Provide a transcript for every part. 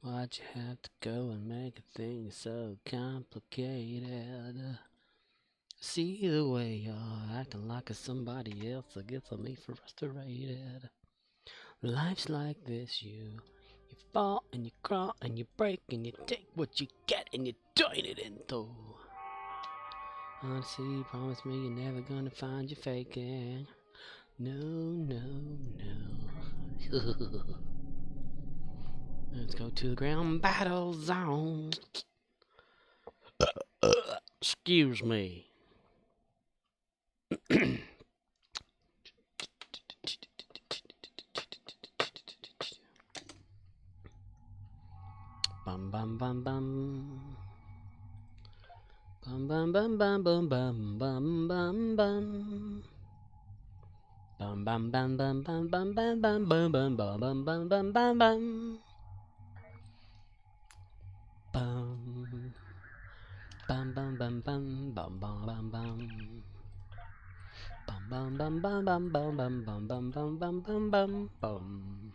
Why'd you have to go and make things so complicated? See the way you're acting like a somebody else, I guess me frustrated. Life's like this, you fall and you crawl and you break and you take what you get and you turn it into. Honestly, you promised me you're never gonna find you faking. No, no, no. Let's go to the ground battle zone. Excuse me. Bum bum bum bum. Bum bum bum bum bum bum bum bum bum. Bum bum bum bum bum bum bum bum bum bum bum bum bum bum bum. Bum bum bum bum bum bum bum bum bum. Bum bum bum bum bum bum bum bum bum bum bum bum bum bum.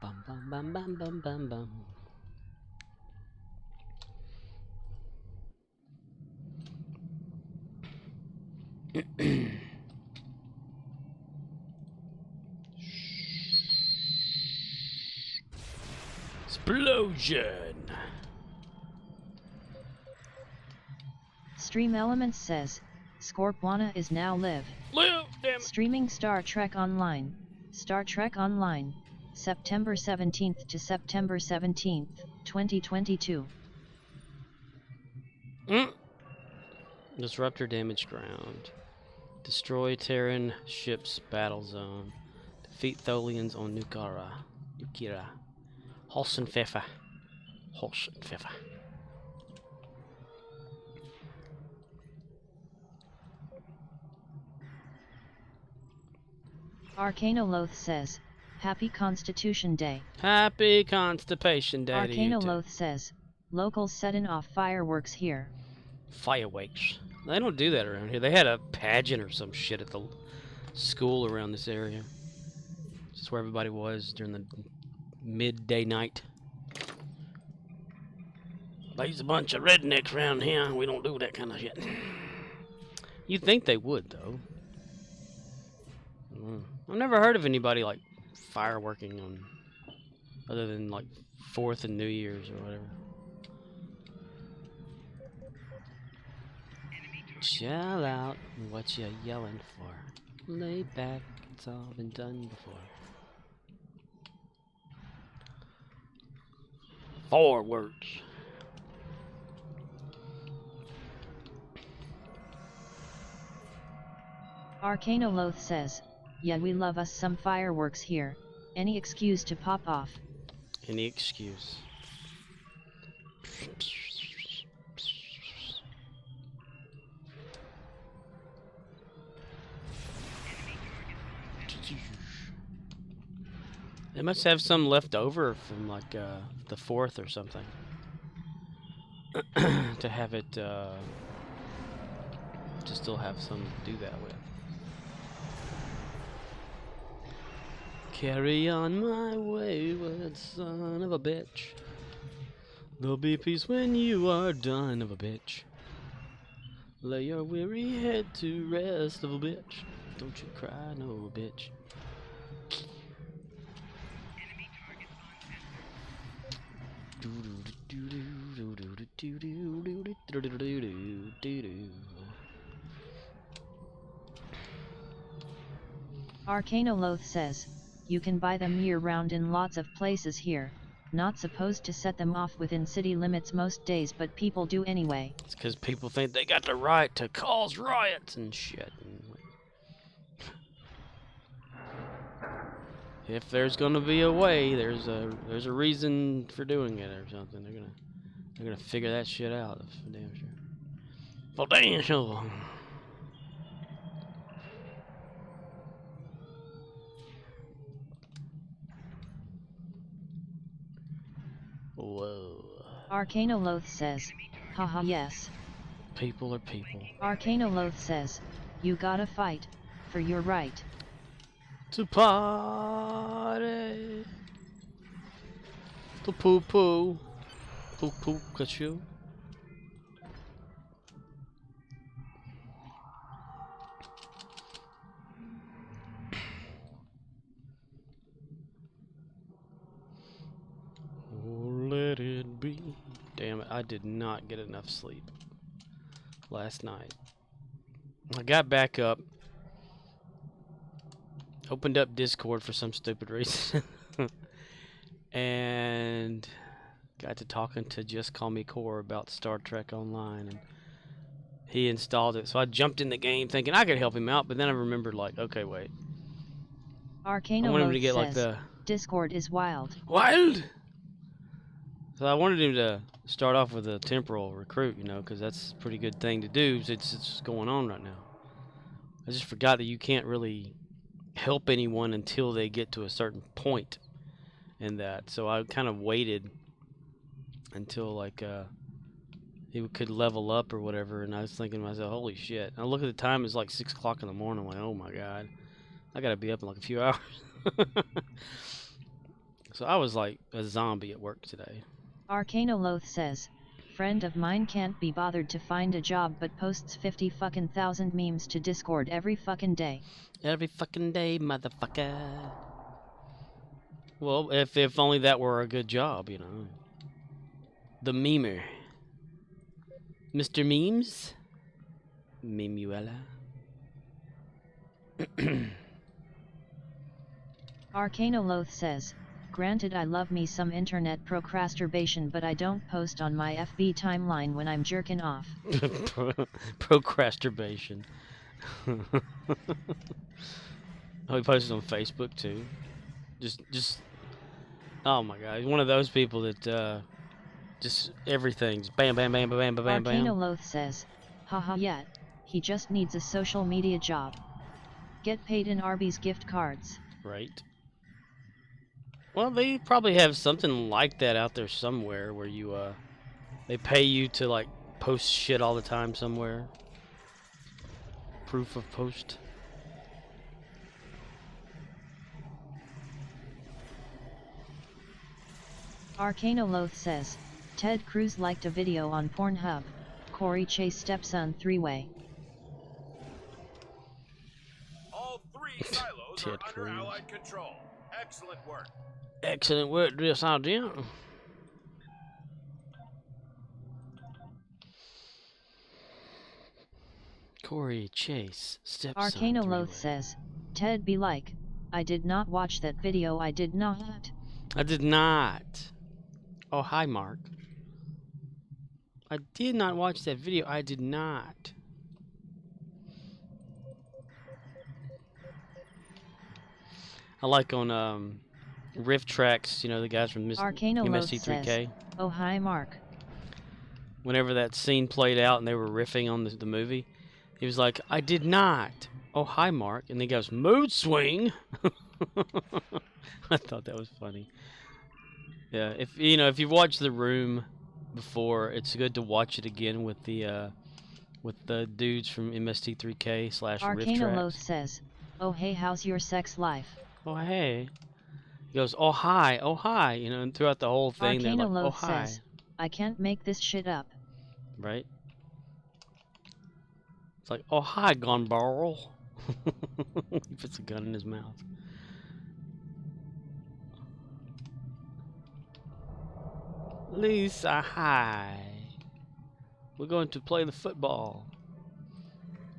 Bum bum bum bum bum bum bum. Explosion! Stream Elements says, Scorpwana is now live. Live, damn it. Streaming Star Trek Online. Star Trek Online, September 17th to September 17th, 2022. Disruptor damaged ground. Destroy Terran ship's battle zone. Defeat Tholians on Nukara. Holstenpfeffer. Holstenpfeffer. Arcanoloth says, Happy Constitution Day. Happy Constipation Day to you too. Arcanoloth says, locals setting off fireworks here. Fireworks. They don't do that around here. They had a pageant or some shit at the school around this area. Just where everybody was during the midday night. There's a bunch of rednecks around here. We don't do that kind of shit. You'd think they would, though. I've never heard of anybody like fireworking on, other than like 4th and New Year's or whatever. Yell out what you're yelling for. Lay back, it's all been done before. Forwards. Arcanoloth says, yeah, we love us some fireworks here. Any excuse to pop off. Any excuse. They must have some left over from like the 4th or something. To have it to still have some to do that with. Carry on my wayward son of a bitch. There'll be peace when you are done of a bitch. Lay your weary head to rest of a bitch. Don't you cry, no bitch. Arcanoloth says, you can buy them year-round in lots of places here. Not supposed to set them off within city limits most days, but people do anyway. It's because people think they got the right to cause riots and shit. If there's gonna be a way, there's a reason for doing it or something. They're gonna figure that shit out for damn sure. For damn sure. Whoa. Arcanoloth says, haha yes. People are people. Arcanoloth says, you gotta fight, for your right. to party. To poo poo. Poo poo Pikachu. Oh, let it be. Damn it, I did not get enough sleep last night. I got back up, opened up Discord for some stupid reason, and got to talking to Just Call Me Core about Star Trek Online, and he installed it. So I jumped in the game thinking I could help him out, but then I remembered, like, okay, wait. I want him to Arcanoloth get like says, the Discord is wild. wild. So I wanted him to start off with a temporal recruit, you know, because that's a pretty good thing to do. It's going on right now. I just forgot that you can't really help anyone until they get to a certain point in that. So I kind of waited until like he could level up or whatever, and I was thinking to myself, holy shit. And I look at the time, it's like 6 o'clock in the morning. I'm like, oh my god, I gotta be up in like a few hours. So I was like a zombie at work today. Arcanoloth says, friend of mine can't be bothered to find a job but posts 50 fucking thousand memes to Discord every fucking day. Every fucking day, motherfucker. Well, if only that were a good job, you know. The memer. Mr. Memes? Memuela. Arcanoloth says, granted I love me some internet procrastination but I don't post on my FB timeline when I'm jerking off. Procrastination. Oh, he posted on Facebook too. Just oh my god, he's one of those people that just everything's bam bam bam bam bam bam bam. Arcanoloth says, haha yet, he just needs a social media job. Get paid in Arby's gift cards. Right. Well, they probably have something like that out there somewhere where you they pay you to like post shit all the time somewhere. Proof of post. Arcanoloth says, Ted Cruz liked a video on Pornhub, Corey Chase stepson three-way. All 3 silos Ted are under Cruz. Allied control. Excellent work. Excellent work, this idea. Corey Chase, stepson. Arcanoloth says, Ted be like, I did not watch that video, I did not. I did not. Oh, hi, Mark. I did not watch that video. I did not. I like on Riff Tracks, you know, the guys from Arcanoloth MST3K. says, oh hi Mark. Whenever that scene played out and they were riffing on the movie, he was like, I did not. Oh, hi, Mark. And he goes, mood swing. I thought that was funny. Yeah, if you've watched The Room before, it's good to watch it again with the dudes from MST3K / Riff Arcanoloth Tracks. says, oh hey, how's your sex life? Oh, hey. He goes, oh, hi, you know, and throughout the whole thing, they're like, oh, Arcanoloth hi. says, I can't make this shit up. Right? It's like, oh, hi, gun barrel. He puts a gun in his mouth. Lisa, hi. We're going to play the football.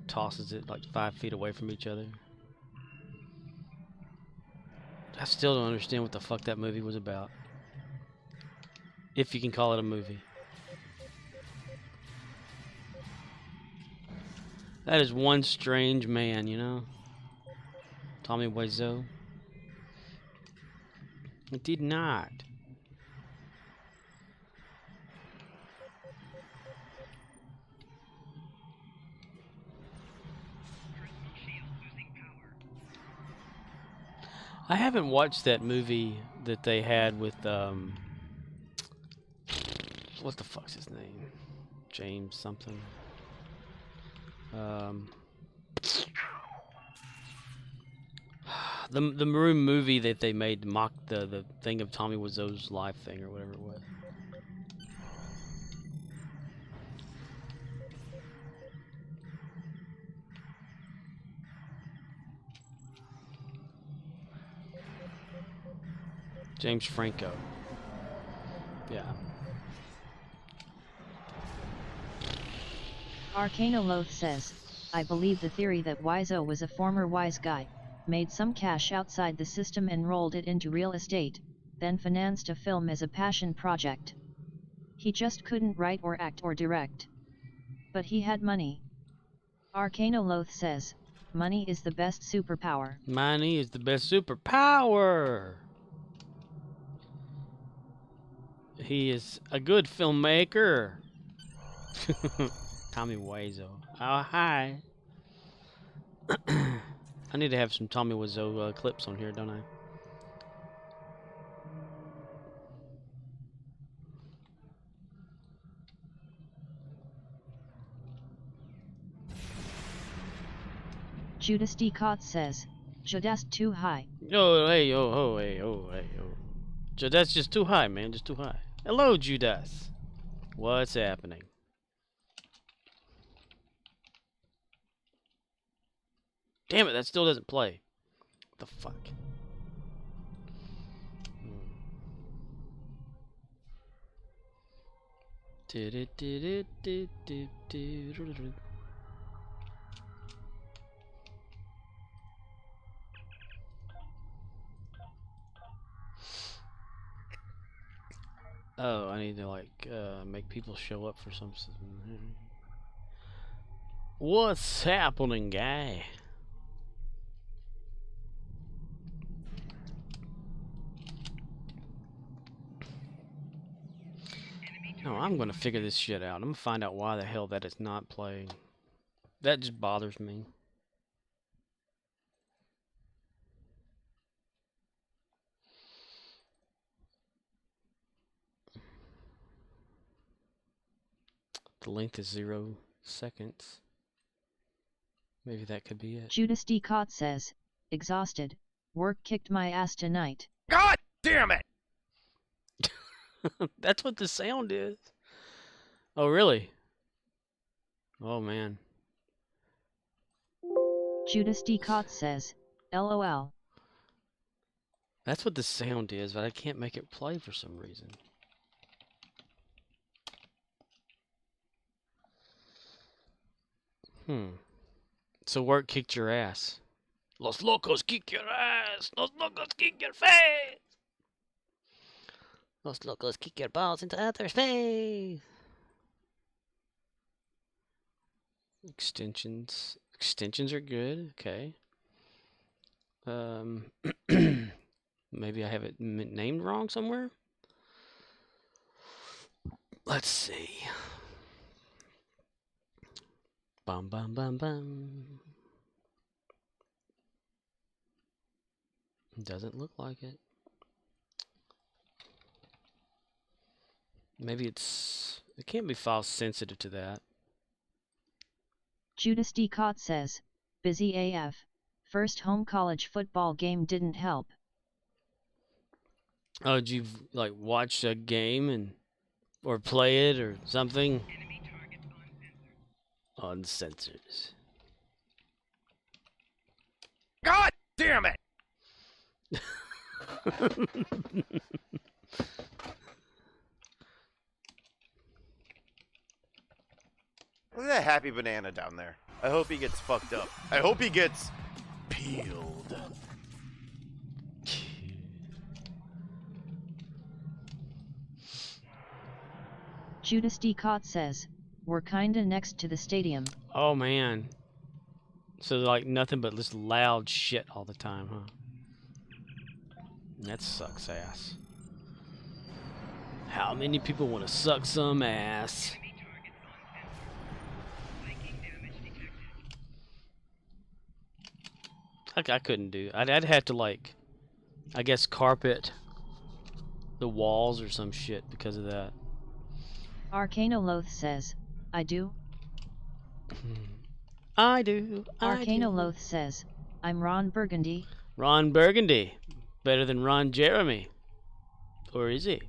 Tosses it like 5 feet away from each other. I still don't understand what the fuck that movie was about. If you can call it a movie. That is one strange man, you know? Tommy Wiseau. It did not. I haven't watched that movie that they had with what the fuck's his name? James something. The Maroon movie that they made to mock the thing of Tommy Wiseau's live thing or whatever it was. James Franco. Yeah. Arcanoloth says, I believe the theory that Wiseau was a former wise guy, made some cash outside the system and rolled it into real estate, then financed a film as a passion project. He just couldn't write or act or direct. But he had money. Arcanoloth says, money is the best superpower. Money is the best superpower. He is a good filmmaker. Tommy Wiseau. Oh, hi. I need to have some Tommy Wiseau clips on here, don't I? Judas D. Cott says, Judas too high. Oh, hey, oh, hey, oh, hey, oh. That's just too high, man. Just too high. Hello, Judas. What's happening? Damn it, that still doesn't play. What the fuck? Oh, I need to like make people show up for something. What's happening, guy? No, I'm gonna figure this shit out. I'm gonna find out why the hell that is not playing. That just bothers me. The length is 0 seconds. Maybe that could be it. Judas D. Cott says, exhausted, work kicked my ass tonight. God damn it! That's what the sound is. Oh, really? Oh, man. Judas D. Cott says, LOL. That's what the sound is, but I can't make it play for some reason. So work kicked your ass. Los locos kick your ass. Los locos kick your face. Los locos kick your balls into others' face. Extensions. Extensions are good. Okay. Maybe I have it named wrong somewhere. Let's see. Bum bum bum bum. Doesn't look like it. Maybe it can't be file sensitive to that. Judas D. Cott says, busy AF. First home college football game didn't help. Oh, did you like watch a game or play it or something? Uncensored. God damn it! Look at that happy banana down there. I hope he gets fucked up. I hope he gets peeled. Judas D. Cott says, we're kinda next to the stadium. Oh man. So like nothing but this loud shit all the time, huh? That sucks ass. How many people want to suck some ass? I couldn't do. I'd have to like, I guess carpet the walls or some shit because of that. Arcanoloth says, I do. I do. Arcanoloth says, I'm Ron Burgundy. Ron Burgundy. Better than Ron Jeremy. Or is he?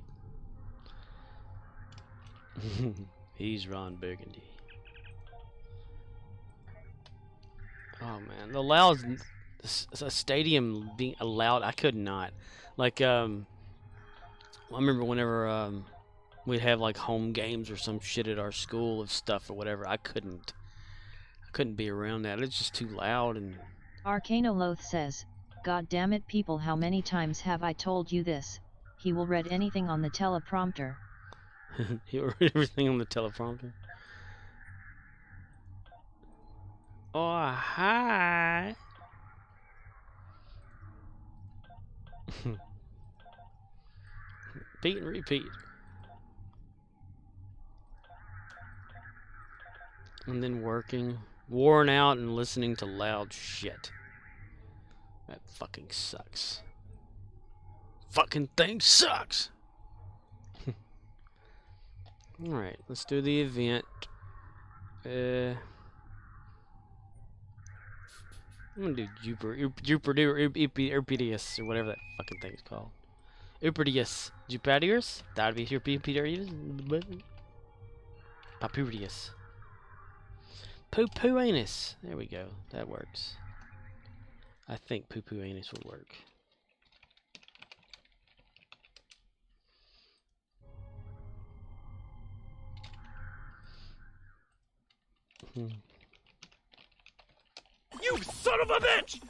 He's Ron Burgundy. Oh man, the loud a stadium being loud. I could not. Like I remember whenever we'd have like home games or some shit at our school of stuff or whatever. I couldn't be around that. It's just too loud. And Arcanoloth says, "God damn it, people! How many times have I told you this? He will read anything on the teleprompter." he read everything on the teleprompter. Oh, hi. Repeat and repeat. And then working, worn out and listening to loud shit. That fucking sucks. Fucking thing sucks. Alright, let's do the event. I'm gonna do Jupiter, or whatever that fucking thing's called. Uperdius. Jupadius? That would be Jupiter. Papurius. Poo-poo anus. There we go. That works. I think poo-poo anus will work. You son of a bitch!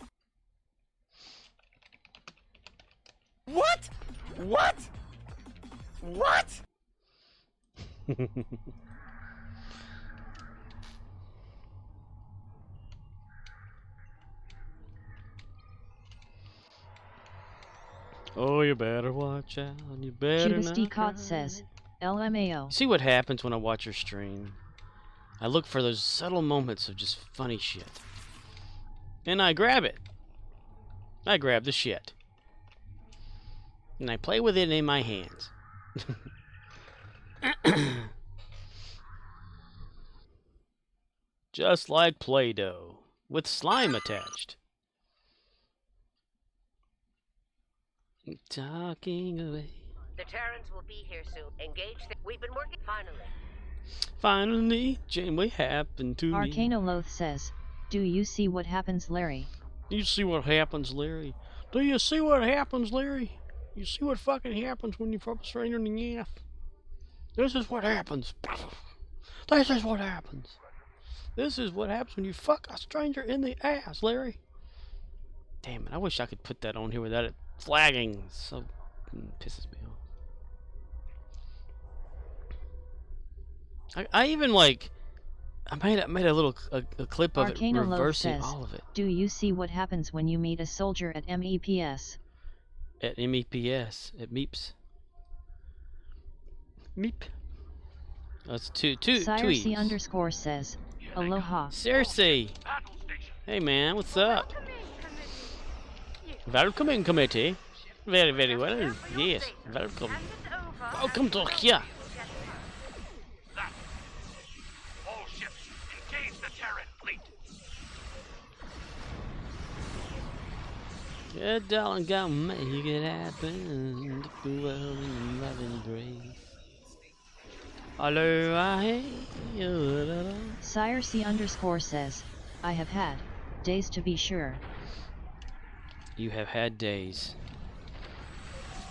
What? What? What? Oh, you better watch out. You better Judas not D. cry. Cott says, "LMAO." See what happens when I watch your stream. I look for those subtle moments of just funny shit. And I grab it. I grab the shit. And I play with it in my hands. Just like Play-Doh. With slime attached. Talking away. The Terrans will be here soon. Engage. We've been working finally. Finally, Jane, what happened to me? Arcanoloth says, "Do you see what happens, Larry?" Do you see what happens, Larry? Do you see what happens, Larry? You see what fucking happens when you fuck a stranger in the ass? This is what happens. This is what happens. This is what happens when you fuck a stranger in the ass, Larry. Damn it, I wish I could put that on here without it flagging. So pisses me off. I even like I made a little a clip of it Arcanoloth reversing says, all of it. "Do you see what happens when you meet a soldier at MEPS?" At MEPS, at MEEPS. Meep. That's two Circe E's. underscore says, "Aloha." Cersei. Hey man, what's up? Welcome, committee. Very, very well. Yes, welcome. Welcome to here. All ships, engage the Terran fleet. Yeah, darling, go make it happen. The world in love and grace. Hello, I hear. Circe underscore says, "I have had days to be sure." You have had days.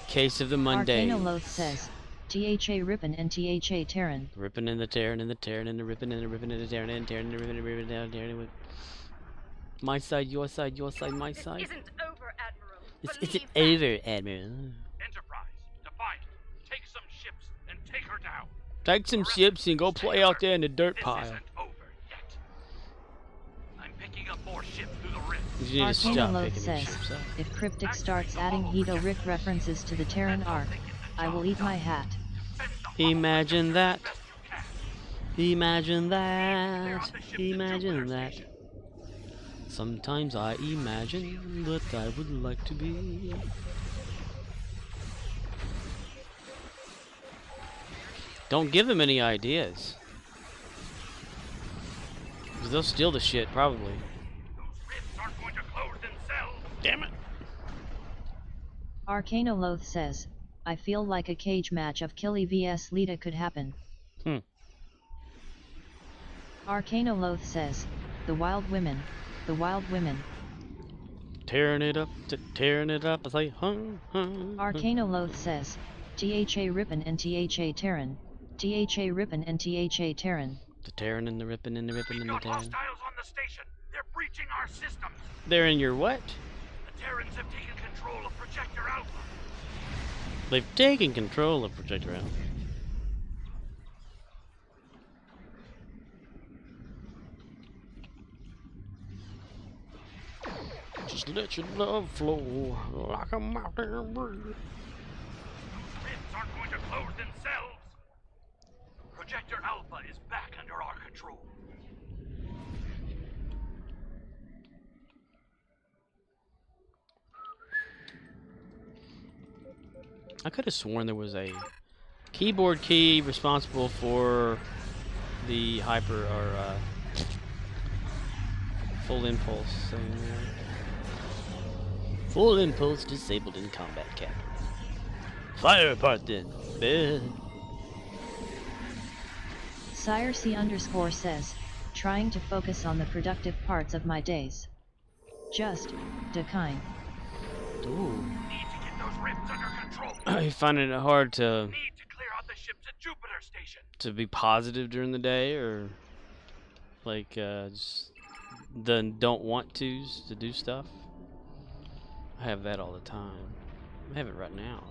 Case of the Mondays. Arcanoloth says, "THA Rippin' and THA Terran." Ripping and the tearing and the tearing and the ripping and the ripping and the tearing and tearing and the ripping and the ripping and the tearing. My side, my side, my side. Isn't over, Admiral. It's Believe over, Admiral. Enterprise, Defiant, take some ships and take her down. Take some ships and go play out there in the dirt This pile. isn't over yet. I'm picking up more ships through the rift. You need to stop Arcanoloth picking these says, ships up. "If Cryptic starts adding Hedo Rick references to the Terran arc, I will eat my hat." Imagine that. Best you can. Imagine that. Imagine that. Sometimes I imagine that I would like to be. Don't give them any ideas. 'Cause they'll steal the shit, probably. Those rifts aren't going to close themselves. Damn it. Arcanoloth says, I feel like a cage match of Killy vs Lita could happen. Arcanoloth says, the wild women, the wild women. Tearing it up, I say, hung. Arcanoloth says, THA Rippin' and THA Terran, THA Rippin' and THA Terran. The tearing and the ripping and the ripping We've and the got tearing. hostiles on the station. They're breaching our systems. They're in your what? The Terrans have taken control of Projector Alpha. They've taken control of Projector Alpha. Just let your love flow like a mountain breeze. Those ribs aren't going to close themselves. Projector Alpha is back under our control. I could have sworn there was a keyboard key responsible for the hyper or full impulse thing. Full impulse disabled in combat, Captain. Fire apart then, man. Sire C _ says, trying to focus on the productive parts of my days. Just, decline. Ooh. Need to get those ribs under control. Are you finding it hard to Need to clear out the ships at Jupiter Station. be positive during the day, or like just the don't want tos to do stuff? I have that all the time. I have it right now.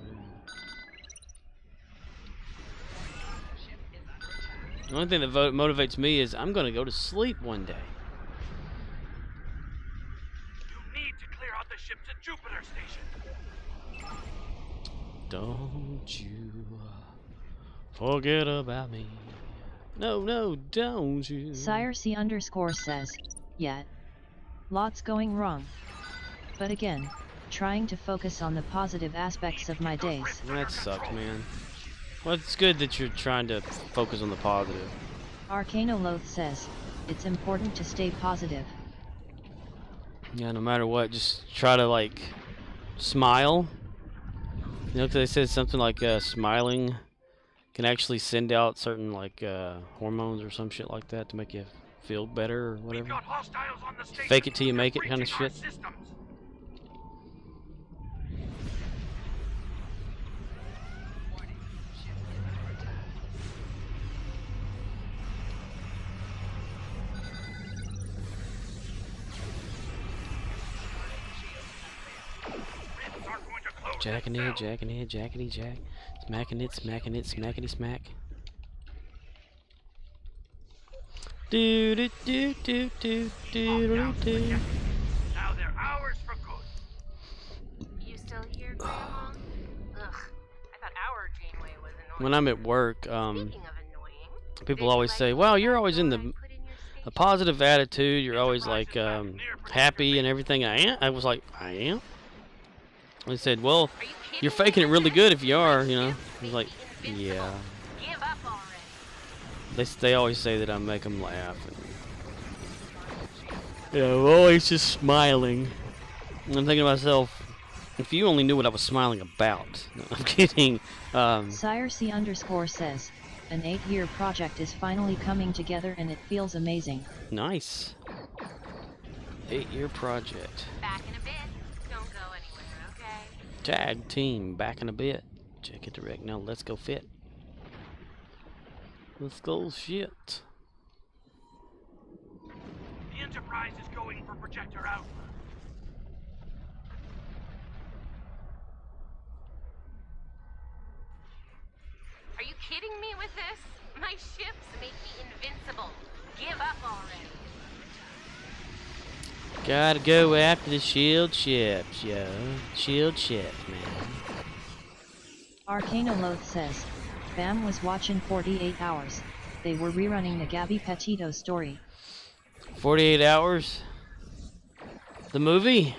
The only thing that motivates me is I'm going to go to sleep one day. You need to clear out the ships at Jupiter Station. Don't you forget about me. No, no, don't you. Sire C _ says, yeah. Lots going wrong. But again, trying to focus on the positive aspects of my days. That sucks, man. Well, it's good that you're trying to focus on the positive. Arcanoloth says, it's important to stay positive. Yeah, no matter what, just try to, like, smile. You know, 'cause they said something like smiling can actually send out certain, like, hormones or some shit like that to make you feel better or We've whatever. got hostiles on the station. Fake it till you make it They're kind of breaching our shit. systems. Ribs aren't going to close Jacking it, themselves. jacking it, jackety jack. Smacking it, smacking it, smackety smack. Do do do do do do do do. Now they're ours for good. You still here, Grandma? Ugh, I thought our Janeway was annoying. When I'm at work, Speaking of annoying, people did always you say, like "Wow, the you're always in door I the put in your a station? positive attitude. You're always like happy and everything." I am. I was like, I am. They said, "Well, Are you kidding you're me faking it with really this? good if you are." My You know, ships I was make like, me invincible. yeah. Give up already. They always say that I make them laugh. And, I'm always just smiling. And I'm thinking to myself, if you only knew what I was smiling about. No, I'm kidding. Sire C _ says, an 8-year project is finally coming together and it feels amazing. Nice. 8-year project. Back in a bit. Don't go anywhere, okay? Tag team back in a bit. Check it direct. Now let's go fit. Let's go shit. The Enterprise is going for Projector Alpha. Are you kidding me with this? My ships make me invincible. Give up already. Gotta go after the shield ships, yo. Shield ships, man. Arcanoloth says, Bam was watching 48 Hours. They were rerunning the Gabby Petito story. 48 Hours? The movie?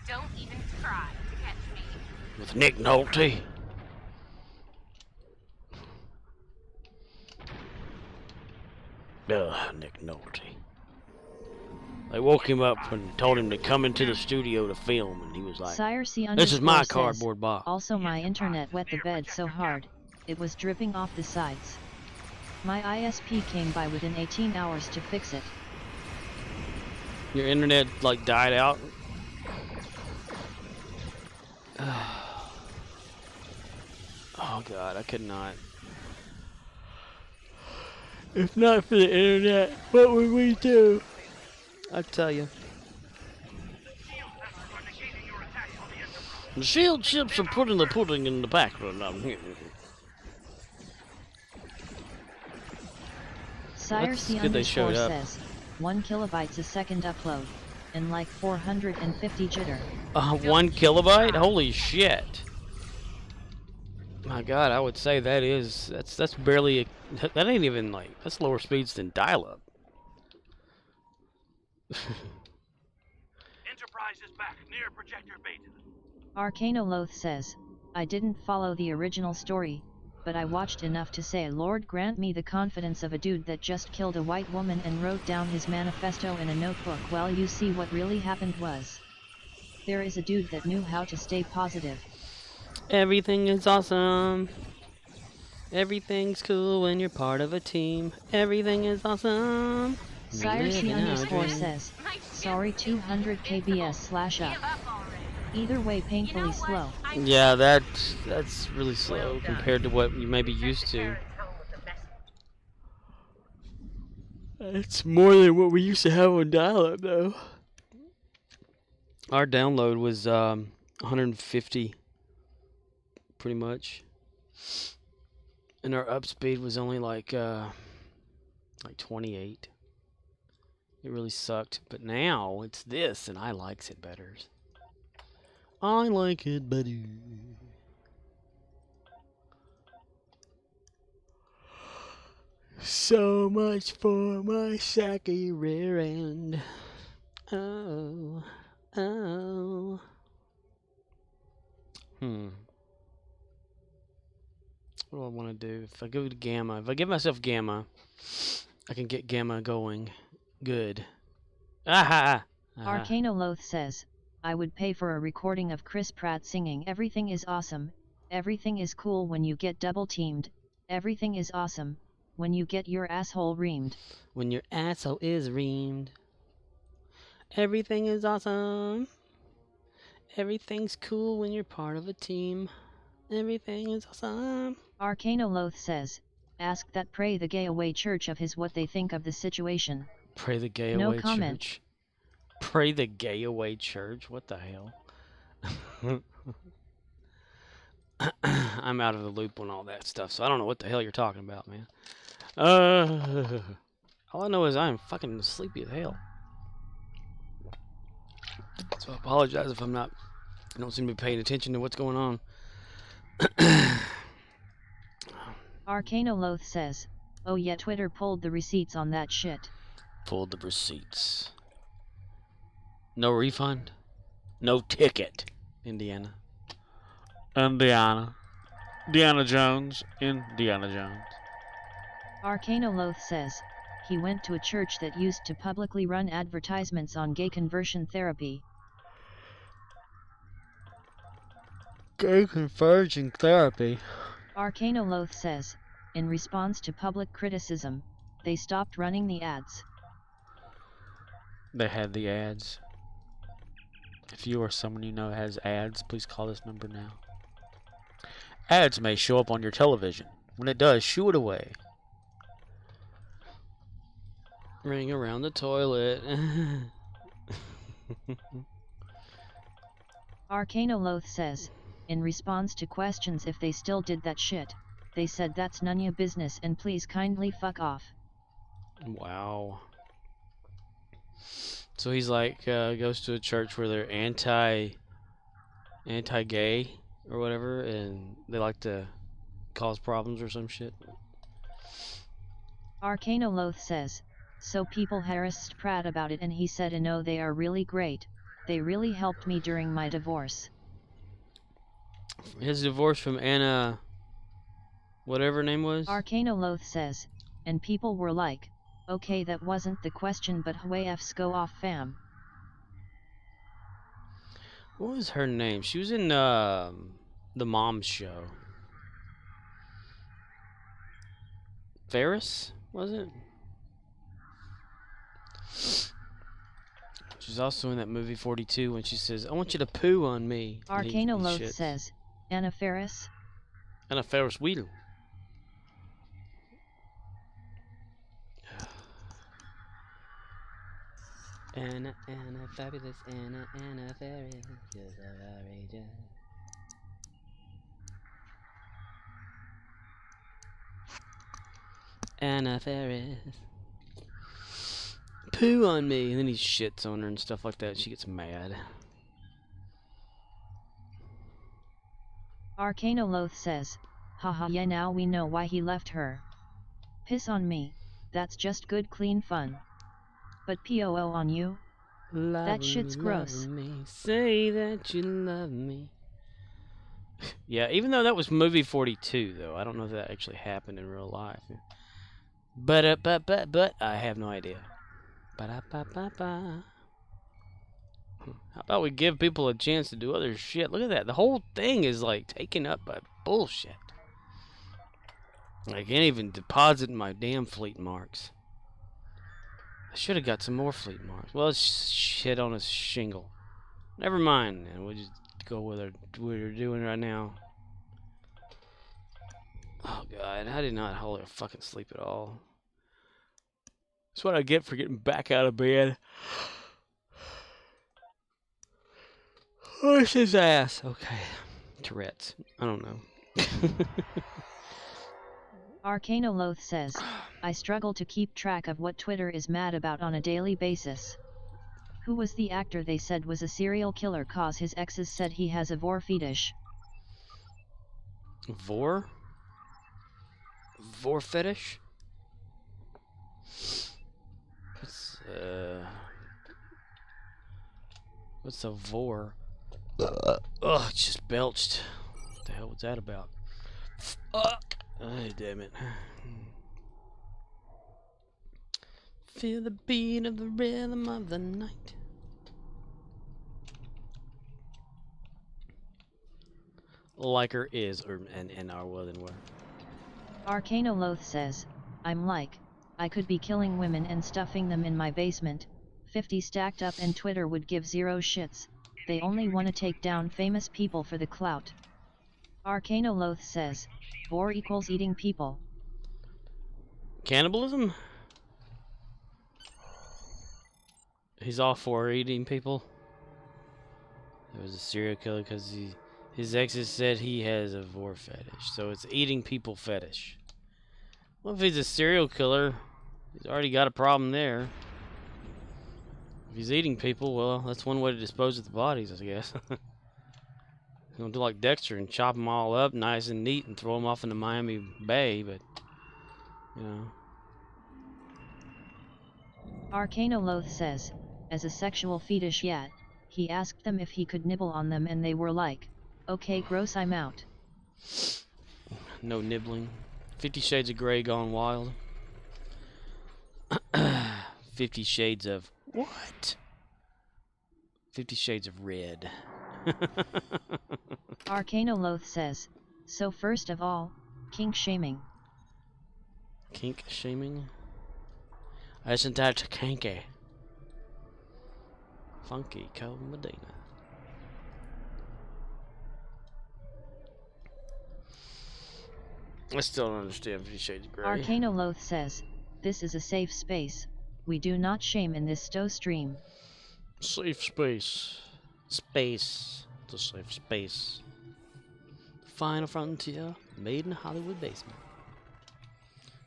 Don't even try to catch me. With Nick Nolte. Ugh, Nick Nolte. They woke him up and told him to come into the studio to film, and he was like, Sire C "This is my underscore says, cardboard box." also my internet wet the bed so hard, it was dripping off the sides. My ISP came by within 18 hours to fix it. Your internet like died out. Oh god, I could not. If not for the internet, what would we do? I tell you. The shield ships are putting the pudding in the background. Sire That's C good they showed underscore up. says, 1 kilobytes a second upload, and like 450 jitter. 1 kilobyte? Holy shit! My god, I would say that's barely that ain't even like that's lower speeds than dial-up. Enterprise is back near Projector Beta. Arcanoloth says, I didn't follow the original story, but I watched enough to say Lord grant me the confidence of a dude that just killed a white woman and wrote down his manifesto in a notebook. Well, you see what really happened was, there is a dude that knew how to stay positive. Everything is awesome. Everything's cool when you're part of a team. Everything is awesome. Sire C Living our underscore dream. says, sorry 200 kbs slash up. Either way painfully slow. Yeah, that's really slow compared to what you may be used to. It's more than what we used to have on dial-up, though. Our download was 150, pretty much, and our upspeed was only like 28. It really sucked, but now it's this, and I likes it better. I like it better. So much for my sacky rear end. Oh, oh. What do I want to do? If I go to Gamma, if I give myself Gamma, I can get Gamma going good. Aha! Arcanoloth says, I would pay for a recording of Chris Pratt singing Everything is awesome, everything is cool when you get double teamed, everything is awesome, when you get your asshole reamed. When your asshole is reamed. Everything is awesome. Everything's cool when you're part of a team. Everything is awesome. Arcanoloth says, ask that Pray the Gay Away Church of his what they think of the situation. Pray the gay No away comment. church. Pray the gay away church? What the hell? I'm out of the loop on all that stuff, so I don't know what the hell you're talking about, man. All I know is I'm fucking sleepy as hell. So I apologize if I don't seem to be paying attention to what's going on. Arcanoloth says, oh yeah, Twitter pulled the receipts on that shit. Pulled the receipts. No refund? No ticket. Indiana. Indiana. Indiana Jones. Indiana Jones. Arcanoloth says, he went to a church that used to publicly run advertisements on gay conversion therapy. Gay conversion therapy. Arcanoloth says, in response to public criticism, they stopped running the ads. They had the ads. If you or someone you know has ads, please call this number now. Ads may show up on your television. When it does, shoo it away. Ring around the toilet. Arcanoloth says, in response to questions if they still did that shit, they said that's none your business and please kindly fuck off. Wow. So he's like, goes to a church where they're anti-gay or whatever, and they like to cause problems or some shit. Arcanoloth says, so people harassed Pratt about it and he said no, they are really great, they really helped me during my divorce. His divorce from Anna, whatever her name was? Arcanoloth says, and people were like, Okay, that wasn't the question, but Hway F's go off fam. What was her name? She was in the Mom Show. Ferris, was it? She's also in that movie 42 when she says, "I want you to poo on me." And he Arcanoloth shits. says, Anna Ferris? And a Ferris wheel. Anna, fabulous Anna, Ferris, you're so outrageous. Anna Ferris. Poo on me. And then he shits on her and stuff like that. She gets mad. Arcanoloth says, haha, yeah, now we know why he left her. Piss on me, that's just good clean fun. But POO on you? That shit's gross. Me. Say that you love me. Yeah, even though that was movie 42, though, I don't know if that actually happened in real life. But I have no idea. Ba-da-ba-ba-ba. How about we give people a chance to do other shit? Look at that. The whole thing is like taken up by bullshit. I can't even deposit my damn fleet marks. I should have got some more fleet marks. Well, it's shit on a shingle. Never mind, man. We'll just go with what we're doing right now. Oh, God. I did not hold a fucking sleep at all. That's what I get for getting back out of bed. Where's his ass? Okay. Tourette's. I don't know. Arcanoloth says, I struggle to keep track of what Twitter is mad about on a daily basis. Who was the actor they said was a serial killer cause his exes said he has a vor fetish? Vor? Vor fetish? What's a vor? Ugh, it just belched. What the hell was that about? Fuck! Oh, damn it. Feel the beat of the rhythm of the night. Liker is, and are well and were. Arcanoloth says, I'm like, I could be killing women and stuffing them in my basement, 50 stacked up, and Twitter would give zero shits. They only want to take down famous people for the clout. Arcanoloth says, vor equals eating people. Cannibalism? He's all for eating people. There was a serial killer because his exes said he has a vor fetish, so it's eating people fetish. Well, if he's a serial killer, he's already got a problem there. If he's eating people, well, that's one way to dispose of the bodies, I guess. He's gonna do like Dexter and chop them all up nice and neat and throw them off into Miami Bay, but, you know. Arcanoloth says, as a sexual fetish, yeah, he asked them if he could nibble on them and they were like, okay, gross, I'm out. No nibbling. 50 Shades of Grey gone wild. 50 Shades of what? 50 Shades of Red. Arcanoloth says, so first of all, kink shaming. Kink shaming? Isn't that kinky? Funky Cold Medina. I still don't understand 50 Shades of Grey. Arcanoloth says, this is a safe space. We do not shame in this stow stream. Safe space. Space. It's a safe space. Final frontier, made in Hollywood basement.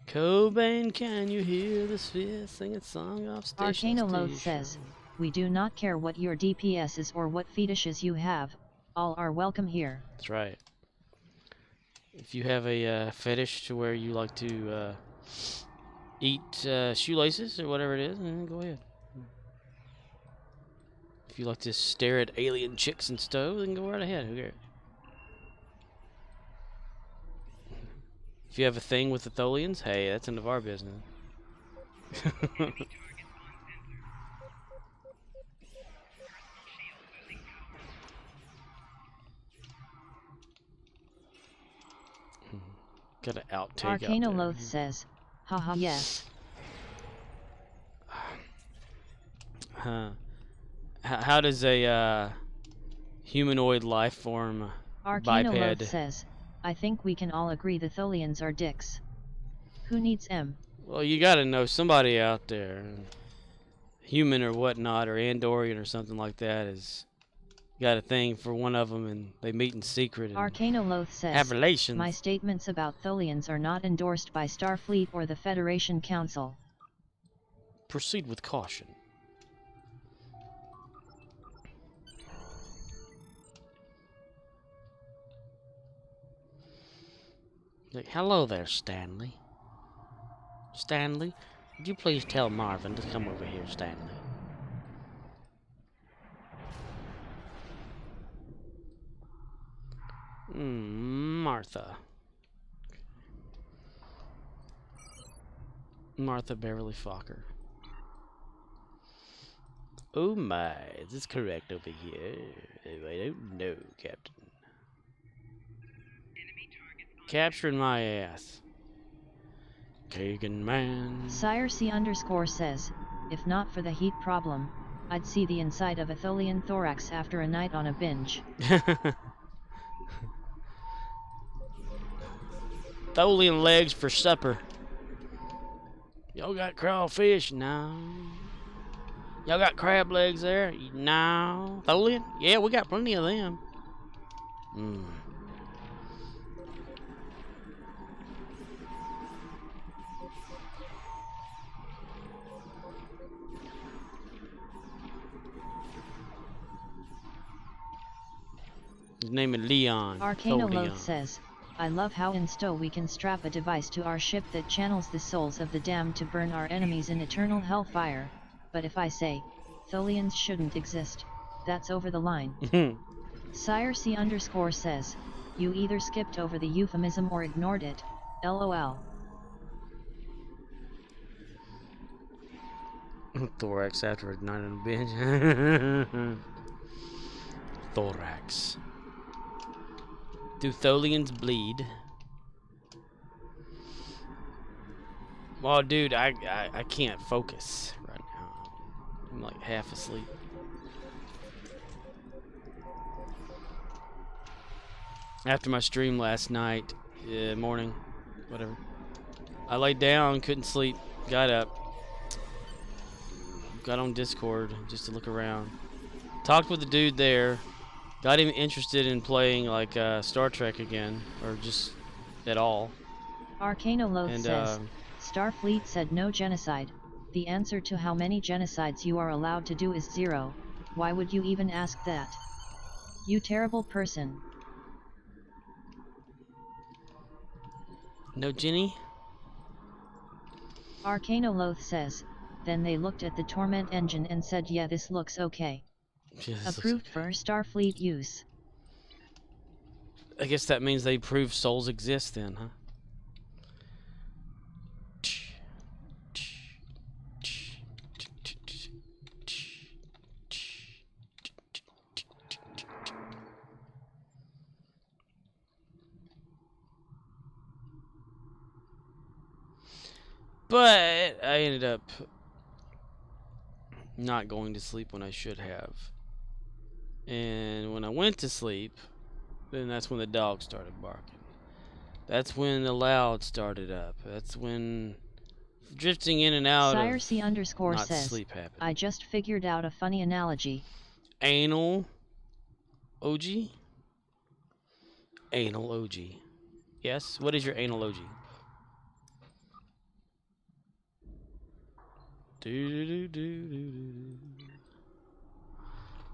Cobain, can you hear the sphere singing song off station? Arcanoloth says, we do not care what your DPS is or what fetishes you have, all are welcome here. That's right. If you have a fetish to where you like to eat shoelaces or whatever it is, then go ahead. If you like to stare at alien chicks and stuff, then go right ahead. Who cares? If you have a thing with the Tholians, hey, that's none of our business. Got an outtake out there. Arcanoloth says, haha yes. Huh. How does a humanoid life form Arcanoloth biped? says, I think we can all agree the Tholians are dicks. Who needs M? Well, you gotta know somebody out there, human or whatnot, or Andorian or something like that, is got a thing for one of them, and they meet in secret and Arcanoloth have says, relations. my statements about Tholians are not endorsed by Starfleet or the Federation Council. Proceed with caution. Like, hello there, Stanley. Stanley, would you please tell Marvin to come over here, Stanley? Martha. Martha Beverly Fokker. Oh my, is this correct over here? Oh, I don't know, Captain. Capturing my ass. Kagan man. Sire C _ says, if not for the heat problem, I'd see the inside of a Tholian thorax after a night on a binge. Tholian legs for supper. Y'all got crawfish? No. Y'all got crab legs there? No. Tholian? Yeah, we got plenty of them. His name is Leon. Arcanoloth Leon. says, I love how in STO we can strap a device to our ship that channels the souls of the damned to burn our enemies in eternal hellfire, but if I say, Tholians shouldn't exist, that's over the line. Sire C _ says, you either skipped over the euphemism or ignored it, lol. Thorax after a night on a bench. Thorax. Do Tholians bleed? Well, dude, I can't focus right now. I'm like half asleep. After my stream last night, morning, whatever, I laid down, couldn't sleep, got up, got on Discord just to look around, talked with the dude there, got him interested in playing like Star Trek again, or just at all. Arcanoloth says, Starfleet said no genocide. The answer to how many genocides you are allowed to do is 0. Why would you even ask that? You terrible person. No Jenny? Arcanoloth says, then they looked at the Torment engine and said yeah, this looks okay. Yeah, this Approved looks okay. for Starfleet use. I guess that means they prove souls exist then, huh? But I ended up not going to sleep when I should have. And when I went to sleep, then that's when the dog started barking. That's when the loud started up. That's when drifting in and out Sire of C _ not says, sleep happened. I just figured out a funny analogy. Anal OG? Anal OG. Yes? What is your anal OG? Do do do do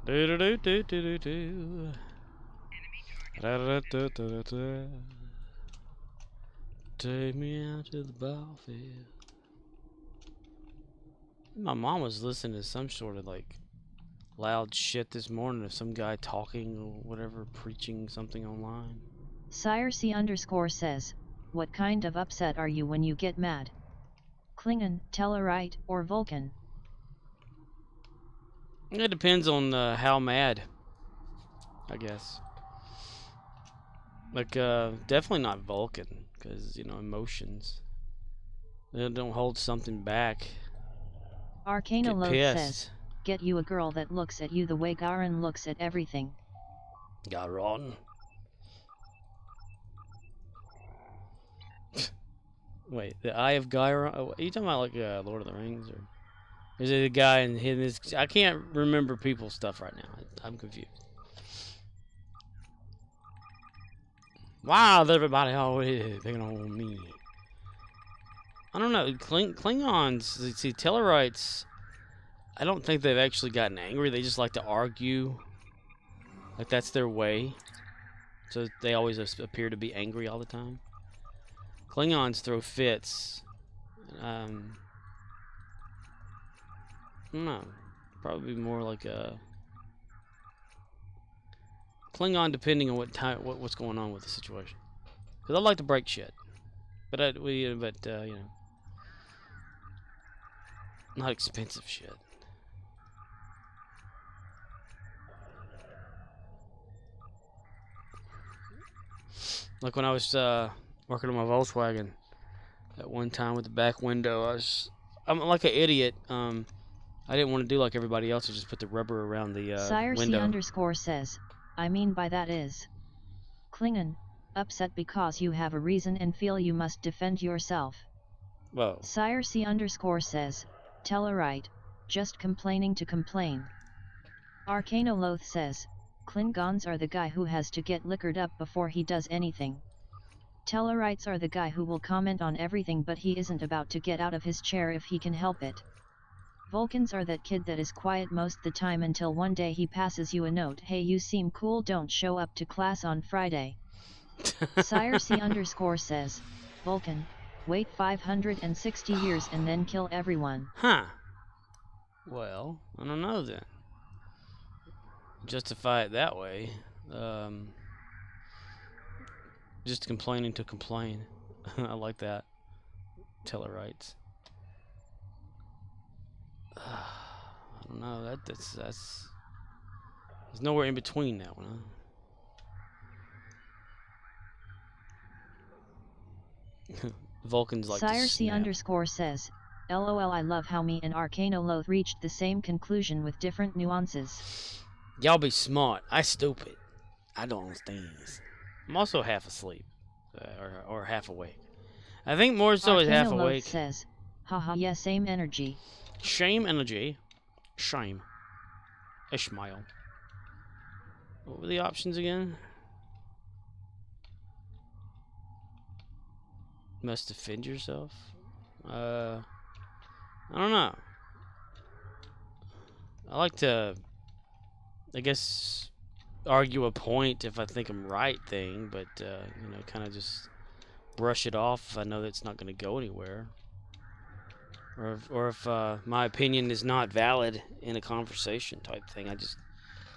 do do do do do do. Da-da-da-da-da-da. Take me out to the ball field. My mom was listening to some sort of like loud shit this morning of some guy talking or whatever, preaching something online. Sire C _ says, what kind of upset are you when you get mad? Klingon, Tellarite, or Vulcan? It depends on how mad, I guess. Like, definitely not Vulcan, because, you know, emotions. They don't hold something back. Get Arcanoloth pissed. says, get you a girl that looks at you the way Garen looks at everything. Garon. Wait, the Eye of Gyron? Oh, are you talking about like Lord of the Rings, or is it a guy in his? I can't remember people's stuff right now. I'm confused. Why is everybody always picking on me? I don't know. Klingons, see, Tellarites. I don't think they've actually gotten angry. They just like to argue. Like that's their way. So they always appear to be angry all the time. Klingons throw fits. I don't know. Probably more like a Klingon, depending on what's going on with the situation. Because I like to break shit, but you know, not expensive shit. Like when I was working on my Volkswagen at one time with the back window, I'm like an idiot. I didn't want to do like everybody else and just put the rubber around the window. Sire_C_ says, I mean by that is Klingon, upset because you have a reason and feel you must defend yourself. Whoa. Sire_C_ says, Tellarite, just complaining to complain. Arcanoloth says, Klingons are the guy who has to get liquored up before he does anything. Tellarites are the guy who will comment on everything but he isn't about to get out of his chair if he can help it. Vulcans are that kid that is quiet most the time until one day he passes you a note, hey you seem cool, don't show up to class on Friday. Sire_C_ says, Vulcan, wait 560 years and then kill everyone. Huh. Well, I don't know then. Justify it that way. Just complaining to complain. I like that. Tellarites. I don't know. That's there's nowhere in between that one. Huh? Vulcans like to snap. Sire_C_ says, LOL, I love how me and Arcanoloth reached the same conclusion with different nuances. Y'all be smart. I stupid. I don't understand. I'm also half asleep, or half awake. I think more so is half Arcanoloth awake. says, haha, yeah, same energy. Shame energy. Shame. Ishmael. What were the options again? Must defend yourself? I don't know. I like to, I guess, argue a point if I think I'm right thing, but, you know, kind of just brush it off if I know that it's not going to go anywhere. Or if my opinion is not valid in a conversation type thing, I just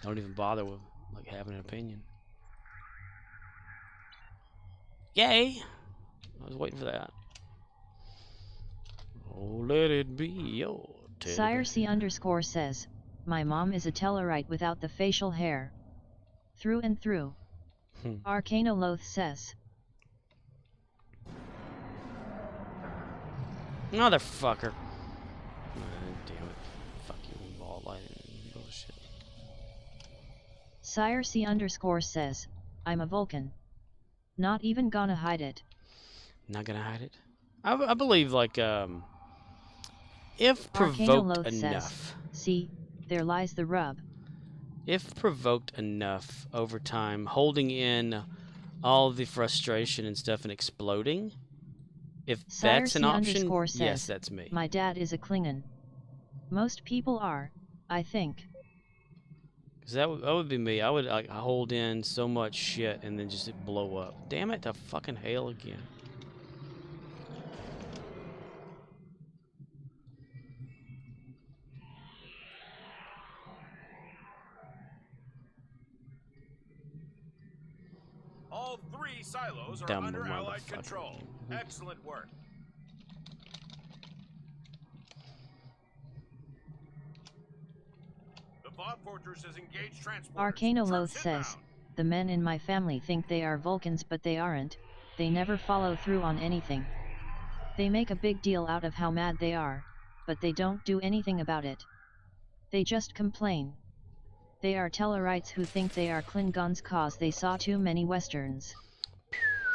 don't even bother with like having an opinion. Yay! I was waiting for that. Oh, let it be your Sire_C_ says, my mom is a Tellarite without the facial hair. Through and through. Arcanoloth says. Motherfucker. Damn it. Fuck you, ball lighting bullshit. Sire_C_ says, I'm a Vulcan. Not even gonna hide it. Not gonna hide it? I believe, like, if provoked Arcanoloth enough. Says, see, there lies the rub. If provoked enough over time, holding in all the frustration and stuff and exploding, if that's an option, Sire_C_ yes, says, that's me. my dad is a Klingon. Most people are, I think. Because that would be me. I would like hold in so much shit and then just blow up. Damn it, the fucking hail again. All 3 silos are Dumb under Allied motherfucker. control. Excellent work. Vault Fortress has engaged transporters. Arcanoloth Troops says, inbound. the men in my family think they are Vulcans but they aren't, they never follow through on anything. They make a big deal out of how mad they are, but they don't do anything about it. They just complain. They are Tellarites who think they are Klingons cause they saw too many westerns.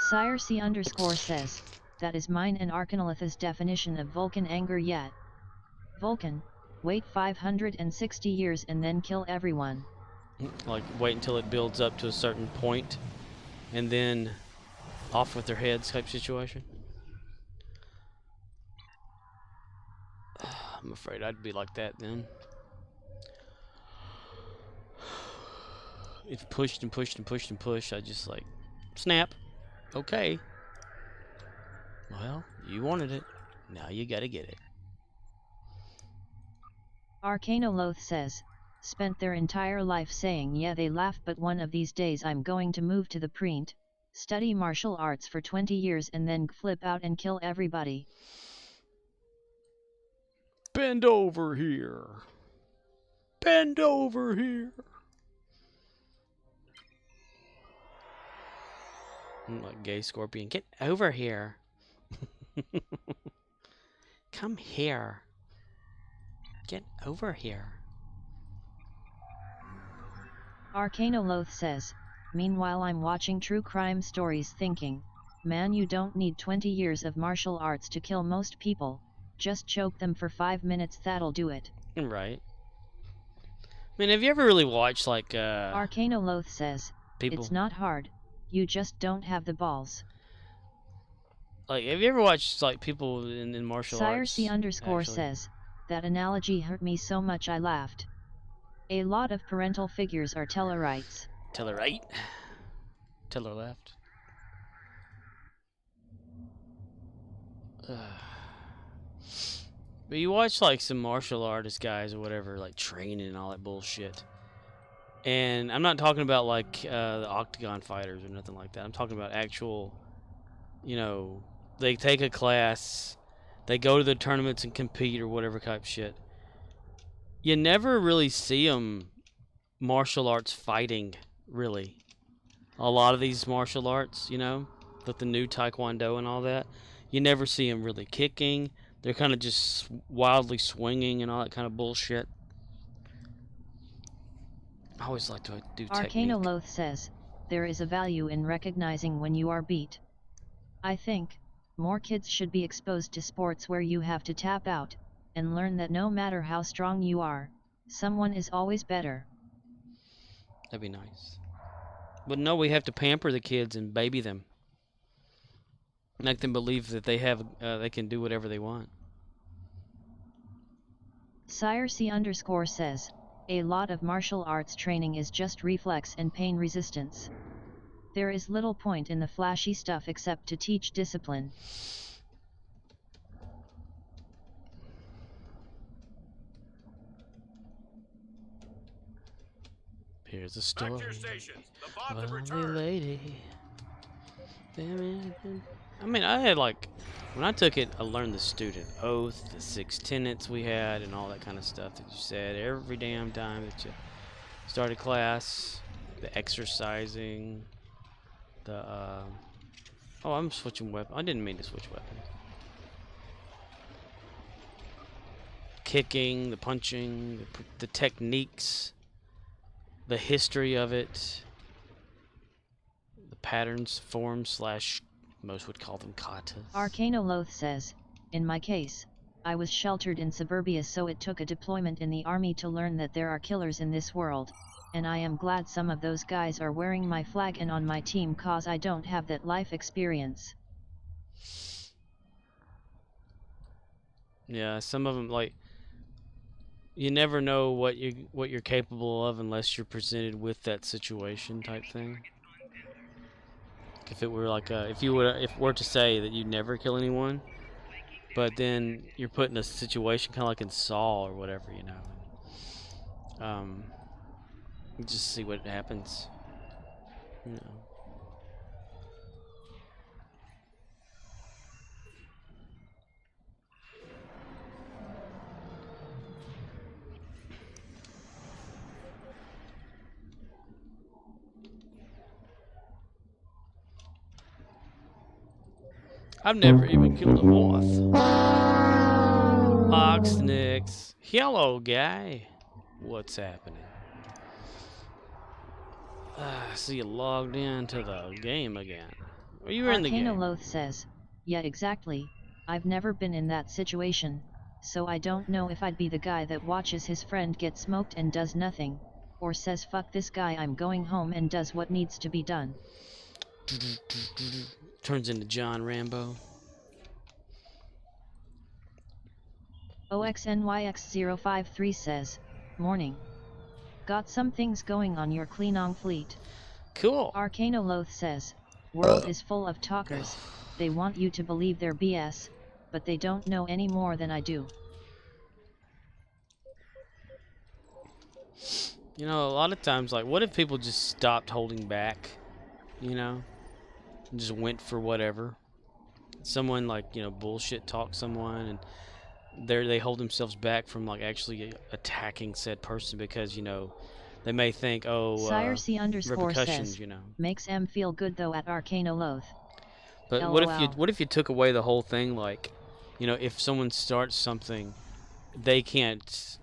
Sire C _ says, that is mine and Arcanoloth's definition of Vulcan anger yet. Vulcan, wait 560 years and then kill everyone. Like, wait until it builds up to a certain point, and then off with their heads type situation. I'm afraid I'd be like that then. If pushed and pushed and pushed and pushed, I'd just like, snap. Okay. Well, you wanted it. Now you gotta get it. Arcanoloth says, spent their entire life saying yeah they laugh but one of these days I'm going to move to the Preent, study martial arts for 20 years and then flip out and kill everybody. Bend over here. Bend over here. Like gay scorpion, get over here. Come here. Get over here. Arcanoloth says, meanwhile I'm watching true crime stories thinking, man you don't need 20 years of martial arts to kill most people, just choke them for 5 minutes that'll do it. Right. I mean, have you ever really watched like Arcanoloth says, people? it's not hard, you just don't have the balls. Like, have you ever watched like people in martial Sire arts? C _ actually? says, that analogy hurt me so much I laughed. A lot of parental figures are Tellarites. Tell her right. Tell her left. But you watch like some martial artist guys or whatever, like training and all that bullshit. And I'm not talking about like the octagon fighters or nothing like that. I'm talking about actual, you know, they take a class, they go to the tournaments and compete or whatever type shit. You never really see them martial arts fighting, really. A lot of these martial arts, you know, like the new Taekwondo and all that, you never see them really kicking. They're kind of just wildly swinging and all that kind of bullshit. I always like to do technique. Arcanoloth says, there is a value in recognizing when you are beat. I think, more kids should be exposed to sports where you have to tap out, and learn that no matter how strong you are, someone is always better. That'd be nice. But no, we have to pamper the kids and baby them. Make them believe that they can do whatever they want. Sire C _ says, a lot of martial arts training is just reflex and pain resistance. There is little point in the flashy stuff except to teach discipline. Here's a Back story. to your stations. The Vault have Lonely returned. lady. I mean, I had like, when I took it, I learned the student oath, the 6 tenets we had, and all that kind of stuff that you said every damn time that you started class. The exercising, the oh, I'm switching weapon. I didn't mean to switch weapons. Kicking, the punching, the techniques, the history of it, the patterns, forms / most would call them katas. Arcanoloth says, in my case, I was sheltered in suburbia so it took a deployment in the army to learn that there are killers in this world, and I am glad some of those guys are wearing my flag and on my team cause I don't have that life experience. Yeah, some of them, like, you never know what you're capable of unless you're presented with that situation type thing. If it were like if were to say that you'd never kill anyone, but then you're put in a situation kind of like in Saw or whatever, you know. Just see what happens. You know. I've never even killed a moth. Oxnix. Hello, guy. What's happening? I see you logged into the game again. Or you were in the game. Arcanoloth says, yeah, exactly. I've never been in that situation, so I don't know if I'd be the guy that watches his friend get smoked and does nothing, or says fuck this guy, I'm going home, and does what needs to be done. Turns into John Rambo. OXNYX053 says, morning. Got some things going on your Klinong fleet. Cool. Arcanoloth says, world is full of talkers, they want you to believe their BS, but they don't know any more than I do. You know, a lot of times, like, what if people just stopped holding back, you know, and just went for whatever? Someone, like, you know, bullshit talk someone, and they hold themselves back from, like, actually attacking said person because, you know, they may think, oh, SireC_says, repercussions, you know. makes M feel good though at Arcanoloth. But LOL. what if you took away the whole thing? Like, you know, if someone starts something, they can't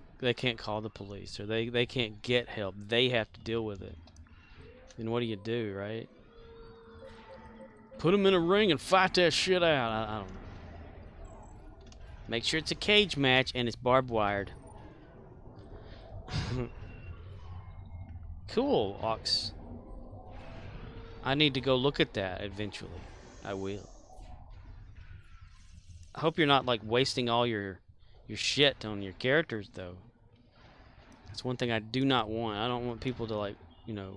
call the police, or they can't get help. They have to deal with it. Then what do, right? Put them in a ring and fight that shit out. I don't know. Make sure it's a cage match and it's barbed wired. Cool, Ox. I need to go look at that eventually. I will. I hope you're not, like, wasting all your shit on your characters, though. That's one thing I do not want. I don't want people to, like, you know,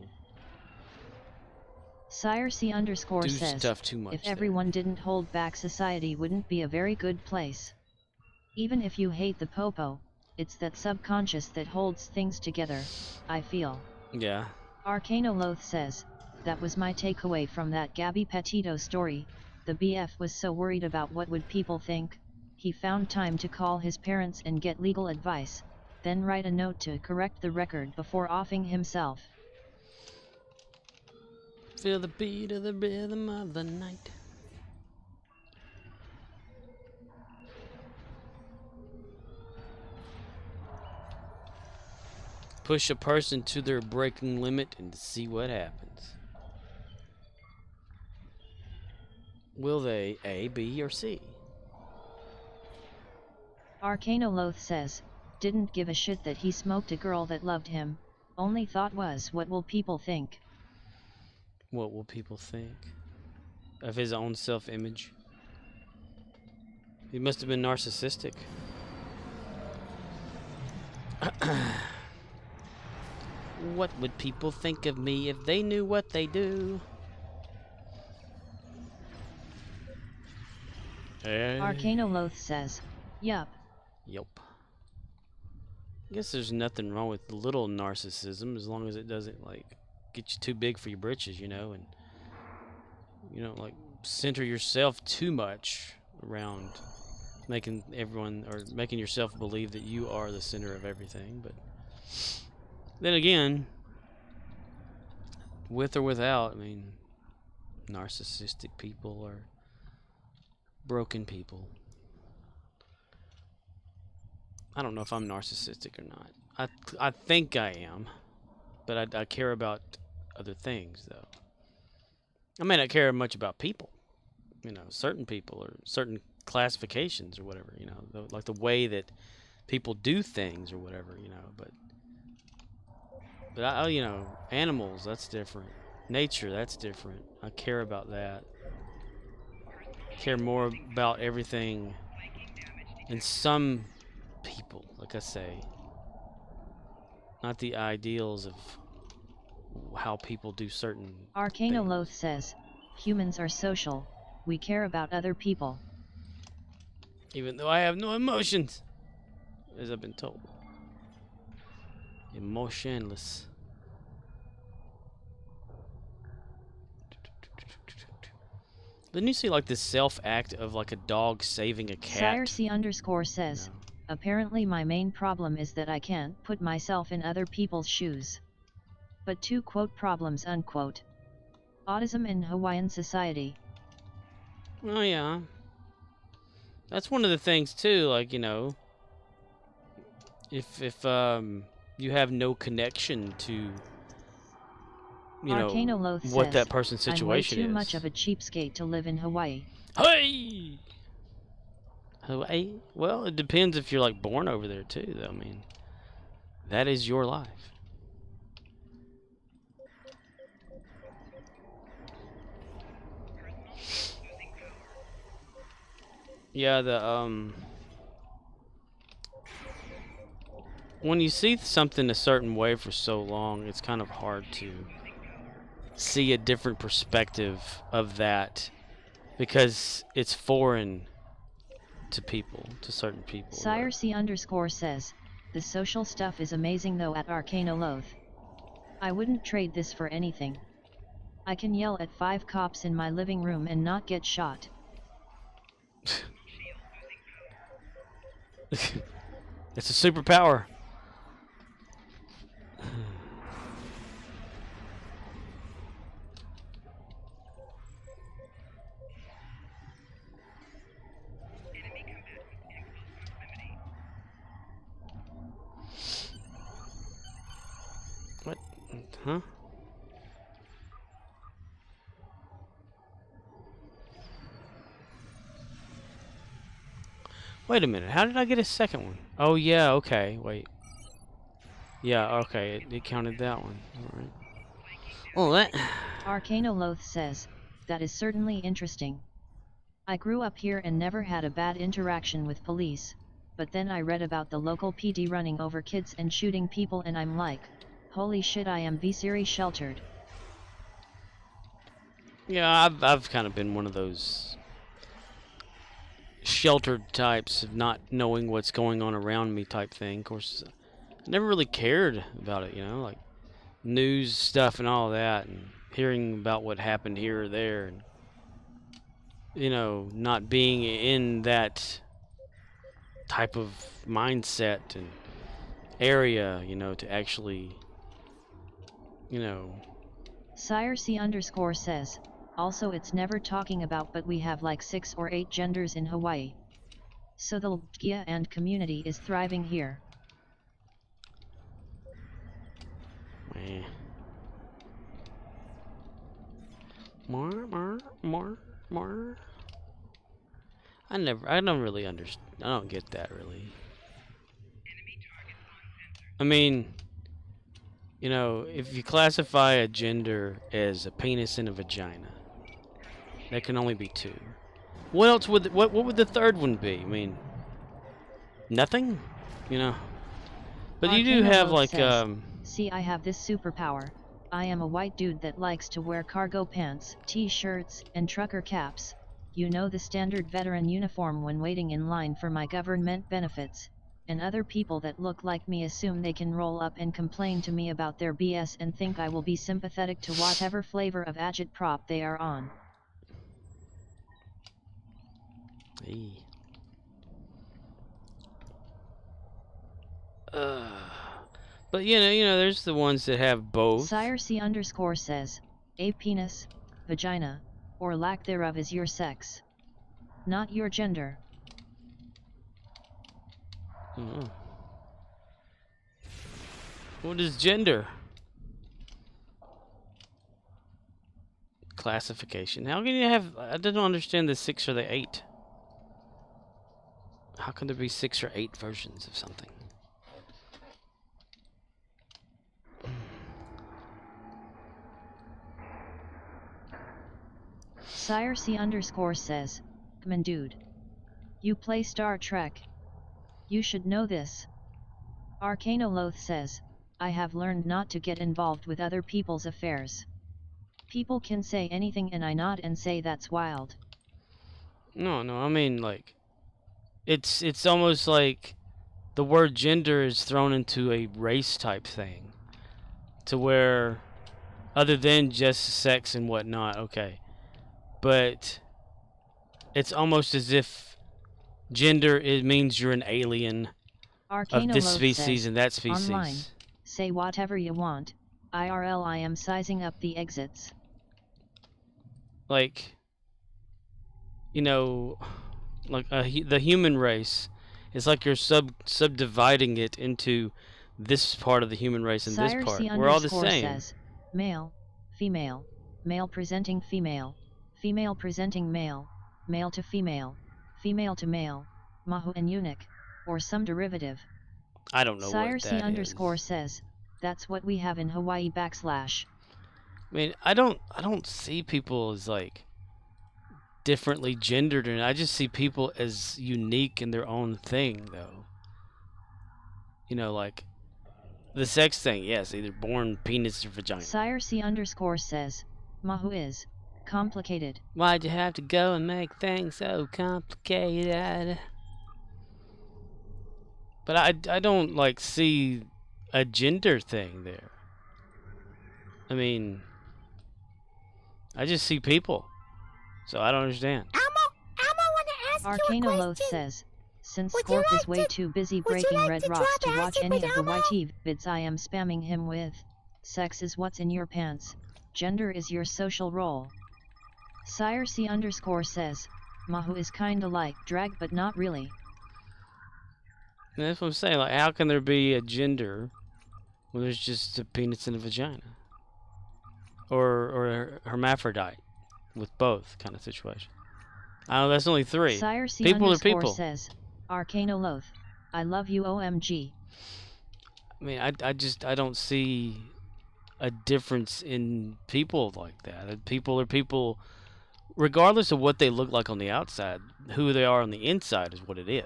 SireC_ do says, stuff too much. if everyone didn't hold back, society wouldn't be a very good place. Even if you hate the popo, it's that subconscious that holds things together, I feel. Yeah. Arcanoloth says, that was my takeaway from that Gabby Petito story. The BF was so worried about what would people think, he found time to call his parents and get legal advice, then write a note to correct the record before offing himself. Feel the beat of the rhythm of the night. Push a person to their breaking limit and see what happens. Will they A, B, or C? Arcanoloth says, didn't give a shit that he smoked a girl that loved him, only thought was, what will people think? What will people think of his own self-image? He must have been narcissistic. What would people think of me if they knew what they do? Arcanoloth says, yup. Yup. I guess there's nothing wrong with little narcissism as long as it doesn't, like, get you too big for your britches, you know, and you don't, like, center yourself too much around making everyone, or making yourself believe that you are the center of everything. But then again, with or without, I mean, narcissistic people are broken people. I don't know if I'm narcissistic or not. I think I am, but I care about other things, though. I may not care much about people, you know, certain people or certain classifications or whatever, you know, like the way that people do things or whatever, you know. But I, you know, animals, that's different. Nature, that's different. I care about that. I care more about everything in some people, like I say, not the ideals of how people do certain Arcanoloth things. says, humans are social, we care about other people. Even though I have no emotions, as I've been told. Emotionless. Didn't you see, like, this self-act of, like, a dog saving a cat? SireC_ says, No. apparently my main problem is that I can't put myself in other people's shoes. But two quote problems unquote. Autism in Hawaiian society. Oh yeah. That's one of the things too, like, you know, if you have no connection to, you know, Arcanoloth what says, that person's I'm way situation too much is. of a cheapskate to live in Hawaii. Hey! Hawaii? Well, it depends if you're like born over there too, though. I mean, that is your life. Yeah, when you see something a certain way for so long, it's kind of hard to see a different perspective of that because it's foreign to people, to certain people. Sire C _ says, the social stuff is amazing though at Arcanoloth. I wouldn't trade this for anything. I can yell at 5 cops in my living room and not get shot. It's a superpower. What? Huh? Wait a minute. How did I get a second one? Oh, yeah. Okay. Wait. Yeah. Okay. It counted that one. All right. Oh, that. Arcanoloth says, that is certainly interesting. I grew up here and never had a bad interaction with police, but then I read about the local PD running over kids and shooting people and I'm like, holy shit, I am very sheltered. Yeah, I've kind of been one of those sheltered types of not knowing what's going on around me type thing. Of course, I never really cared about it, you know, like news stuff and all that, and hearing about what happened here or there, and you know, not being in that type of mindset and area, you know, to actually, you know. Sire C _ says, also it's never talking about but we have like 6 or 8 genders in Hawaii. So the Lgea and community is thriving here. Eh. More. I don't really understand. I don't get that really. I mean, you know, if you classify a gender as a penis and a vagina, that can only be 2. What else would what would the third one be? I mean, nothing, you know. But you do have like says, see, I have this superpower. I am a white dude that likes to wear cargo pants, t-shirts, and trucker caps. You know, the standard veteran uniform when waiting in line for my government benefits. And other people that look like me assume they can roll up and complain to me about their BS and think I will be sympathetic to whatever flavor of agitprop they are on. Hey. But you know, there's the ones that have both. Sire C _ says, a penis, vagina, or lack thereof is your sex, not your gender. Oh. What is gender? Classification. How can you have? I don't understand the 6 or the 8. How can there be 6 or 8 versions of something? Sire C _ says, come on dude. You play Star Trek. You should know this. Arcanoloth says, I have learned not to get involved with other people's affairs. People can say anything and I nod and say that's wild. No, I mean like, it's almost like the word gender is thrown into a race type thing, to where, other than just sex and whatnot, okay, but it's almost as if gender means you're an alien of this species and that species. Online, say whatever you want. IRL, I am sizing up the exits. Like, you know, like the human race. It's like you're subdividing it into this part of the human race and this Sire part. C We're all the underscore same. says, male, female, male presenting female, female presenting male, male to female to male, mahu and eunuch, or some derivative. I don't know Sire what C that underscore is. says, that's what we have in Hawaii /. I mean, I don't see people as like differently gendered, and I just see people as unique in their own thing, though. You know, like the sex thing. Yes, either born penis or vagina. Sire C underscore says, mahu is complicated. Why'd you have to go and make things so complicated? But I don't like see a gender thing there. I mean, I just see people, so I don't understand. Elmo wanna ask you a Arcanoloth question. says, since Would you Scorp is like way to- too busy would you breaking like red to rocks to drop watch acid any with of the Elmo? YT vids I am spamming him with, sex is what's in your pants, gender is your social role. Sire C underscore says, mahu is kinda like drag but not really. And that's what I'm saying. Like, how can there be a gender when there's just a penis and a vagina, or a hermaphrodite with both kind of situation? I know that's only three. Sire C People are underscore people. says, Arcanoloth, I love you OMG. I mean, I don't see a difference in people like that. People are people, regardless of what they look like on the outside. Who they are on the inside is what it is.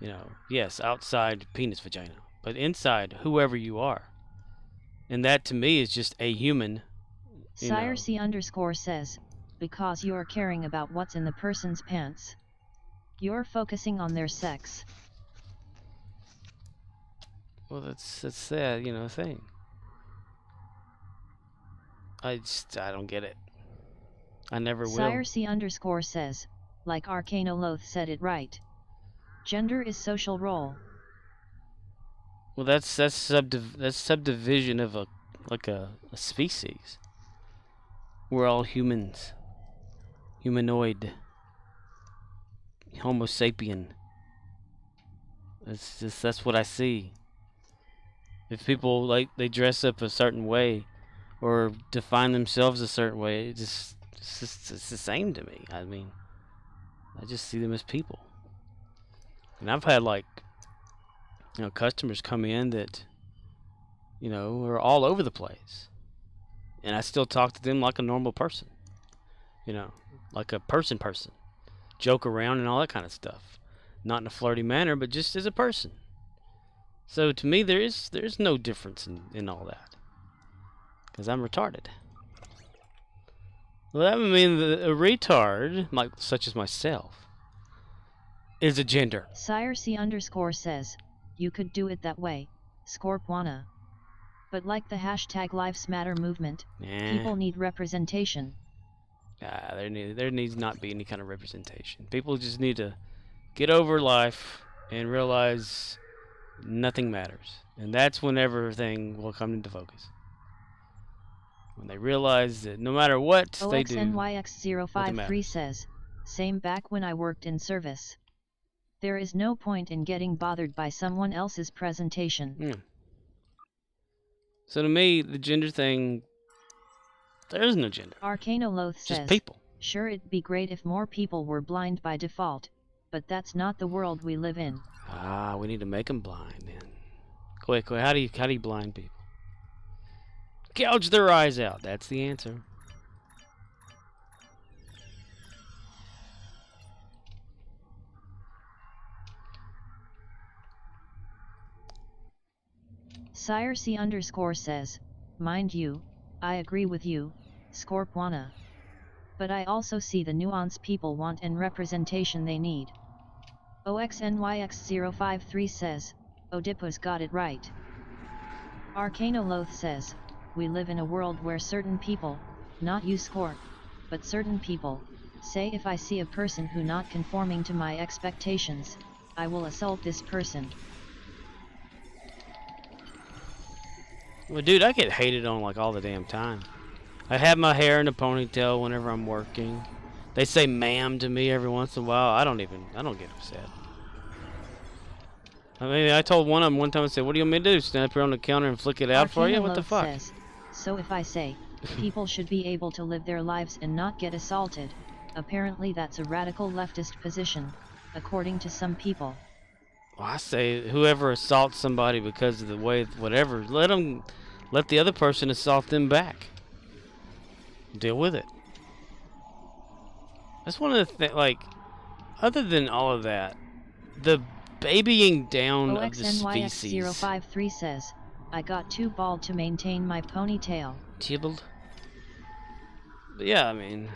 You know, yes, outside penis, vagina, but inside, whoever you are. And that to me is just a human. You Sire know. C underscore says, because you're caring about what's in the person's pants. You're focusing on their sex. Well, that's that, you know, thing. I don't get it. I never will. Sire C underscore says, like Arcanoloth said it right. Gender is social role. Well, that's subdivision of a species. We're all humans. Humanoid. Homo sapien. That's what I see. If people like they dress up a certain way or define themselves a certain way, it's the same to me. I mean, I just see them as people. And I've had like, you know, customers come in that, you know, are all over the place. And I still talk to them like a normal person. You know, like a person. Joke around and all that kind of stuff. Not in a flirty manner, but just as a person. So to me, there's no difference in all that. Because I'm retarded. Well, that would mean that a retard, like such as myself, is a gender. Sire C underscore says, you could do it that way, Scorp wanna. But like the hashtag Lives Matter movement, people need representation. There needs not be any kind of representation. People just need to get over life and realize nothing matters. And that's when everything will come into focus. When they realize that no matter what they do, OXNYX053 says, same back when I worked in service. There is no point in getting bothered by someone else's presentation. Yeah. So to me, the gender thing, there is no gender. Arcanoloth says, Just people. Sure it'd be great if more people were blind by default, but that's not the world we live in. Ah, we need to make them blind then. Quick, how do you blind people? Gouge their eyes out. That's the answer. Sire C underscore says, mind you, I agree with you, Scorp wanna. But I also see the nuance people want and representation they need. OXNYX053 says, Oedipus got it right. Arcanoloth says, we live in a world where certain people, not you Scorp, but certain people, say if I see a person who not conforming to my expectations, I will assault this person. Well, dude, I get hated on like all the damn time. I have my hair in a ponytail whenever I'm working. They say ma'am to me every once in a while. I don't get upset. I mean, I told one of them one time, I said, what do you want me to do? Stand up here on the counter and flick it out for you? What the fuck? Says, so if I say, people should be able to live their lives and not get assaulted, apparently that's a radical leftist position, according to some people. Well, I say whoever assaults somebody because of the way, whatever, let the other person assault them back. Deal with it. That's one of the things, like, other than all of that, the babying down of the species. OXNYX053 says, I got too bald to maintain my ponytail. Tibbled. But yeah, I mean,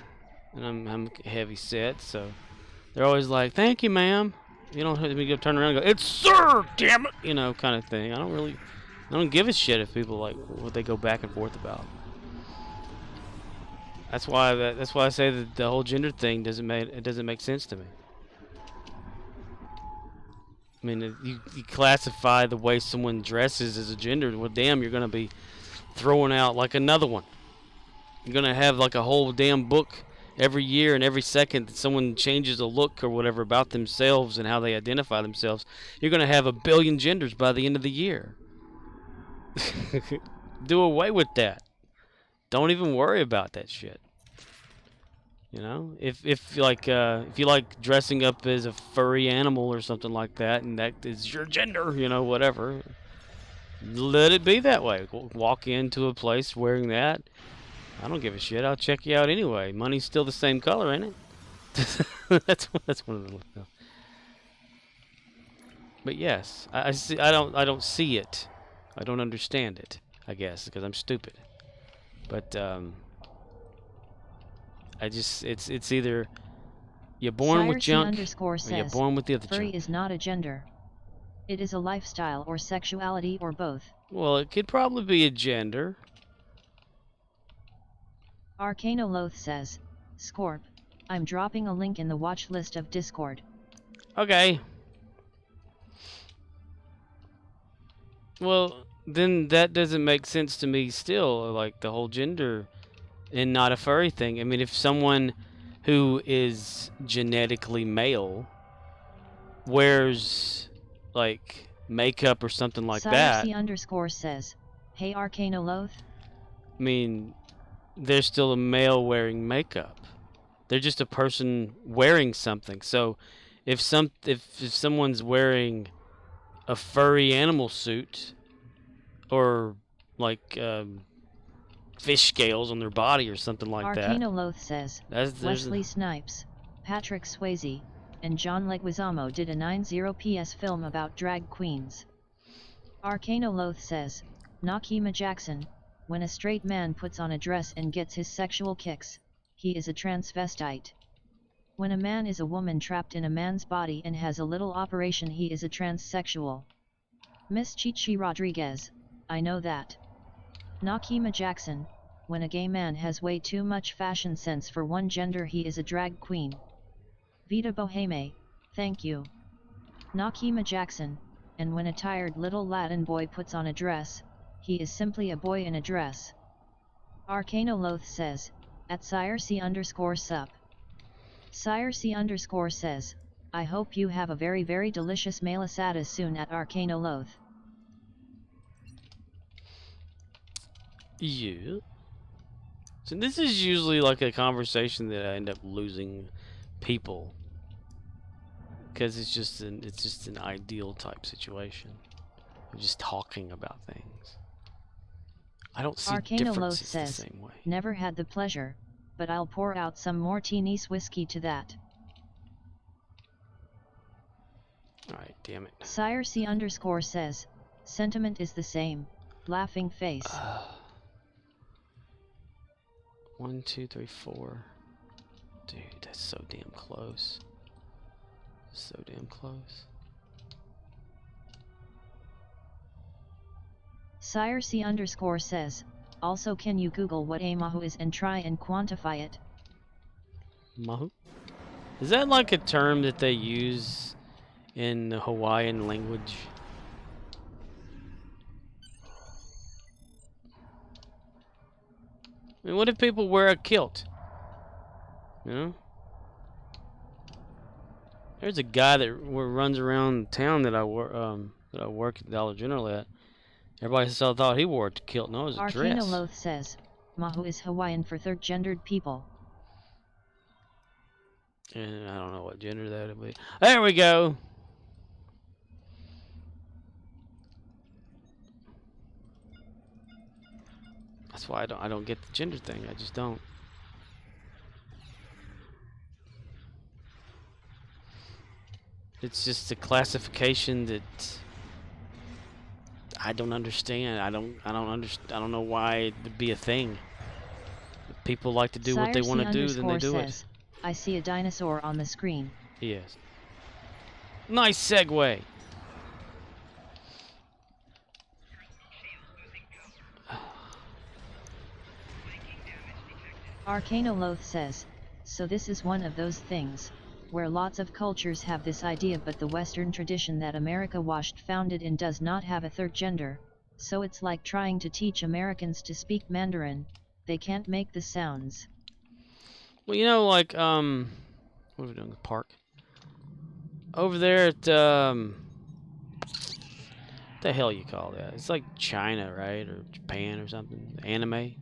and I'm heavy set, so they're always like, thank you, ma'am. You don't have me go turn around and go, it's sir, damn it, you know, kind of thing. I don't give a shit if people like what they go back and forth about. That's why I say that the whole gender thing doesn't make sense to me. I mean, you classify the way someone dresses as a gender. Well, damn, you're gonna be throwing out like another one. You're gonna have like a whole damn book every year and every second that someone changes a look or whatever about themselves and how they identify themselves. You're gonna have 1 billion genders by the end of the year. Do away with that. Don't even worry about that shit. You know, if you like dressing up as a furry animal or something like that, and that is your gender, you know, whatever, let it be that way. Walk into a place wearing that. I don't give a shit. I'll check you out anyway. Money's still the same color, ain't it? that's one of the. But yes, I see. I don't see it. I don't understand it. I guess because I'm stupid. But it's either you're born with junk or you're born with the other furry junk. Is not a gender. It is a lifestyle or sexuality or both. Well, it could probably be a gender. Arcanoloth says, Scorp, I'm dropping a link in the watch list of Discord. Okay. Well, then that doesn't make sense to me still, like the whole gender and not a furry thing. I mean, if someone who is genetically male wears like makeup or something like that. Cyrus__ says, hey Arcanoloth. I mean, they're still a male wearing makeup. They're just a person wearing something. So if someone's wearing a furry animal suit or like fish scales on their body or something like that. Arcanoloth says, Wesley Snipes, Patrick Swayze, and John Leguizamo did a 9/0 PS film about drag queens. Arcanoloth says, Nakima Jackson, when a straight man puts on a dress and gets his sexual kicks, he is a transvestite. When a man is a woman trapped in a man's body and has a little operation, he is a transsexual. Miss Chichi Rodriguez, I know that. Nakima Jackson, when a gay man has way too much fashion sense for one gender, he is a drag queen. Vita Boheme, thank you. Nakima Jackson, and when a tired little Latin boy puts on a dress, he is simply a boy in a dress. Arcanoloth says, at Circe_sup. Circe_ says, I hope you have a very very delicious malasada soon at Arcanoloth. Yeah. So this is usually like a conversation that I end up losing people because it's just an ideal type situation. I'm just talking about things. I don't see differences the same way. Never had the pleasure, but I'll pour out some more Teeny's whiskey to that. Alright, damn it. Circe_ says, sentiment is the same, laughing face. 1, 2, 3, 4. Dude, that's so damn close. So damn close. Circe_ says, also can you Google what a mahu is and try and quantify it? Mahu? Is that like a term that they use in the Hawaiian language? I mean, what if people wear a kilt? You know? There's a guy that runs around town that I work at Dollar General at. Everybody still thought he wore a kilt. No, it was a dress. Arcanoloth says, Mahu is Hawaiian for third-gendered people. And I don't know what gender that would be. There we go. That's why I don't get the gender thing. I just don't. It's just a classification that I don't understand. I don't know why it'd be a thing. If people like to do what they want to do, then they do it. I see a dinosaur on the screen. Yes. Nice segue. Arcanoloth says, so this is one of those things, where lots of cultures have this idea, but the Western tradition that America founded in does not have a third gender, so it's like trying to teach Americans to speak Mandarin, they can't make the sounds. Well, you know, like, what are we doing, the park? Over there at, the hell you call that? It's like China, right? Or Japan or something. Anime.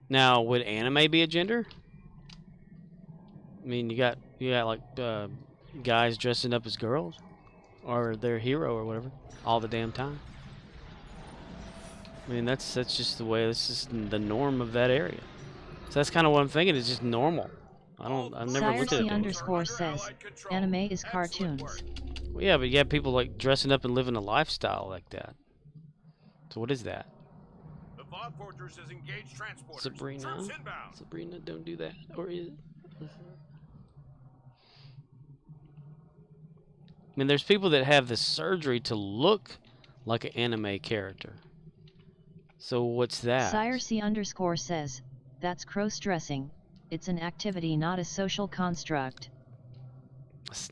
Now, would anime be a gender? I mean, you got like guys dressing up as girls, or their hero or whatever, all the damn time. I mean, that's just the way. This is the norm of that area. So that's kind of what I'm thinking. It's just normal. I've never looked at it. __ says, anime is cartoons. Well, yeah, but you have people like dressing up and living a lifestyle like that. So what is that? The Fog Fortress has engaged transporters. Sabrina? Troops inbound. Sabrina, don't do that. Or is it? I mean, there's people that have the surgery to look like an anime character. So what's that? __ says, that's cross-dressing. It's an activity, not a social construct.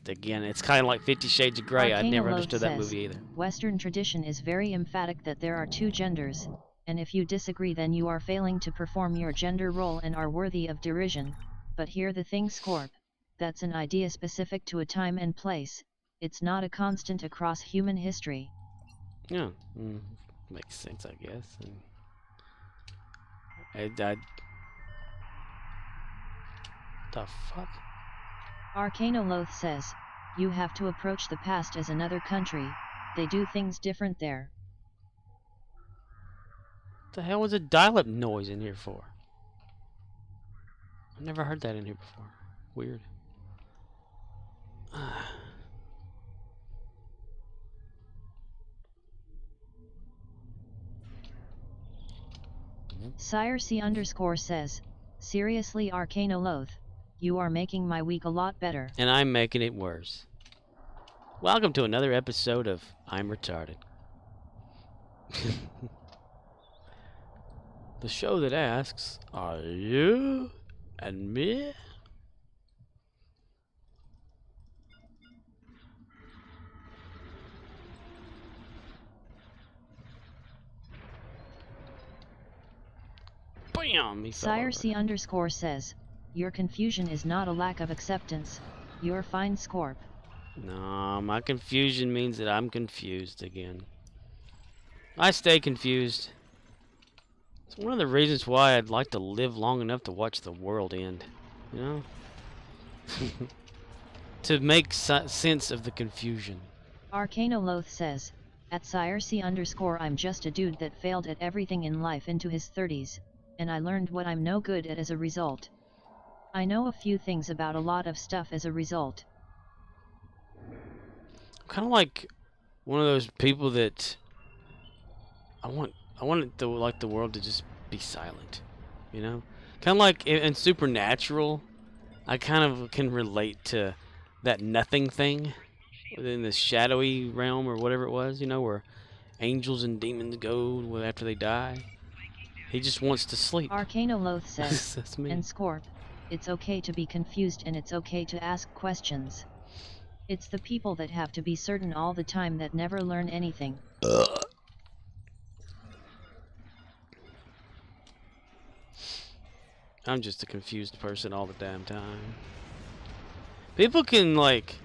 Again, it's kind of like 50 Shades of Grey. I never understood that says, movie either. Western tradition is very emphatic that there are two genders, and if you disagree then you are failing to perform your gender role and are worthy of derision. But here the thing, Scorp, that's an idea specific to a time and place. It's not a constant across human history. Yeah, makes sense, I guess. And the fuck? Arcanoloth says, you have to approach the past as another country, they do things different there. What the hell was a dial-up noise in here for? I've never heard that in here before. Weird. __ says, seriously Arcanoloth, you are making my week a lot better. And I'm making it worse. Welcome to another episode of I'm Retarded. The show that asks, are you and me? Bam! He fell over. __ says, your confusion is not a lack of acceptance, you're fine, Scorp. No, my confusion means that I'm confused again. I stay confused. It's one of the reasons why I'd like to live long enough to watch the world end. You know? To make sense of the confusion. Arcanoloth says, at __ I'm just a dude that failed at everything in life into his 30s, and I learned what I'm no good at as a result. I know a few things about a lot of stuff as a result. I'm kind of like one of those people that I want it to, like, the world to just be silent, you know? Kind of like in Supernatural, I kind of can relate to that nothing thing within the shadowy realm or whatever it was, you know, where angels and demons go after they die. He just wants to sleep. Arcanoloth says, That's me. and Scorp, it's okay to be confused and it's okay to ask questions. It's the people that have to be certain all the time that never learn anything. I'm just a confused person all the damn time. People can, like,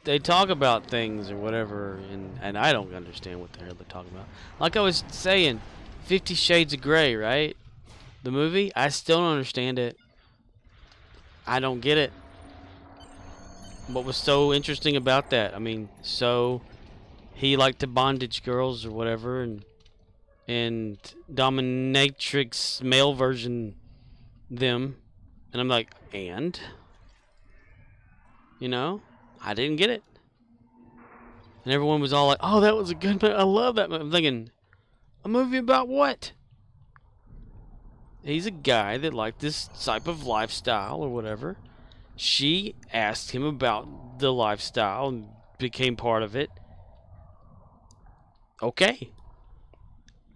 they talk about things or whatever, and I don't understand what the hell they're talking about. Like I was saying, 50 Shades of Grey, right? The movie, I still don't understand it. I don't get it. What was so interesting about that? I mean, so he liked to bondage girls or whatever, and dominatrix male version them, and I'm like, and you know, I didn't get it, and everyone was all like, "Oh, that was a good movie. I love that movie." I'm thinking, a movie about what? He's a guy that liked this type of lifestyle or whatever. She asked him about the lifestyle and became part of it. Okay.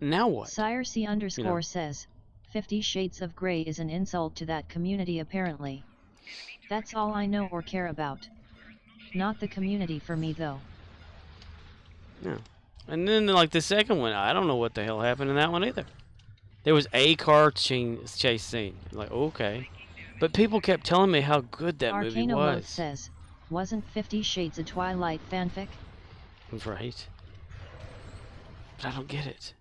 Now what? Sire C _ You know. says, 50 Shades of Grey is an insult to that community apparently. That's all I know or care about. Not the community for me though. Yeah. And then like the second one, I don't know what the hell happened in that one either. There was a car chase scene. I'm like, okay. But people kept telling me how good that movie Arcana Loath was. says, wasn't 50 Shades a Twilight fanfic? Right. But I don't get it.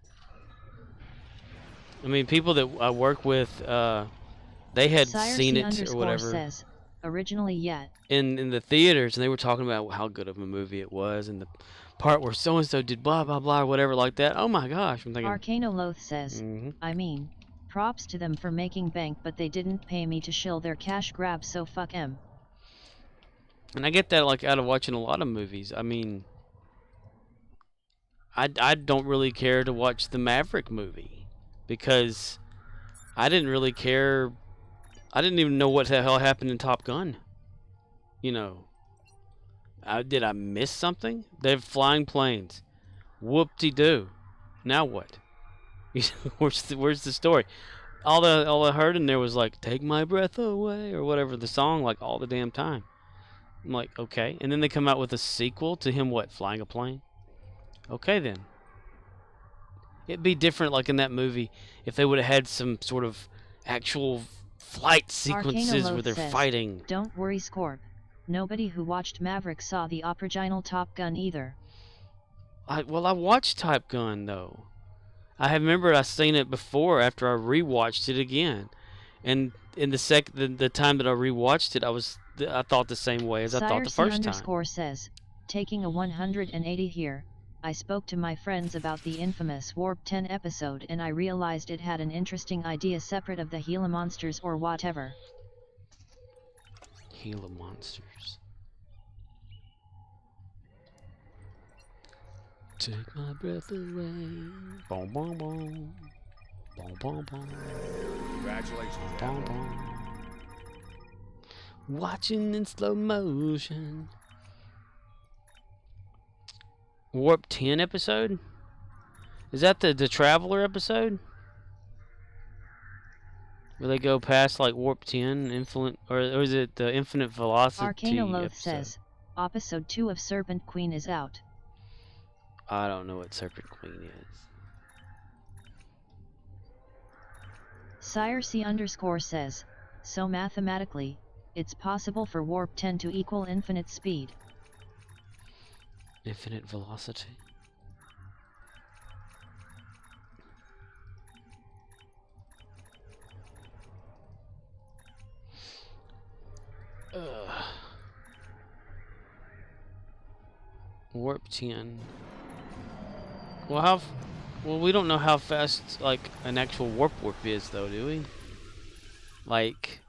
I mean, people that I work with, they had Sire seen C it or whatever says, originally yet. in the theaters, and they were talking about how good of a movie it was, and the part where so and so did blah blah blah or whatever like that. Oh my gosh! I'm thinking. Arcana Loath says, Mhm. I mean, props to them for making bank, but they didn't pay me to shill their cash grab, so fuck 'em. And I get that like out of watching a lot of movies. I mean, I don't really care to watch the Maverick movie because I didn't really care. I didn't even know what the hell happened in Top Gun. You know, did I miss something? They're flying planes. Whoop-de-doo. Now what? where's the story? All I heard in there was like, "Take my breath away" or whatever the song, like all the damn time. I'm like, okay. And then they come out with a sequel to him, what, flying a plane? Okay, then. It'd be different, like in that movie, if they would have had some sort of actual flight sequences where they're says, fighting. Don't worry, Scorp. Nobody who watched Maverick saw the original Top Gun either. I watched Top Gun, though. I remember I seen it before after I rewatched it again. And in the time that I rewatched it, I thought the same way as I thought the first time. Sire C _ says, taking a 180 here, I spoke to my friends about the infamous Warp 10 episode and I realized it had an interesting idea separate of the Gila monsters or whatever. Gila monsters. Take my breath away. Boom, boom, boom. Boom, boom, boom. Congratulations, Boom, boom. Watching in slow motion. Warp 10 episode? Is that the Traveler episode? Where they go past like Warp 10, Infinite, or is it the Infinite Velocity Arcana Loath episode? says, episode 2 of Serpent Queen is out. I don't know what Serpent Queen is. Sire C _ says, so mathematically, it's possible for Warp 10 to equal infinite speed. Infinite Velocity? Warp 10. Well, we don't know how fast, like, an actual warp is, though, do we? Like,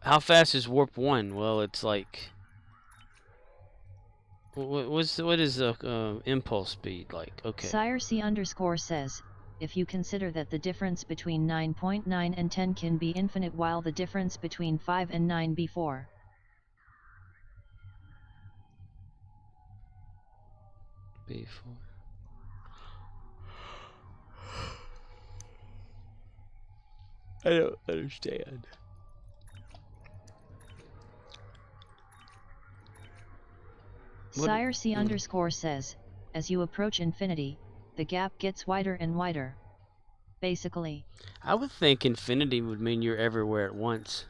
how fast is Warp 1? Well, it's like... What is the impulse speed like? Okay. Sire C _ says, if you consider that the difference between 9.9 and 10 can be infinite while the difference between 5 and 9 be 4. Before. I don't understand. Sire C _ says, as you approach infinity, the gap gets wider and wider. Basically. I would think infinity would mean you're everywhere at once.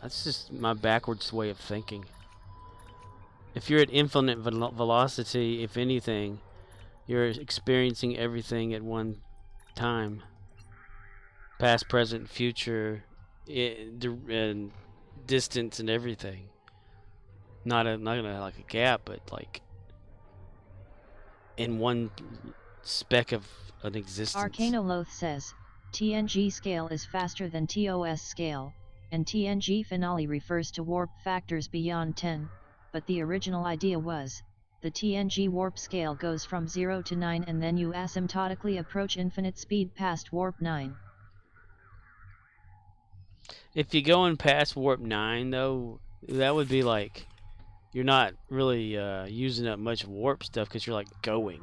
That's just my backwards way of thinking. If you're at infinite velocity, if anything, you're experiencing everything at one time. Past, present, future, and distance and everything. Not gonna like a gap, but like in one speck of an existence. Arcanoloth says, TNG scale is faster than TOS scale, and TNG finale refers to warp factors beyond 10, but the original idea was, the TNG warp scale goes from 0 to 9 and then you asymptotically approach infinite speed past warp 9. If you're going past warp 9 though, that would be like, you're not really using up much warp stuff because you're like going.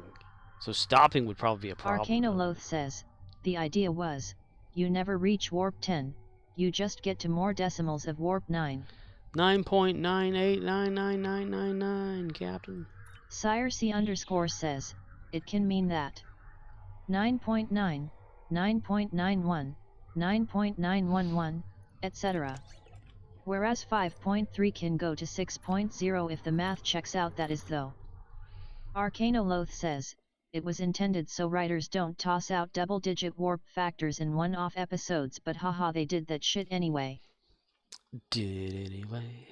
So stopping would probably be a problem. Arcanoloth says, the idea was, you never reach warp 10, you just get to more decimals of warp 9. 9.9899999, Captain. Sire C _ says, it can mean that 9.9, 9.91, 9.911, etc. Whereas 5.3 can go to 6.0 if the math checks out, that is though. Arcanoloth says, it was intended so writers don't toss out double-digit warp factors in one-off episodes, but haha, they did that shit anyway. Did anyway.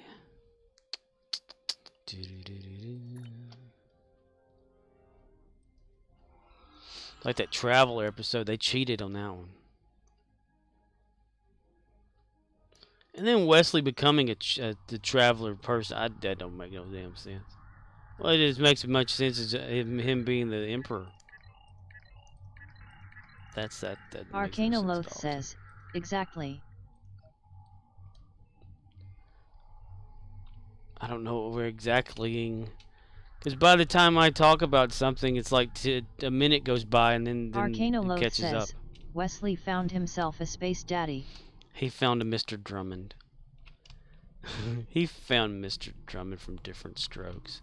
Like that Traveler episode, they cheated on that one. And then Wesley becoming the Traveler person, that don't make no damn sense. Well, it just makes much sense as him being the Emperor. That Arcanoloth says, exactly. I don't know what we're exactlying, because by the time I talk about something, it's like a minute goes by and then it catches says, up. Wesley found himself a space daddy. He found a Mr. Drummond. He found Mr. Drummond from Different Strokes.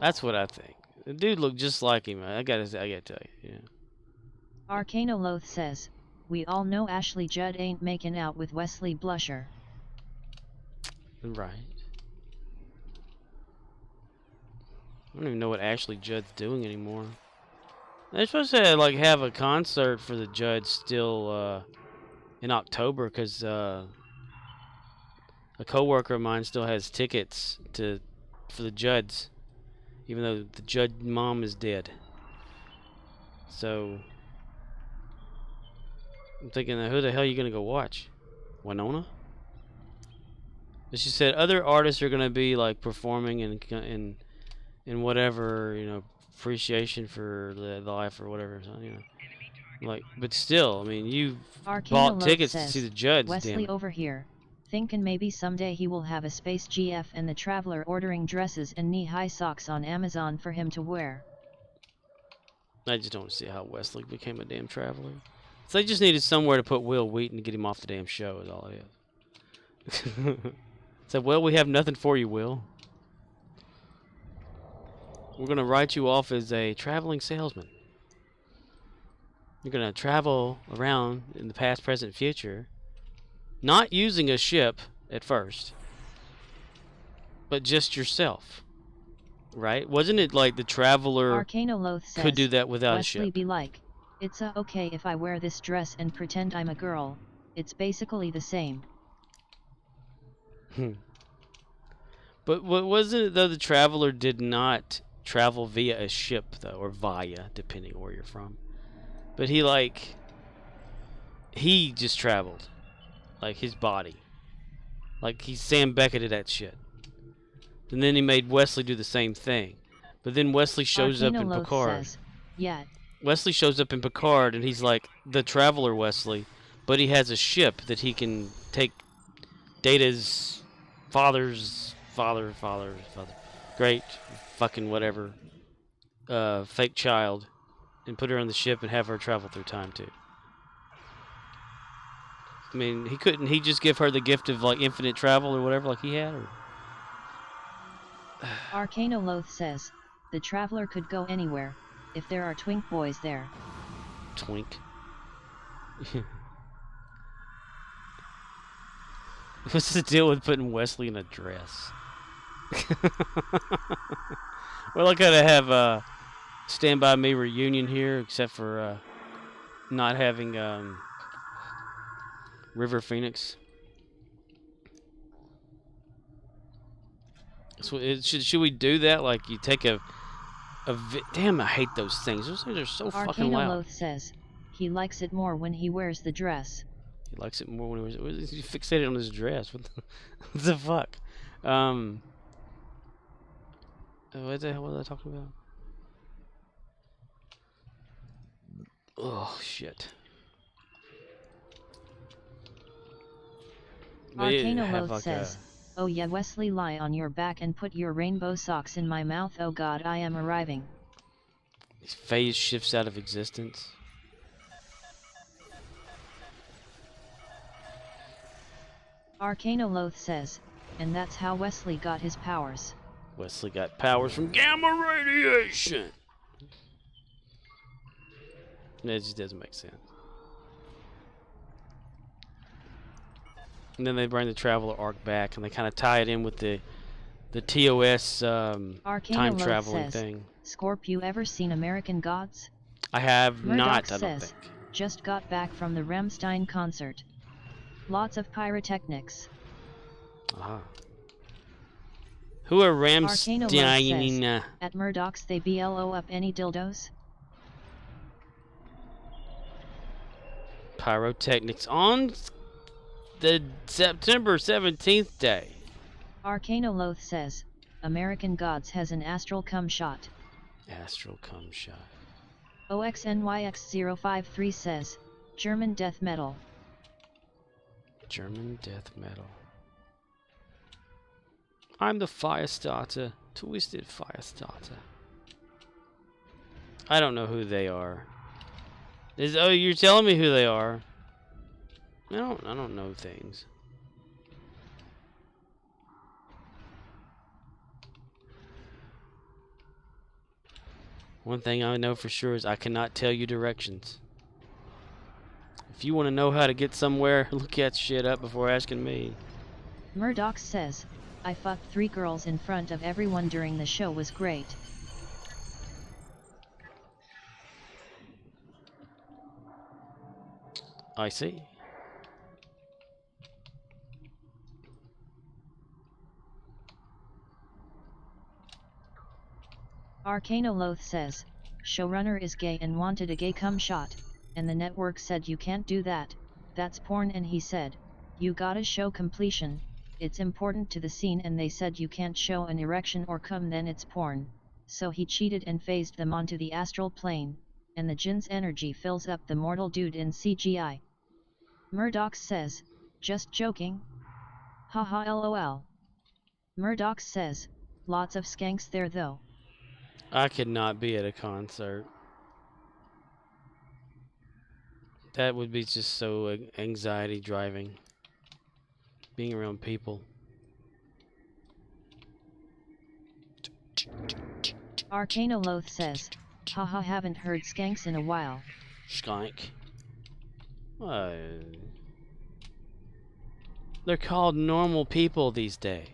That's what I think. The dude looked just like him. I gotta tell you. Yeah. Arcanoloth says, we all know Ashley Judd ain't making out with Wesley Blusher. Right. I don't even know what Ashley Judd's doing anymore. They're supposed to like have a concert for the Judds still in October, because a coworker of mine still has tickets for the Judds, even though the Judd mom is dead. So I'm thinking, who the hell are you gonna go watch? Winona? But she said other artists are gonna be like performing in whatever, you know, appreciation for the life or whatever, so, you know. Like, but still, I mean, you bought tickets to see the Judds. Wesley over here, thinking maybe someday he will have a Space GF and the Traveler ordering dresses and knee-high socks on Amazon for him to wear. I just don't see how Wesley became a damn Traveler. So they just needed somewhere to put Will Wheaton to get him off the damn show, is all it is. Said, well, we have nothing for you, Will. We're going to write you off as a traveling salesman. You're going to travel around in the past, present, future, not using a ship at first, but just yourself. Right? Wasn't it like the Traveler could do that without a ship? Wesley be like, it's okay if I wear this dress and pretend I'm a girl. It's basically the same. But what wasn't it though? The Traveler did not travel via a ship though, or via, depending where you're from. But he just traveled, like his body, like he Sam Becketed that shit. And then he made Wesley do the same thing. But then Wesley shows up in Picard. Says, yeah. Wesley shows up in Picard and he's like the Traveler Wesley, but he has a ship that he can take Data's father's father, great fucking whatever, fake child, and put her on the ship and have her travel through time too. I mean, couldn't he just give her the gift of like infinite travel or whatever like he had? Or? Arcanoloth says, the Traveler could go anywhere, if there are twink boys there. Twink. What's the deal with putting Wesley in a dress? We're not gonna have a Stand By Me reunion here, except for not having River Phoenix. So should we do that? Like you take damn, I hate those things. Those things are so fucking loud. Arcanoloth says he likes it more when he wears the dress. He likes it more when he fixated on his dress. What the fuck? What the hell was I talking about? Oh shit. Arcanoloth says, "Oh yeah, Wesley, lie on your back and put your rainbow socks in my mouth. Oh God, I am arriving." His phase shifts out of existence. Arcanoloth says, and that's how Wesley got his powers. Wesley got powers from gamma radiation. It just doesn't make sense. And then they bring the Traveler arc back, and they kind of tie it in with the TOS time traveling thing. Scorp, you ever seen American Gods? I have Murdoch not. I don't says, think. just got back from the Rammstein concert. Lots of pyrotechnics. Ah. Who are Arcanoloth Rammstein? says, at Murdoch's they blow up any dildos? Pyrotechnics on the September 17th day. Arcanoloth says, American Gods has an astral cum shot. Astral cum shot. OXNYX053 says, German death metal. German death metal. I'm the Firestarter, Twisted Firestarter. I don't know who they are. Oh, you're telling me who they are? I don't know things. One thing I know for sure is I cannot tell you directions. If you want to know how to get somewhere, look that shit up before asking me. Murdoch says, I fucked 3 girls in front of everyone during the show, was great. I see. Arcanoloth says, showrunner is gay and wanted a gay cum shot, and the network said you can't do that, that's porn, and he said, you gotta show completion, it's important to the scene, and they said you can't show an erection or cum, then it's porn, so he cheated and phased them onto the astral plane, and the djinn's energy fills up the mortal dude in CGI. Murdoch says, just joking? Haha lol. Murdoch says, lots of skanks there though. I could not be at a concert. That would be just so anxiety driving. Being around people. Arcanoloth says, haha, haven't heard skanks in a while. Skank. They're called normal people these days.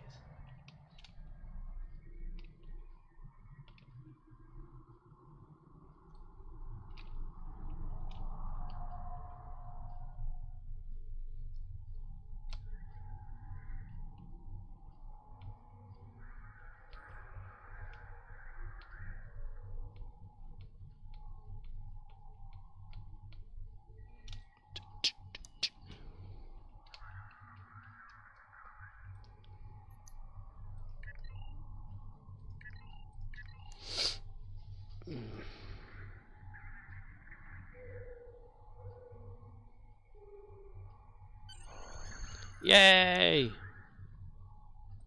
Yay!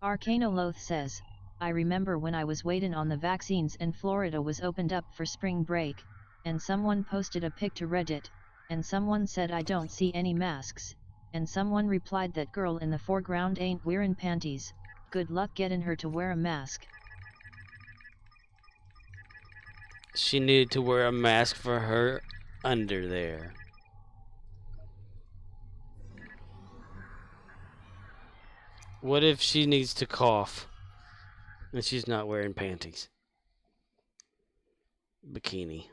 Arcanoloth says, I remember when I was waiting on the vaccines and Florida was opened up for spring break, and someone posted a pic to Reddit, and someone said I don't see any masks, and someone replied that girl in the foreground ain't wearing panties, good luck getting her to wear a mask. She needed to wear a mask for her under there. What if she needs to cough and she's not wearing panties? Bikini.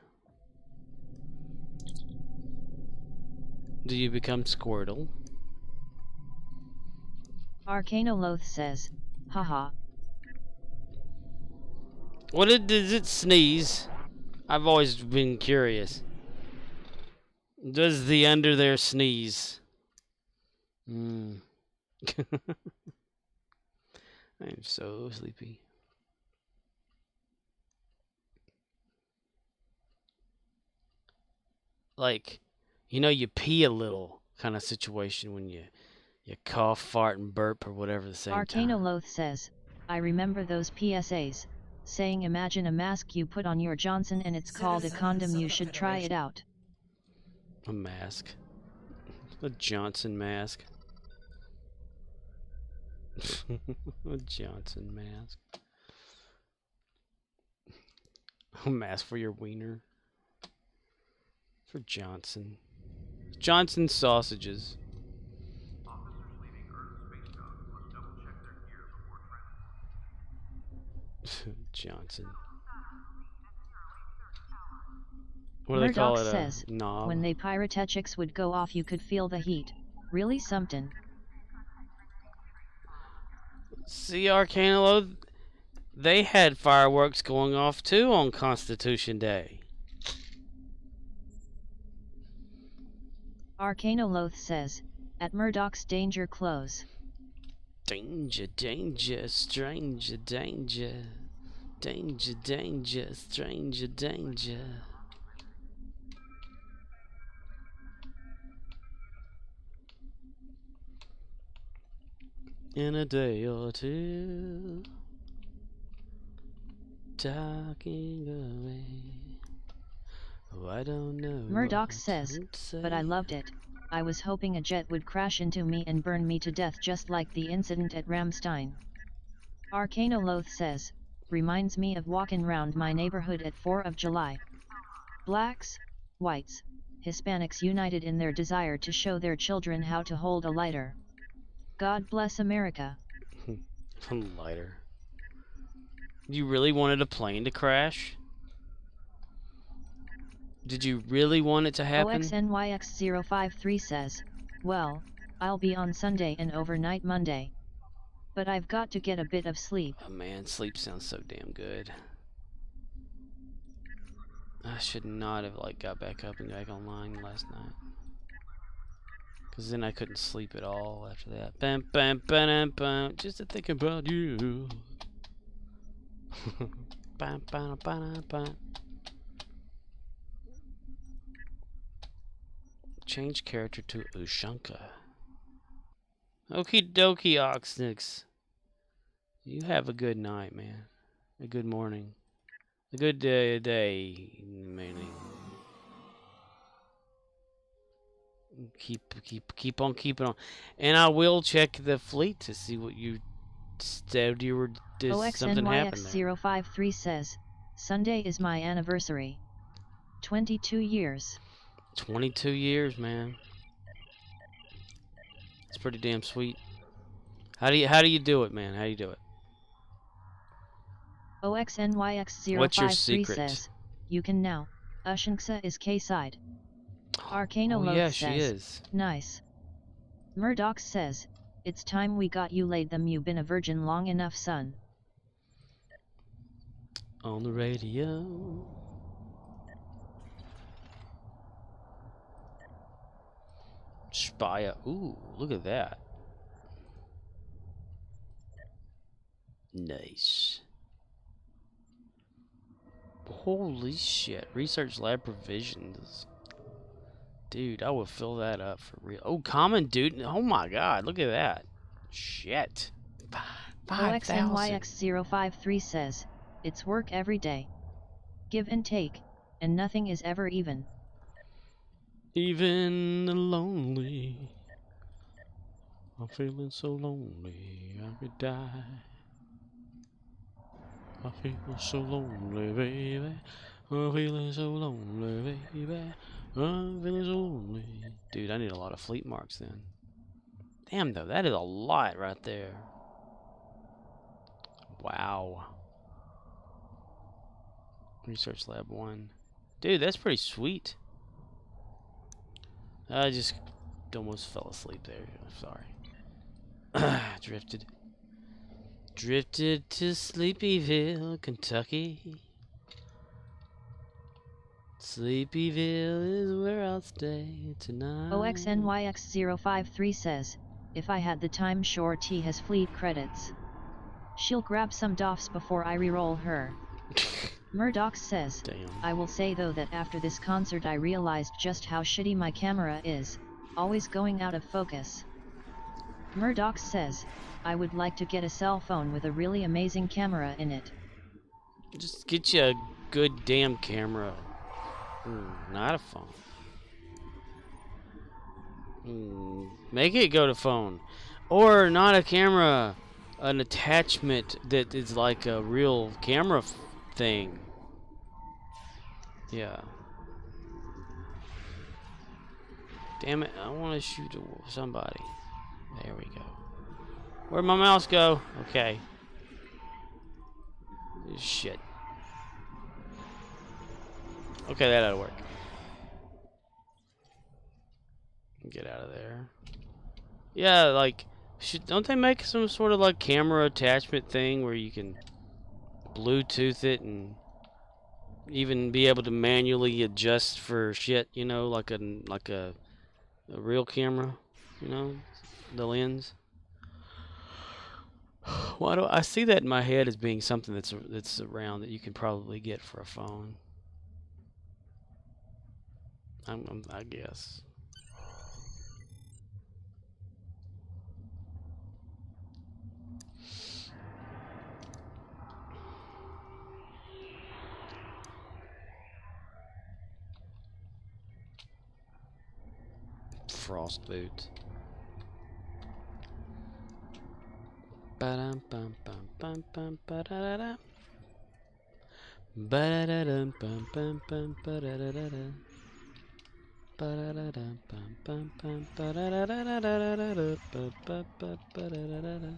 Do you become Squirtle? Arcanoloth says, haha. Does it sneeze? I've always been curious. Does the under there sneeze? I'm so sleepy. Like, you know, you pee a little kind of situation when you cough, fart, and burp or whatever at the same time. Arcanoloth says, I remember those PSAs, saying imagine a mask you put on your Johnson and it's called a condom, you should try it out. A mask. A Johnson mask. A Johnson mask. A mask for your wiener. For Johnson. Johnson sausages. Johnson. What do they call Murdoch it? says, A knob? when they pyrotechnics would go off you could feel the heat. Really somethin'. See, Arcanolo, they had fireworks going off too on Constitution Day. Arcanoloth says, at Murdoch's danger close. Danger, danger, stranger, danger. Danger, danger, stranger, danger. In a day or two, talking away. Oh, I don't know. Murdoch what says, to say. but I loved it. I was hoping a jet would crash into me and burn me to death just like the incident at Ramstein. Arcanoloth says, reminds me of walking round my neighborhood at 4th of July. Blacks, whites, Hispanics united in their desire to show their children how to hold a lighter. God bless America. A lighter. You really wanted a plane to crash? Did you really want it to happen? OXNYX053 says, well, I'll be on Sunday and overnight Monday. But I've got to get a bit of sleep. Oh man, sleep sounds so damn good. I should not have got back up and back online last night. Cause then I couldn't sleep at all after that. Bam, bam, bam, bam, just to think about you. Bam, bam, bam, bam. Change character to Ushanka. Okie dokie, Oxnix. You have a good night, man. A good morning. A good day, meaning. Keep on keeping on. And I will check the fleet to see what you said you were something happened there. OXNYX053 says, Sunday is my anniversary. 22 years. 22 years, man. It's pretty damn sweet. How do you do it, man? How do you do it? OXNYX053 What's your secret? says, you can now. Ushanksa is K-side. Arcanoloth Oh yeah, says, she is. nice. Murdoch says, it's time we got you laid them, you been a virgin long enough, son. On the radio. Spire. Ooh, look at that. Nice. Holy shit. Research lab provisions. Dude, I would fill that up for real. Oh, common dude. Oh my god, look at that. Shit. 5,000. OXNYX053 says, it's work every day. Give and take, and nothing is ever even. Even the lonely. I'm feeling so lonely, I could die. I feel so lonely, baby. I'm feeling so lonely, baby. I'm feeling so lonely. Dude, I need a lot of fleet marks then. Damn, though, that is a lot right there. Wow. Research Lab 1. Dude, that's pretty sweet. I just almost fell asleep there. I'm sorry. Drifted. Drifted to Sleepyville, Kentucky. Sleepyville is where I'll stay tonight. OXNYX053 says, if I had the time, sure T has fleet credits. She'll grab some doffs before I reroll her. Murdoch says, Damn. I will say though that after this concert I realized just how shitty my camera is, always going out of focus. Murdoch says, I would like to get a cell phone with a really amazing camera in it. Just get you a good damn camera. Not a phone. Make it go to phone. Or not a camera, an attachment that is like a real camera thing. Yeah. Damn it, I want to shoot somebody. There we go. Where'd my mouse go? Okay. Shit. Okay, that ought to work. Get out of there. Yeah, like, don't they make some sort of like camera attachment thing where you can Bluetooth it and even be able to manually adjust for shit, you know, like a real camera, you know, the lens. Why do I see that in my head as being something that's around that you can probably get for a phone? I guess. Frost boot. Ba-dum bum bum bum bum ba-da-da-da. Ba-da-da-dum bum bum bum ba-da-da-da-da. Ba-da-da-dum bum bum bum ba-da-da-da-da-da-da-da. Ba-ba-ba-ba-da-da-da-da.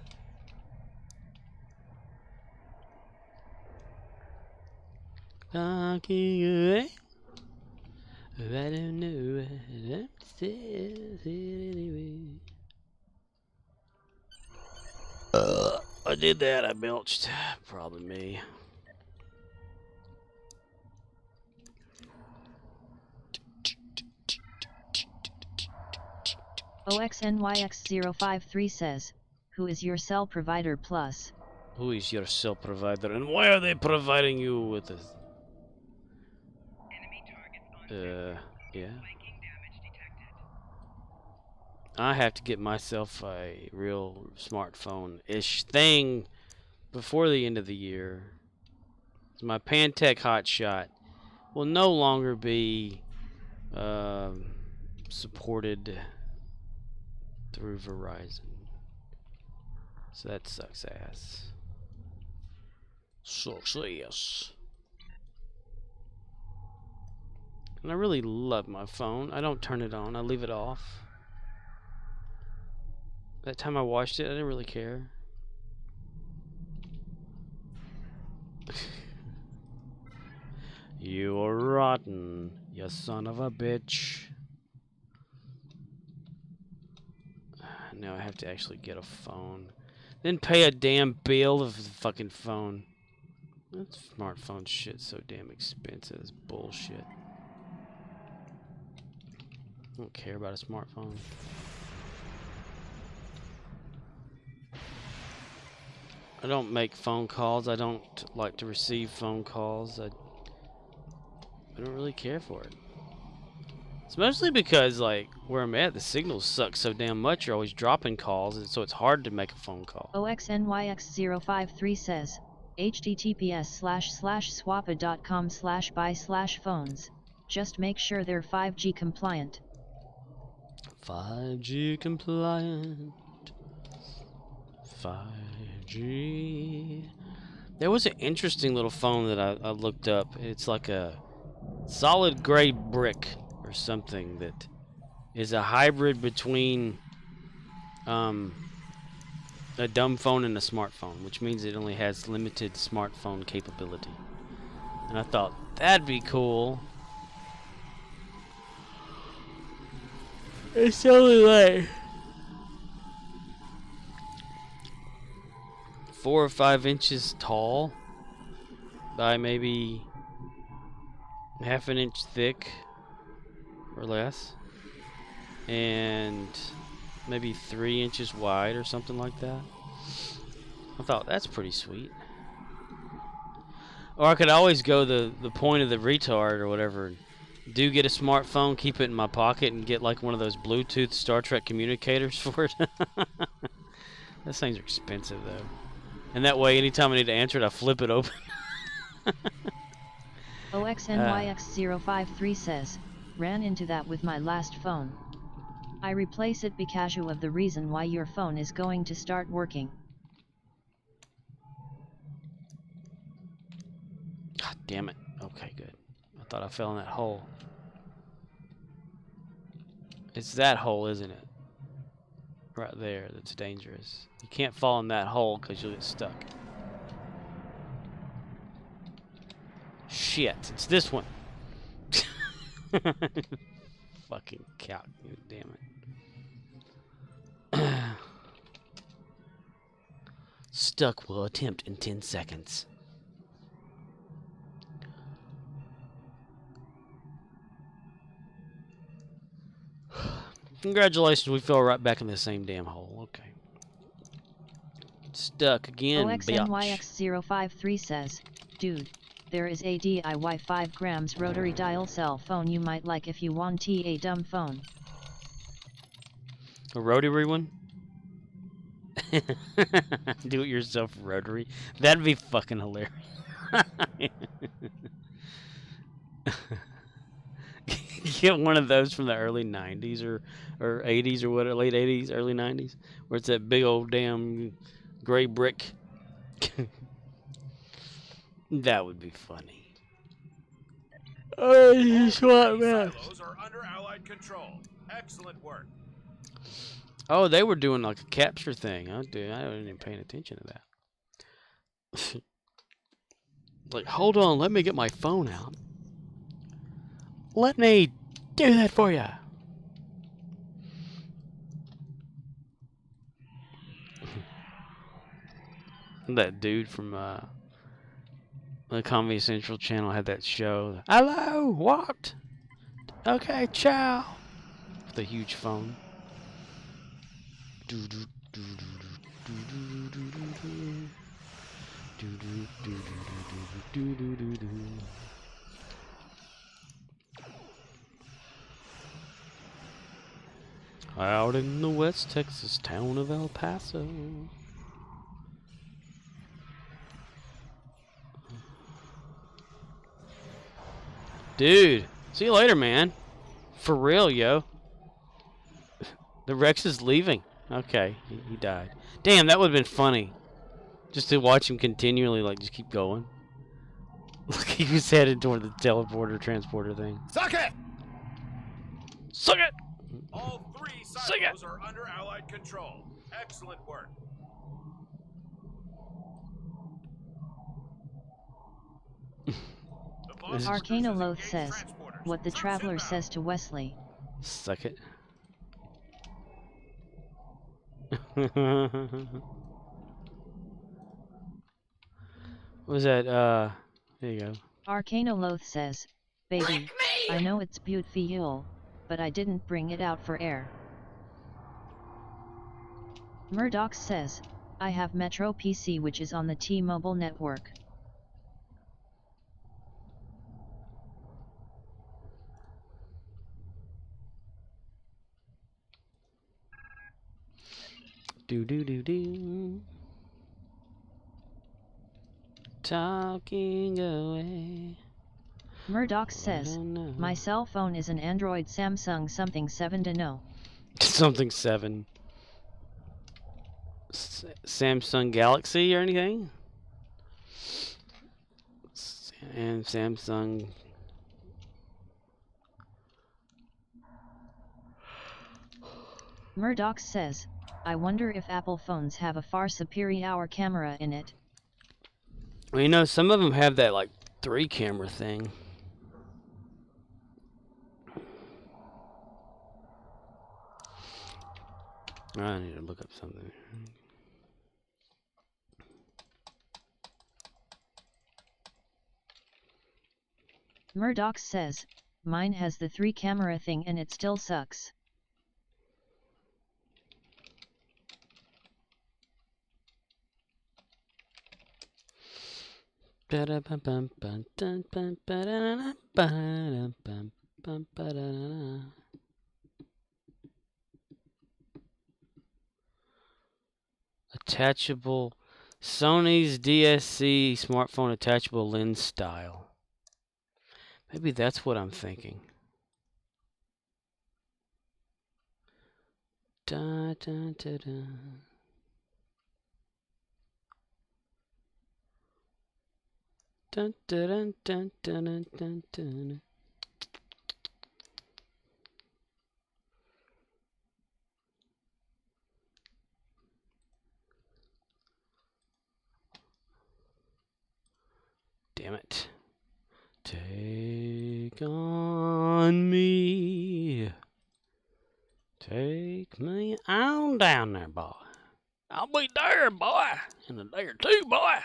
Walking away. I don't know what I'm still here anyway. I did that, I belched. Probably me. OXNYX053 says, who is your cell provider plus? Who is your cell provider and why are they providing you with this? Yeah. I have to get myself a real smartphone-ish thing before the end of the year. My Pantech Hotshot will no longer be supported through Verizon. So that sucks ass. Sucks ass. And I really love my phone. I don't turn it on. I leave it off. That time I watched it, I didn't really care. You are rotten, you son of a bitch. Now I have to actually get a phone. Then pay a damn bill of the fucking phone. That smartphone shit's so damn expensive. It's bullshit. I don't care about a smartphone. I don't make phone calls. I don't like to receive phone calls. I don't really care for it. It's mostly because, like, where I'm at, the signals suck so damn much. You're always dropping calls, and so it's hard to make a phone call. OXNYX053 says, https://swappa.com/buy/phones. Just make sure they're 5G compliant. 5G compliant. 5G. There was an interesting little phone that I looked up. It's like a solid gray brick or something that is a hybrid between a a dumb phone and a smartphone, which means it only has limited smartphone capability. And I thought that'd be cool. It's only like 4 or 5 inches tall by maybe half an inch thick or less, and maybe 3 inches wide or something like that. I thought that's pretty sweet. Or I could always go the point of the retard or whatever. Do get a smartphone, keep it in my pocket, and get like one of those Bluetooth Star Trek communicators for it. Those things are expensive though. And that way, anytime I need to answer it, I flip it open. OXNYX053 says, ran into that with my last phone. I replace it because of the reason why your phone is going to start working. God damn it. Okay, good. I thought I fell in that hole. It's that hole, isn't it? Right there, that's dangerous. You can't fall in that hole because you'll get stuck. Shit, it's this one. Fucking cow, damn it. Stuck will attempt in 10 seconds. Congratulations, we fell right back in the same damn hole. Okay. Stuck again, bitch. OXNYX053 says, dude, there is a DIY 5 grams rotary dial cell phone you might like if you want a dumb phone. A rotary one? Do it yourself rotary? That'd be fucking hilarious. Get one of those from the early 90s or 80s or what, late 80s, early 90s, where it's that big old damn gray brick. That would be funny. Oh, you smart man. Silos are under Allied control. Excellent work. Oh, they were doing like a capture thing. Oh, dude, I wasn't even paying attention to that. Like, hold on, let me get my phone out. Let me do that for you. That dude from the Comedy Central channel had that show. Hello, what? Okay, ciao. With a huge phone. Out in the West Texas town of El Paso. Dude, see you later, man. For real, yo. The Rex is leaving. Okay, he died. Damn, that would have been funny. Just to watch him continually, like, just keep going. Look, he was headed toward the teleporter, transporter thing. Suck it! Suck it! All 3 silos are under Allied control. Excellent work. Arcanoloth says, what the Traveler says to Wesley. Suck it. What was that? There you go. Arcanoloth says, baby, I know it's beautiful, but I didn't bring it out for air. Murdoch says, I have Metro PC which is on the T-Mobile network. Do do do do. Talking away. Murdoch says, my cell phone is an Android Samsung something 7 to know. Something 7. Samsung Galaxy or anything? And Samsung. Murdoch says, I wonder if Apple phones have a far superior camera in it. Well, you know, some of them have that like 3-camera thing. I need to look up something. Murdoch says, mine has the 3-camera thing and it still sucks. Attachable Sony's DSC smartphone attachable lens style. Maybe that's what I'm thinking. Da, da, da, da. Dun, dun, dun, dun, dun, dun, dun. Damn it. Take on me. Take me on down there, boy. I'll be there, boy. In a day or two, boy.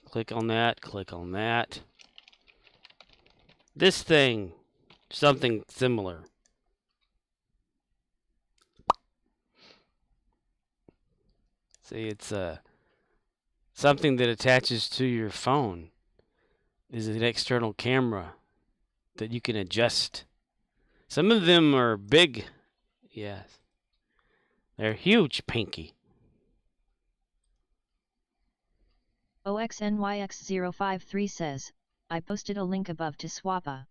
Click on that. Click on that. This thing. Something similar. See, it's something that attaches to your phone. Is an external camera that you can adjust. Some of them are big. Yes. They're huge, Pinky. OXNYX053 says, I posted a link above to Swappa,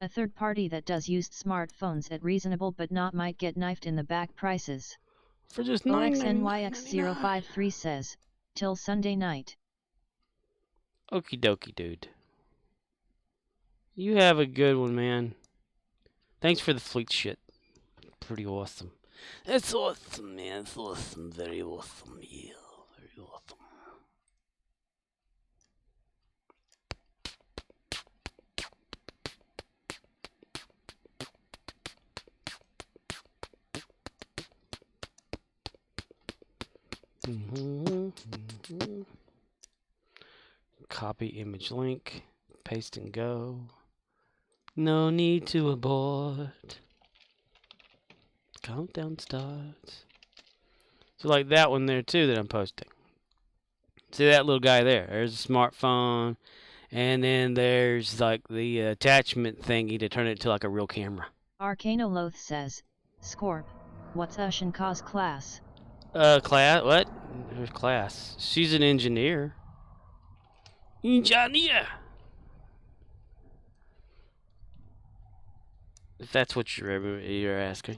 a third party that does used smartphones at reasonable but not might get knifed in the back prices. For just OXNYX053 says, till Sunday night. Okie dokie, dude. You have a good one, man. Thanks for the fleet shit. Pretty awesome. That's awesome, man. It's awesome. Very awesome. Yeah, very awesome. Copy image link. Paste and go. No need to abort. Countdown starts. So like that one there too that I'm posting. See that little guy there? There's a smartphone. And then there's like the attachment thingy to turn it into like a real camera. Arcanoloth says, Scorp, what's Ushanka's class? Class? What? Her class. She's an engineer. Engineer! If that's what you're asking.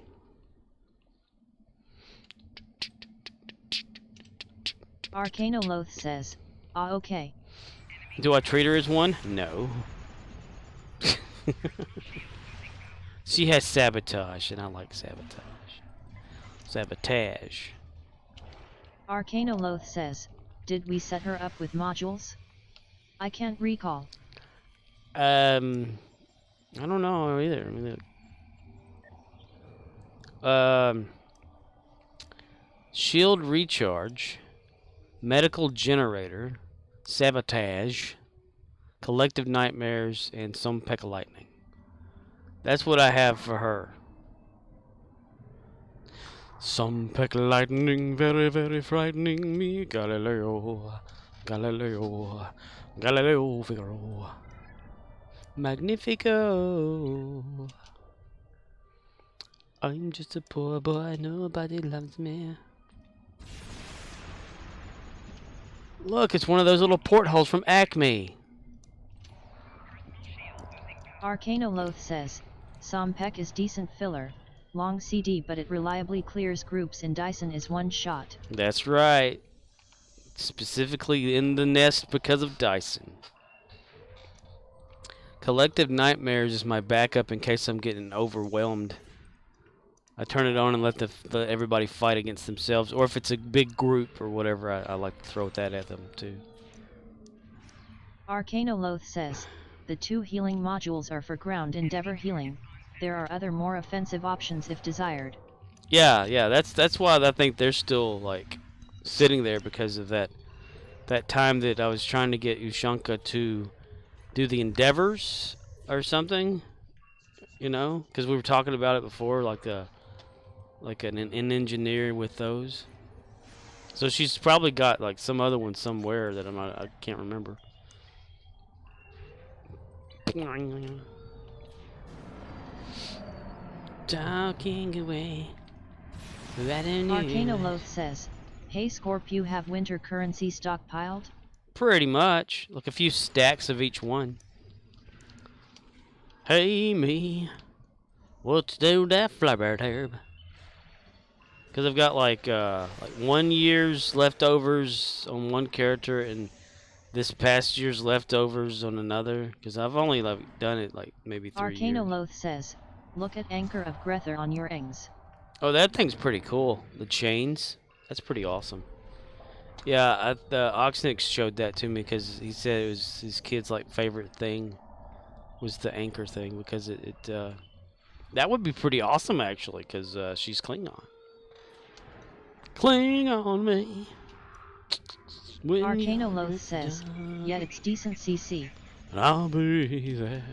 Arcanoloth says, ah okay. Do I treat her as one? No. She has sabotage, and I like sabotage. Sabotage. Arcanoloth says, did we set her up with modules? I can't recall. I don't know either. Shield recharge, medical generator, sabotage, collective nightmares, and some peck of lightning. That's what I have for her. Some peck of lightning, very, very frightening me. Galileo, Galileo, Galileo Figaro. Magnifico. I'm just a poor boy, nobody loves me. Look, it's one of those little portholes from Acme. Arcanoloth says, Sompek is decent filler, long CD but it reliably clears groups in Dyson is one shot. That's right. Specifically in the nest because of Dyson. Collective Nightmares is my backup in case I'm getting overwhelmed. I turn it on and let the everybody fight against themselves, or if it's a big group or whatever, I like to throw that at them too. Arcanoloth says, the 2 healing modules are for ground endeavor healing. There are other more offensive options if desired. Yeah, that's why I think they're still like sitting there, because of that time that I was trying to get Ushanka to do the endeavors or something, you know, because we were talking about it before, like an engineer with those. So she's probably got like some other one somewhere that I can't remember. Talking away. Arcanoloth says, hey Scorp, you have winter currency stockpiled? Pretty much. Like a few stacks of each one. Hey me, what's do that flabber herb? Because I've got like 1 year's leftovers on one character and this past year's leftovers on another. Because I've only like done it like maybe 3 years. Arcanoloth says, look at Anchor of Grether on your Ings. Oh, that thing's pretty cool. The chains. That's pretty awesome. Yeah, Oxnix showed that to me because he said it was his kid's like favorite thing was the anchor thing, because that would be pretty awesome actually, because she's Klingon. Cling on me. Arcanoloth says, yet it's decent CC. I'll be there.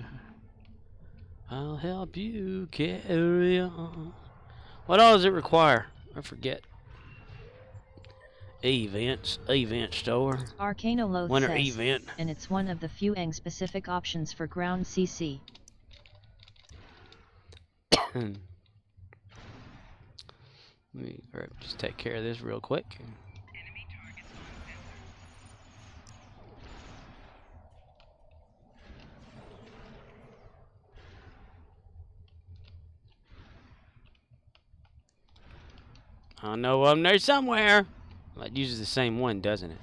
I'll help you carry on. What all does it require? I forget. Event store. Arcanoloth Winter says, event. and it's one of the few Eng specific options for ground CC. Let me just take care of this real quick. I know I'm there somewhere. Well, it uses the same one, doesn't it?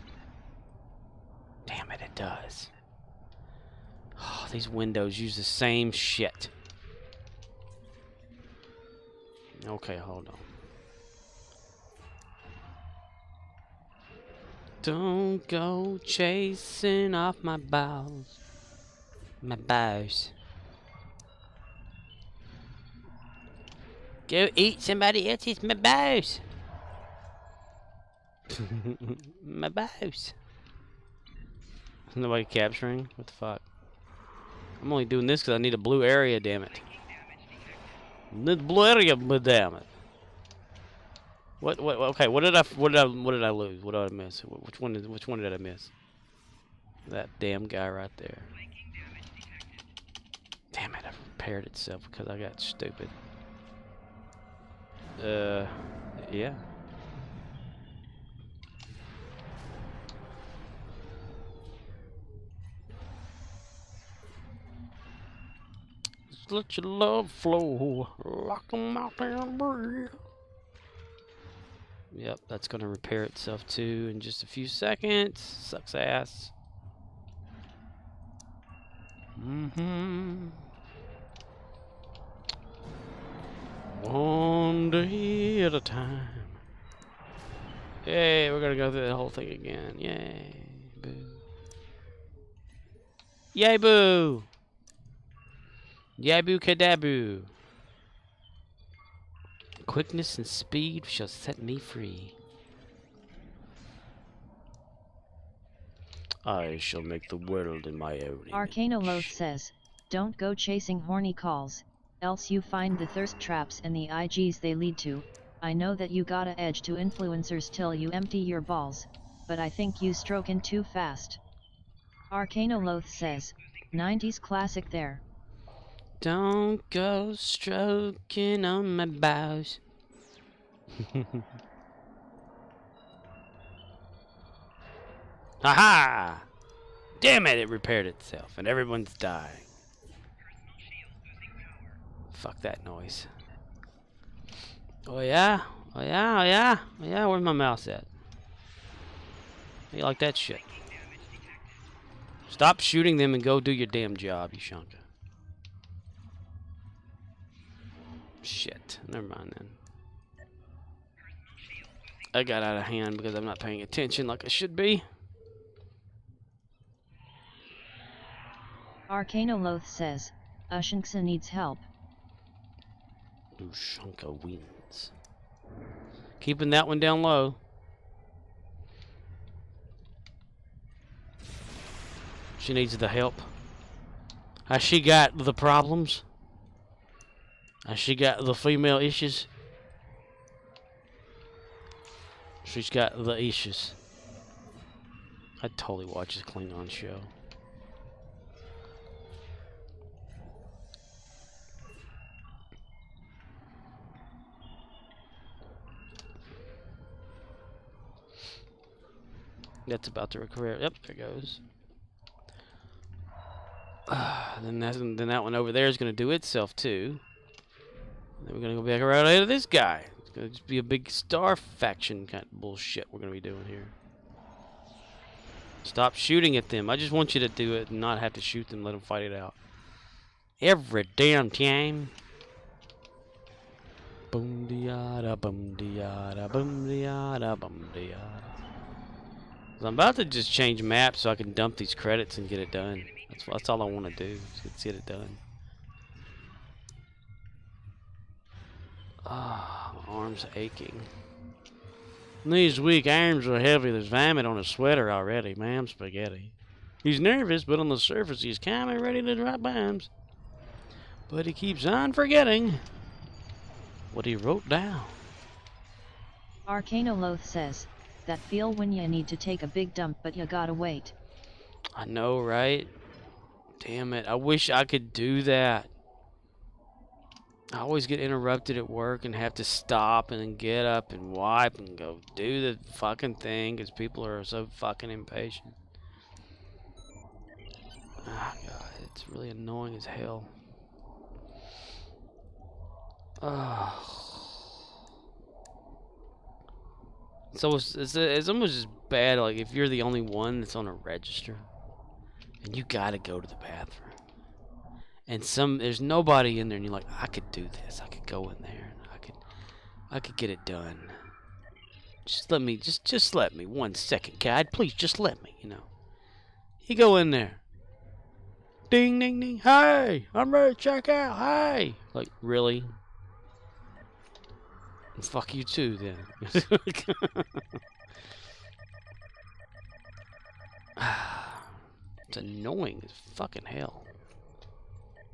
Damn it, it does. Oh, these windows use the same shit. Okay, hold on. Don't go chasing off my balls. My balls. Go eat somebody else's my balls. My balls. Nobody capturing? What the fuck? I'm only doing this because I need a blue area, damn it. Need blue area, but damn it. What? Okay. What did I lose? What did I miss? Which one did I miss? That damn guy right there. Damn it! It repaired itself because I got stupid. Yeah. Just let your love flow like a mountain breeze. Yep, that's gonna repair itself too in just a few seconds. Sucks ass. One day at a time. Yay, we're gonna go through the whole thing again. Yay, boo. Yay, boo. Yabu kadabu. Quickness and speed shall set me free. I shall make the world in my own image. Arcanoloth says, don't go chasing horny calls, else you find the thirst traps and the IGs they lead to. I know that you gotta edge to influencers till you empty your balls, but I think you stroking too fast. Arcanoloth says, 90s classic there. Don't go stroking on my bows. Aha! Damn it, it repaired itself and everyone's dying. Fuck that noise. Oh yeah? Oh yeah, oh yeah? Oh yeah, where's my mouse at? How you like that shit? Stop shooting them and go do your damn job, Ushanka. Shit. Never mind then. I got out of hand because I'm not paying attention like I should be. Arcanoloth says, Ushanka needs help. Ushanka wins. Keeping that one down low. She needs the help. Has she got the problems? Has she got the female issues? She's got the issues. I'd totally watch this Klingon show. That's about to recur. Yep, there goes. Then that one over there is going to do itself too. Then we're going to go back around to this guy. It's going to just be a big star faction kind of bullshit we're going to be doing here. Stop shooting at them. I just want you to do it and not have to shoot them. Let them fight it out. Every damn time. Boom diada, boom diada, boom diada, boom diada. I'm about to just change maps so I can dump these credits and get it done. That's all I want to do. Is get it done. Ah, my arm's aching. These weak arms are heavy. There's vomit on his sweater already. Ma'am spaghetti. He's nervous, but on the surface he's calm and ready to drop bombs. But he keeps on forgetting what he wrote down. Arcanoloth says, that feel when you need to take a big dump but you gotta wait. I know, right? Damn it. I wish I could do that. I always get interrupted at work and have to stop and then get up and wipe and go do the fucking thing because people are so fucking impatient. Ah, God, it's really annoying as hell. So it's almost as bad like if you're the only one that's on a register and you gotta go to the bathroom and there's nobody in there and you're like, I could do this, I could go in there and I could get it done. Just let me 1 second, God, please just let me, you know. You go in there. Ding ding ding, hey, I'm ready to check out, hey. Like, really? Fuck you too, then. It's annoying as fucking hell.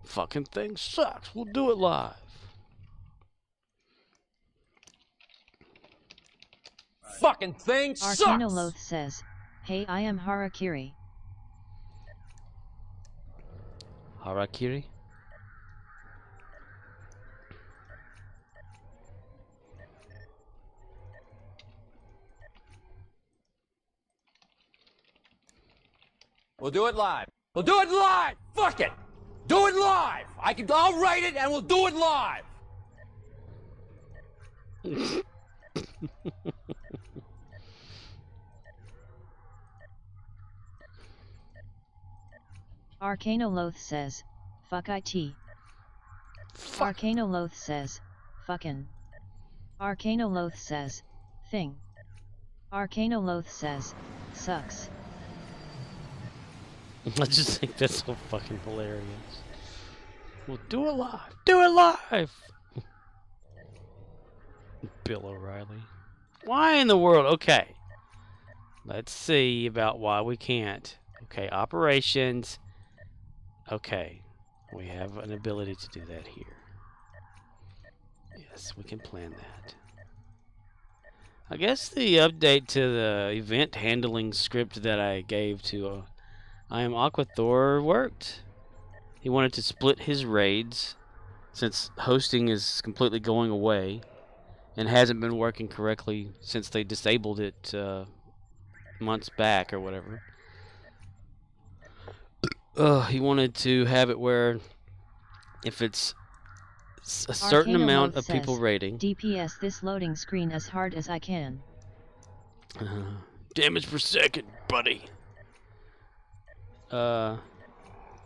Fucking thing sucks. We'll do it live. Fucking thing sucks! Arcanoloth says, hey, I am Harakiri. Harakiri? We'll do it live. We'll do it live! Fuck it! Do it live! I'll write it and we'll do it live! Arcanoloth says, fuck IT. Fuck. Arcanoloth says, fucking. Arcanoloth says, thing. Arcanoloth says, sucks. I just think that's so fucking hilarious. We'll do it live. Do it live! Bill O'Reilly. Why in the world? Okay. Let's see about why we can't. Okay, operations. Okay. We have an ability to do that here. Yes, we can plan that. I guess the update to the event handling script that I gave to I Am Aquathor worked. He wanted to split his raids since hosting is completely going away and hasn't been working correctly since they disabled it months back or whatever. He wanted to have it where if it's a certain amount of people raiding. DPS this loading screen as hard as I can. Damage per second, buddy.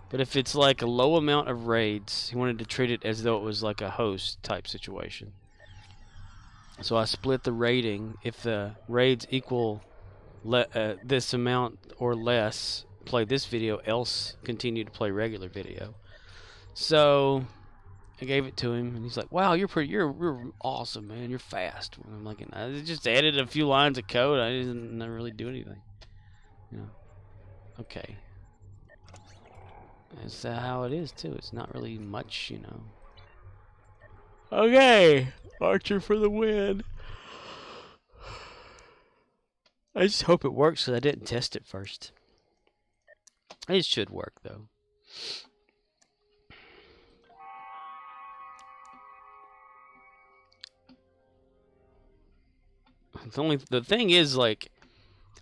But if it's like a low amount of raids, he wanted to treat it as though it was like a host type situation. So I split the rating. If the raids equal this amount or less, play this video, else continue to play regular video. So I gave it to him, and he's like, "Wow, you're awesome, man. You're fast." And I'm like, "I just added a few lines of code. I didn't really do anything." You know. Okay. That's how it is too. It's not really much, you know. Okay, Archer for the win. I just hope it works because I didn't test it first. It should work though. The thing is, like,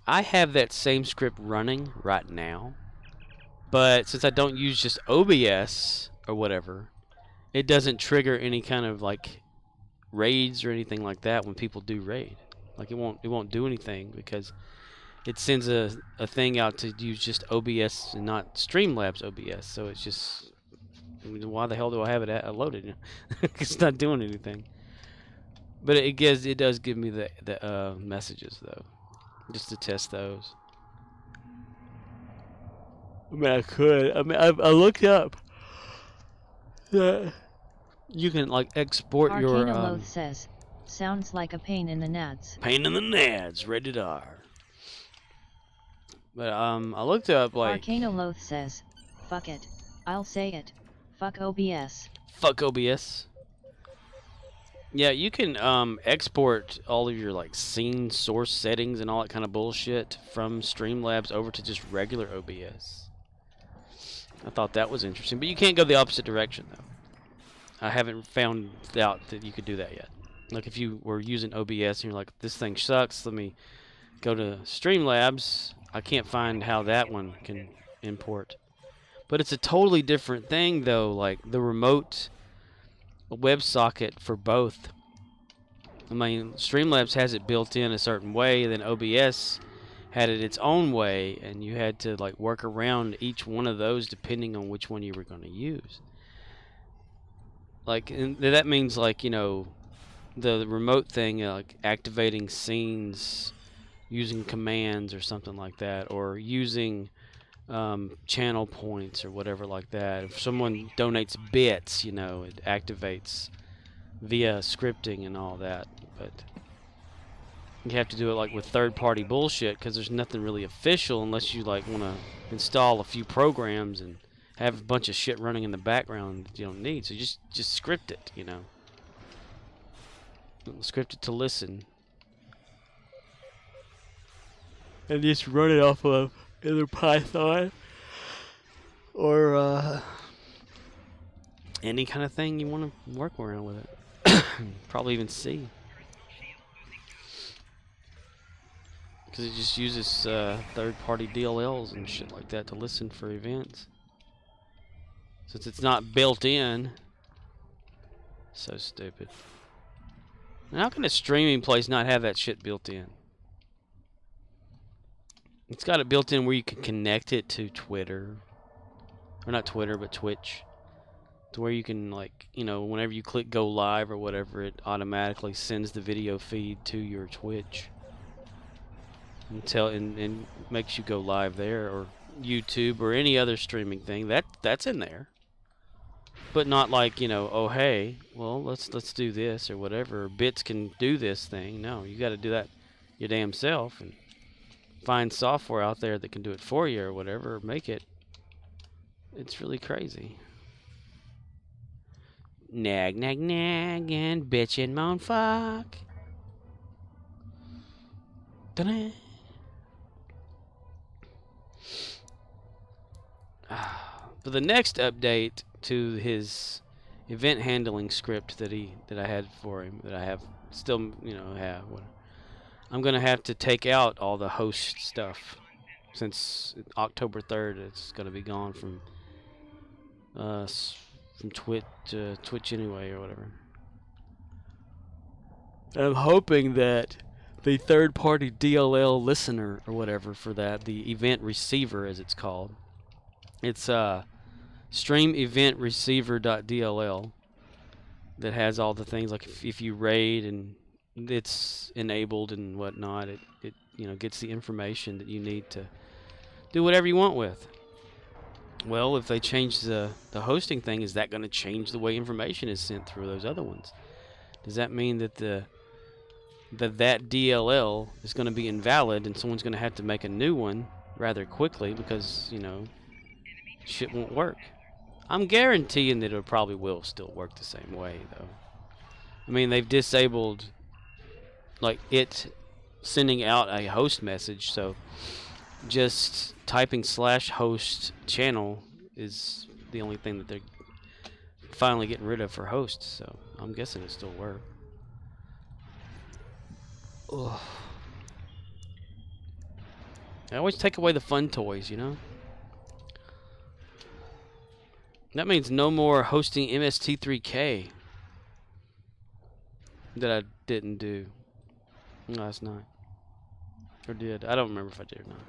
I have that same script running right now, but since I don't use just OBS or whatever, it doesn't trigger any kind of like raids or anything like that when people do raid. Like it won't do anything because it sends a thing out to use just OBS and not Streamlabs OBS. So it's just, why the hell do I have it loaded? It's not doing anything. But it does give me the messages though, just to test those. I mean, I looked up that you can like export your. Arcanaloth says, sounds like a pain in the nads. Pain in the nads, rated R. But I looked up like. Arcanaloth says, fuck it, I'll say it, fuck OBS. Fuck OBS. Yeah, you can export all of your like scene source settings and all that kind of bullshit from Streamlabs over to just regular OBS. I thought that was interesting, but you can't go the opposite direction though. I haven't found out that you could do that yet. Like if you were using OBS and you're like, this thing sucks, let me go to Streamlabs, I can't find how that one can import. But it's a totally different thing though, like the remote WebSocket for both. I mean, Streamlabs has it built in a certain way, then OBS had it its own way, and you had to like work around each one of those depending on which one you were going to use. Like, and that means like, you know, the remote thing, like activating scenes using commands or something like that, or using channel points or whatever like that. If someone donates bits, you know, it activates via scripting and all that. But you have to do it like with third-party bullshit because there's nothing really official unless you like want to install a few programs and have a bunch of shit running in the background that you don't need. So just script it, you know. Script it to listen. And just run it off of either Python or any kind of thing you want to work around with it. Probably even C. Because it just uses third-party DLLs and shit like that to listen for events. Since it's not built in. So stupid. And how can a streaming place not have that shit built in? It's got it built in where you can connect it to Twitter. Or not Twitter, but Twitch. To where you can, like, you know, whenever you click go live or whatever, it automatically sends the video feed to your Twitch. And makes you go live there, or YouTube, or any other streaming thing. That's in there. But not like, you know, oh hey, well let's do this or whatever. Bits can do this thing. No, you got to do that your damn self and find software out there that can do it for you or whatever, or make it. It's really crazy. Nag, nag, nag, and bitch and moan fuck. Ta-da. But the next update to his event handling script that I had for him, that I have still, you know, I'm gonna have to take out all the host stuff since October 3rd. It's gonna be gone from Twitch anyway, or whatever. And I'm hoping that the third-party DLL listener or whatever for that, the event receiver as it's called, it's stream event receiver.dll that has all the things like if you raid and it's enabled and whatnot, it gets the information that you need to do whatever you want with. Well, if they change the hosting thing, is that going to change the way information is sent through those other ones? Does that mean that that DLL is going to be invalid and someone's going to have to make a new one rather quickly because, shit won't work? I'm guaranteeing that it probably will still work the same way, though. I mean, they've disabled, like, it sending out a host message, so just typing /host channel is the only thing that they're finally getting rid of for hosts, so I'm guessing it'll still work. Ugh. I always take away the fun toys, That means no more hosting MST3K that I didn't do last night. Or did. I don't remember if I did or not.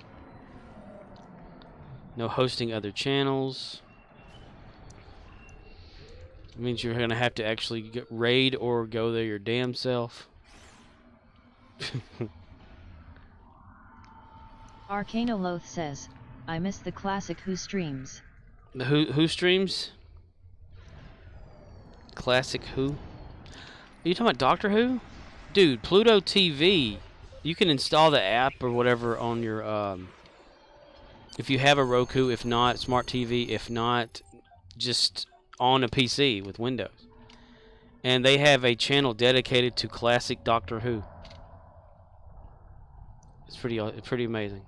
No hosting other channels. It means you're going to have to actually raid or go there your damn self. Arcanoloth says, I miss the classic Who streams. The Who streams? Classic Who? Are you talking about Doctor Who? Dude, Pluto TV. You can install the app or whatever on your if you have a Roku, if not smart TV, if not just on a PC with Windows. And they have a channel dedicated to classic Doctor Who. It's pretty amazing.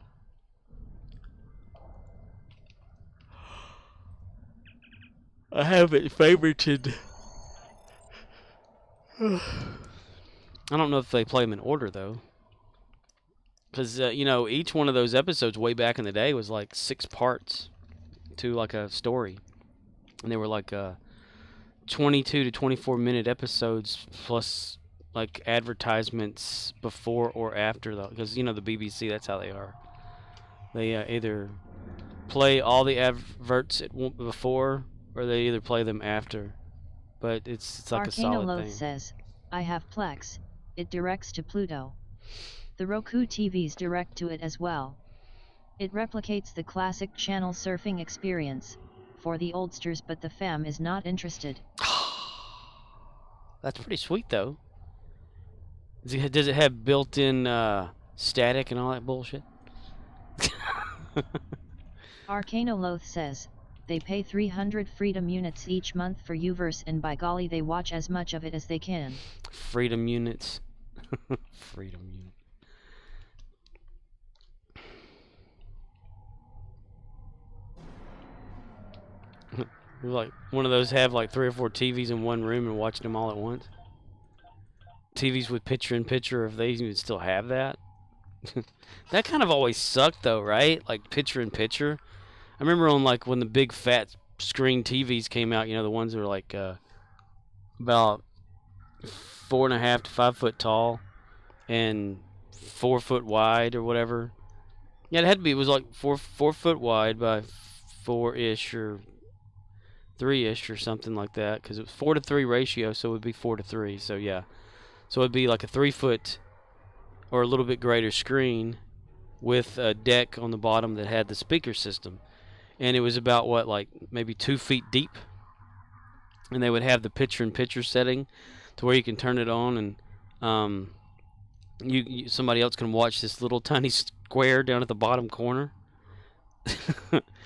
I have it favorited. I don't know if they play them in order though, because each one of those episodes way back in the day was like 6 parts to like a story, and they were like 22 to 24 minute episodes plus like advertisements before or after because the BBC, that's how they are. They either play all the adverts before or they either play them after. But it's like a solid thing. Says, I have Plex. It directs to Pluto. The Roku TVs direct to it as well. It replicates the classic channel surfing experience for the oldsters, but the fam is not interested. That's pretty sweet though. Does it have built-in static and all that bullshit? Arcanoloth says, they pay 300 freedom units each month for Uverse, and by golly they watch as much of it as they can. Freedom units. Freedom unit. Like one of those have like 3 or 4 TVs in one room and watching them all at once. TVs with picture-in-picture, if they even still have that. That kind of always sucked though, right? Like picture-in-picture. I remember on like when the big fat screen TVs came out, the ones that were like about 4.5 to 5 foot tall and 4 foot wide or whatever. Yeah, it was like 4 foot wide by 4-ish or 3-ish or something like that, because it was 4 to 3 ratio, so it would be 4 to 3. So yeah, so it'd be like a 3 foot or a little bit greater screen with a deck on the bottom that had the speaker system. And it was about like maybe 2 feet deep, and they would have the picture-in-picture setting to where you can turn it on, and somebody else can watch this little tiny square down at the bottom corner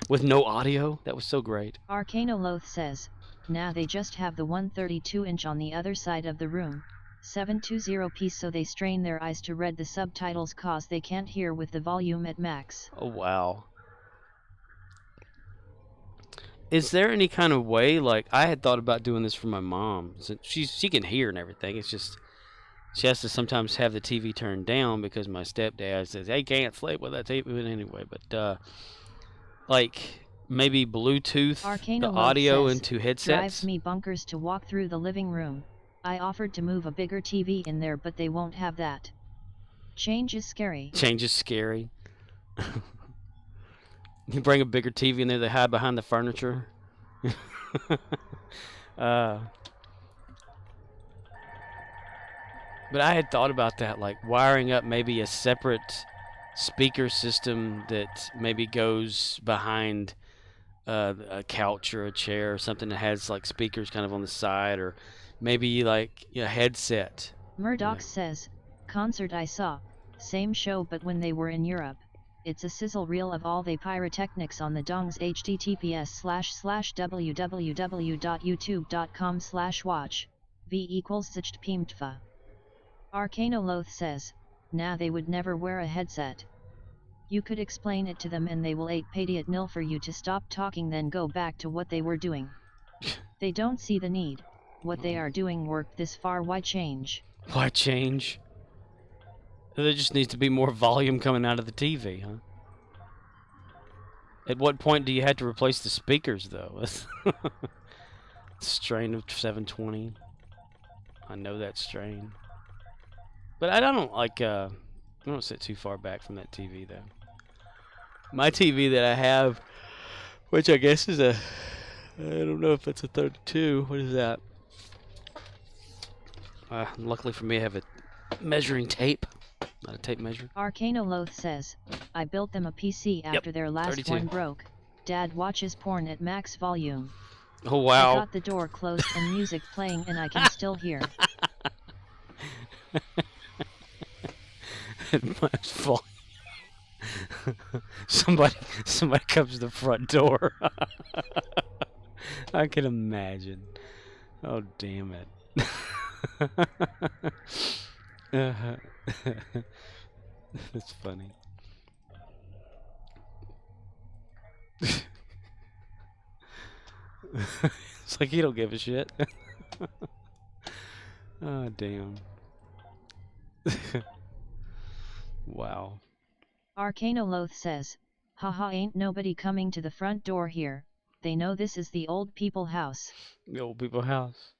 with no audio. That was so great. Arcanoloth says, nah, they just have the 132-inch on the other side of the room, 720p, so they strain their eyes to read the subtitles cause they can't hear with the volume at max. Oh wow. Is there any kind of way, like, I had thought about doing this for my mom. So she can hear and everything. It's just she has to sometimes have the TV turned down because my stepdad says, hey, can't sleep with that TV. But anyway, but like maybe Bluetooth the audio says, into headsets. Drives me bunkers to walk through the living room. I offered to move a bigger TV in there, but they won't have that. Change is scary. Change is scary. You bring a bigger TV in there, they hide behind the furniture. But I had thought about that, like wiring up maybe a separate speaker system that maybe goes behind a couch or a chair or something that has like speakers kind of on the side, or maybe like a headset. Murdoch says, concert I saw, same show but when they were in Europe. It's a sizzle reel of all the pyrotechnics on the dongs. https://www.youtube.com/watch v = /pimtfa. Arcanoloth says, nah, they would never wear a headset. You could explain it to them and they will 8 nil for you to stop talking, then go back to what they were doing. They don't see the need. What they are doing worked this far, why change? Why change? There just needs to be more volume coming out of the TV, huh? At what point do you have to replace the speakers, though? Strain of 720. I know that strain. But I don't like, I don't sit too far back from that TV, though. My TV that I have, which I guess is I don't know if it's a 32. What is that? Luckily for me, I have a measuring tape. Not a tape measure. Arcanoloth says, I built them a PC after their last 32. one broke. Dad watches porn at max volume. Oh, wow. I got the door closed and music playing and I can still hear. Max volume. Somebody comes to the front door. I can imagine. Oh, damn it. That's funny. It's like he don't give a shit. Oh, damn. Wow. Arcanoloth says, haha, ain't nobody coming to the front door here. They know this is the old people house. The old people house.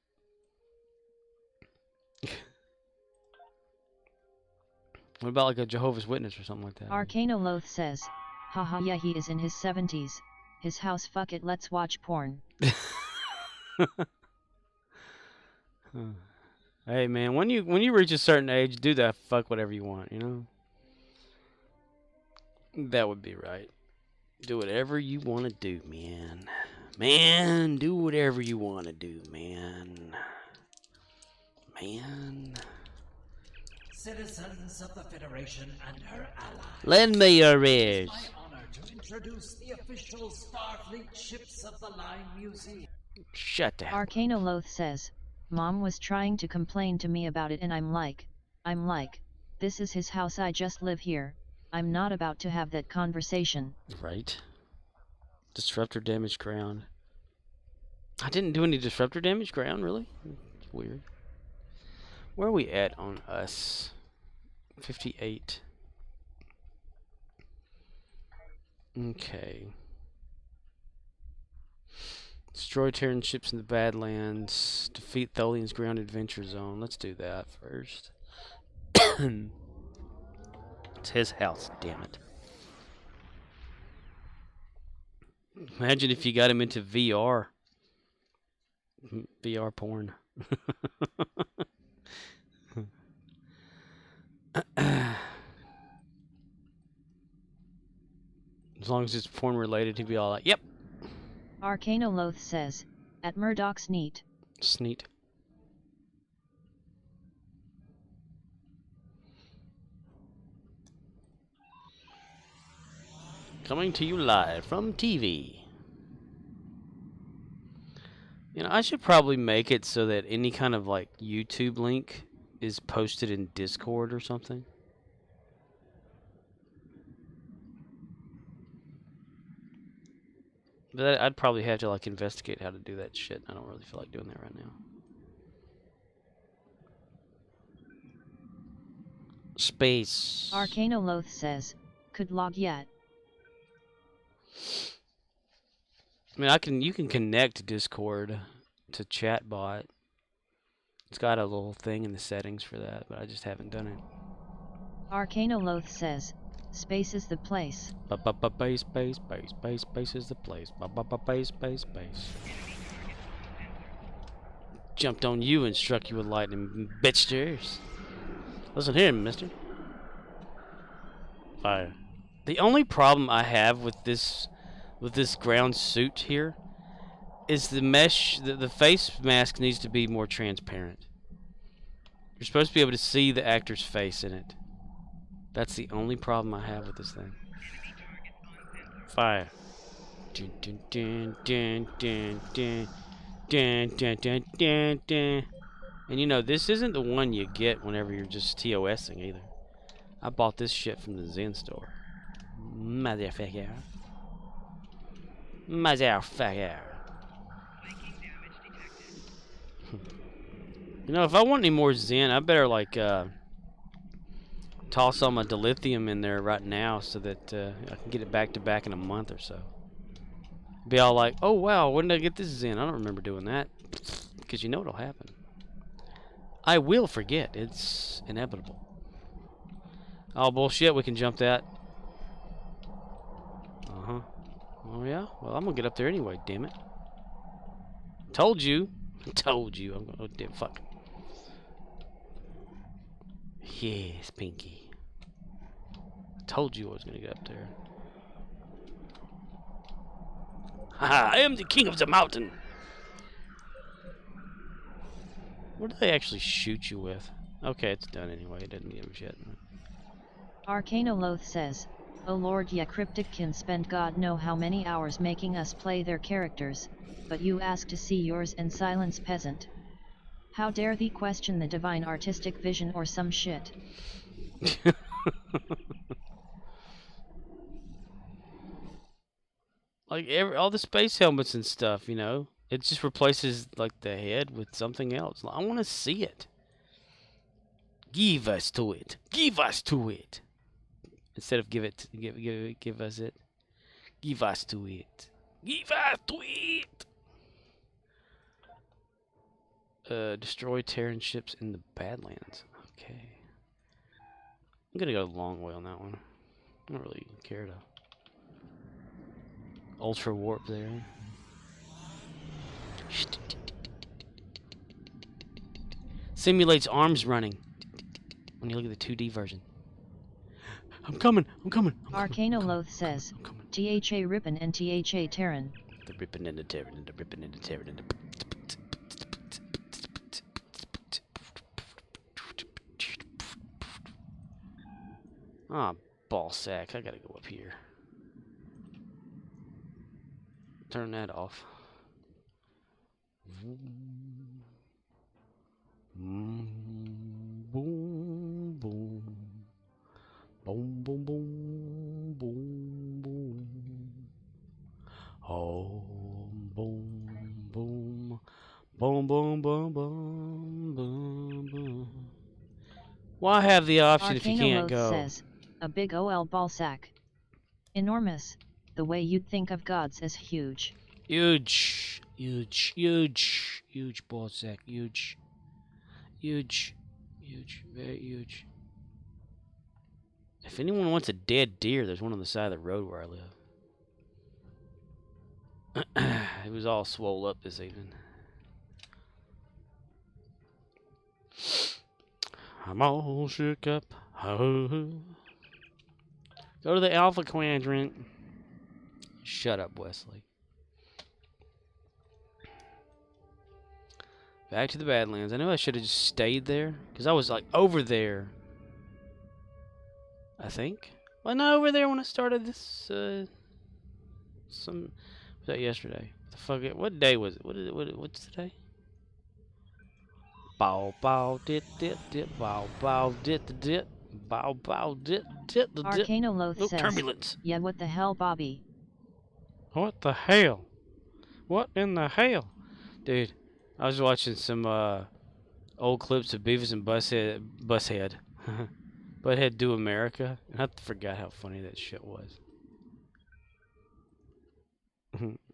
What about like a Jehovah's Witness or something like that? Arcanoloth says, haha, yeah, he is in his 70s. His house, fuck it, let's watch porn. Hey man, when you reach a certain age, do that fuck whatever you want, you know? That would be right. Do whatever you want to do, man. Man, do whatever you want to do, man. Man. Citizens of the Federation and her allies. Lend me your ears. It's my honor to introduce the official Starfleet ships of the Line Museum. Shut down. Arcanoloth says, Mom was trying to complain to me about it and I'm like, this is his house, I just live here. I'm not about to have that conversation. Right. Disruptor damage ground. I didn't do any disruptor damage ground, really? It's weird. Where are we at on us? 58. Okay. Destroy Terran ships in the Badlands. Defeat Tholian's ground adventure zone. Let's do that first. It's his house, damn it. Imagine if you got him into VR. VR porn. As long as it's porn related, he'd be all like, yep. Arcanoloth says, at Murdoch's neat. Sneet. Coming to you live from TV. You know, I should probably make it so that any kind of like YouTube link is posted in Discord or something. But I'd probably have to like investigate how to do that shit. I don't really feel like doing that right now. Space. Arcanoloth says, could log yet. I mean, you can connect Discord to Chatbot. It's got a little thing in the settings for that, but I just haven't done it. Arcanoloth says, Space is the place. Space, space, space, space, space is the place. Space, space, space. Jumped on you and struck you with lightning, bitchsters. Listen here, mister. Fire. The only problem I have with this ground suit here is the mesh. The face mask needs to be more transparent. You're supposed to be able to see the actor's face in it. That's the only problem I have with this thing. Fire. Dun, dun, dun, dun, dun, dun. Dun, dun, dun, dun, dun. And you know, this isn't the one you get whenever you're just TOSing either. I bought this shit from the Zen store. Motherfucker. Motherfucker. You know, if I want any more Zen, I better like toss all my dilithium in there right now so that I can get it back to back in a month or so. Be all like, oh wow, when did I get this Zen? I don't remember doing that. Because you know what'll happen. I will forget. It's inevitable. Oh bullshit, we can jump that. Uh-huh. Oh yeah? Well, I'm gonna get up there anyway, damn it. Told you. Told you. I'm gonna, oh damn, fuck. Yes, Pinky. Told you I was gonna get up there. Haha, I am the king of the mountain. What do they actually shoot you with? Okay, it's done anyway. It doesn't give a shit. Arcanoloth says, "Oh Lord, yeah, Cryptic can spend God know how many hours making us play their characters, but you ask to see yours and silence peasant. How dare thee question the divine artistic vision or some shit." Like all the space helmets and stuff, you know, it just replaces like the head with something else. I want to see it. Give us to it. Give us to it. Instead of give us it. Give us to it. Give us to it. Destroy Terran ships in the Badlands. Okay. I'm gonna go the long way on that one. I don't really care to. Ultra warp there. Simulates arms running. When you look at the 2D version. I'm coming. Arcanoloth says, "THA Rippin' and THA Terran." The rippin' and the Terran and the rippin' and the Terran and the. Ah, ball sack. I gotta go up here. Turn that off. Boom, boom, boom, boom, boom, boom, boom. Oh, boom, boom, boom, boom, boom, boom, boom, boom. Why have the option if you can't go? Says, "A big OL ball sack. Enormous. The way you'd think of gods as huge." Huge, huge, huge, huge ball sack, huge, huge, huge, very huge. If anyone wants a dead deer, there's one on the side of the road where I live. It was all swole up this evening. I'm all shook up. Oh. Go to the Alpha Quadrant. Shut up, Wesley. Back to the Badlands. I knew I should have just stayed there. Because I was like over there. I think. Well, not over there when I started this. Was that yesterday? The fuck? What day was it? What's today? Bow bow dit dit dit. Bow bow dit dit. Bow bow dit dit dit. Arcanoloth says, turbulence. "Yeah, what the hell, Bobby?" What the hell? What in the hell? Dude, I was watching some old clips of Beavis and Butthead Do America, and I forgot how funny that shit was.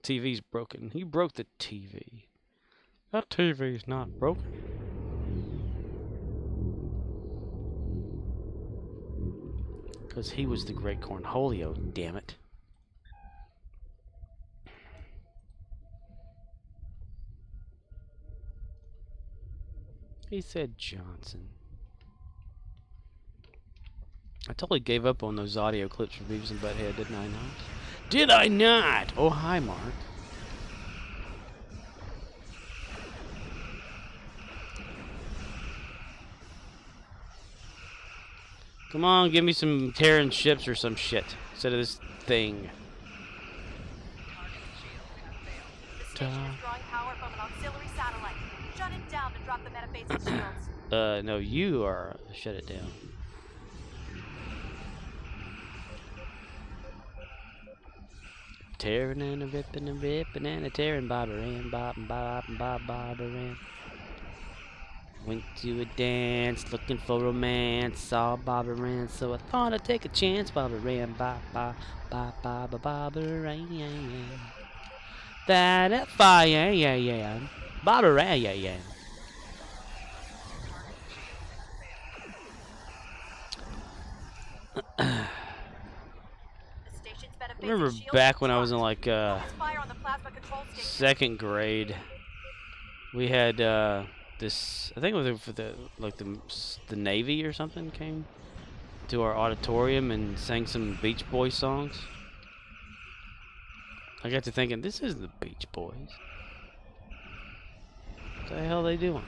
TV's broken. He broke the TV. That TV's not broken. Because he was the great Cornholio, damn it. He said Johnson. I totally gave up on those audio clips for Beavis and Butthead, didn't I not? Did I not? Oh, hi, Mark. Come on, give me some Terran ships or some shit instead of this thing. The station is drawing power from an auxiliary satellite. Shut it down to drop the metaphasic shields. No, you are. Shut it down. Tearing and a ripping and a tearing, bobberin, bob and bob and bob bobberin. Went to a dance looking for romance, saw bobberin, so I thought I'd take a chance. Bobberin, bob bob bob bob bobberin. That fire, yeah yeah. Bobberin, yeah yeah. I remember back when I was in like second grade, we had this. I think it was for the Navy or something came to our auditorium and sang some Beach Boys songs. I got to thinking, this isn't the Beach Boys. What the hell are they doing?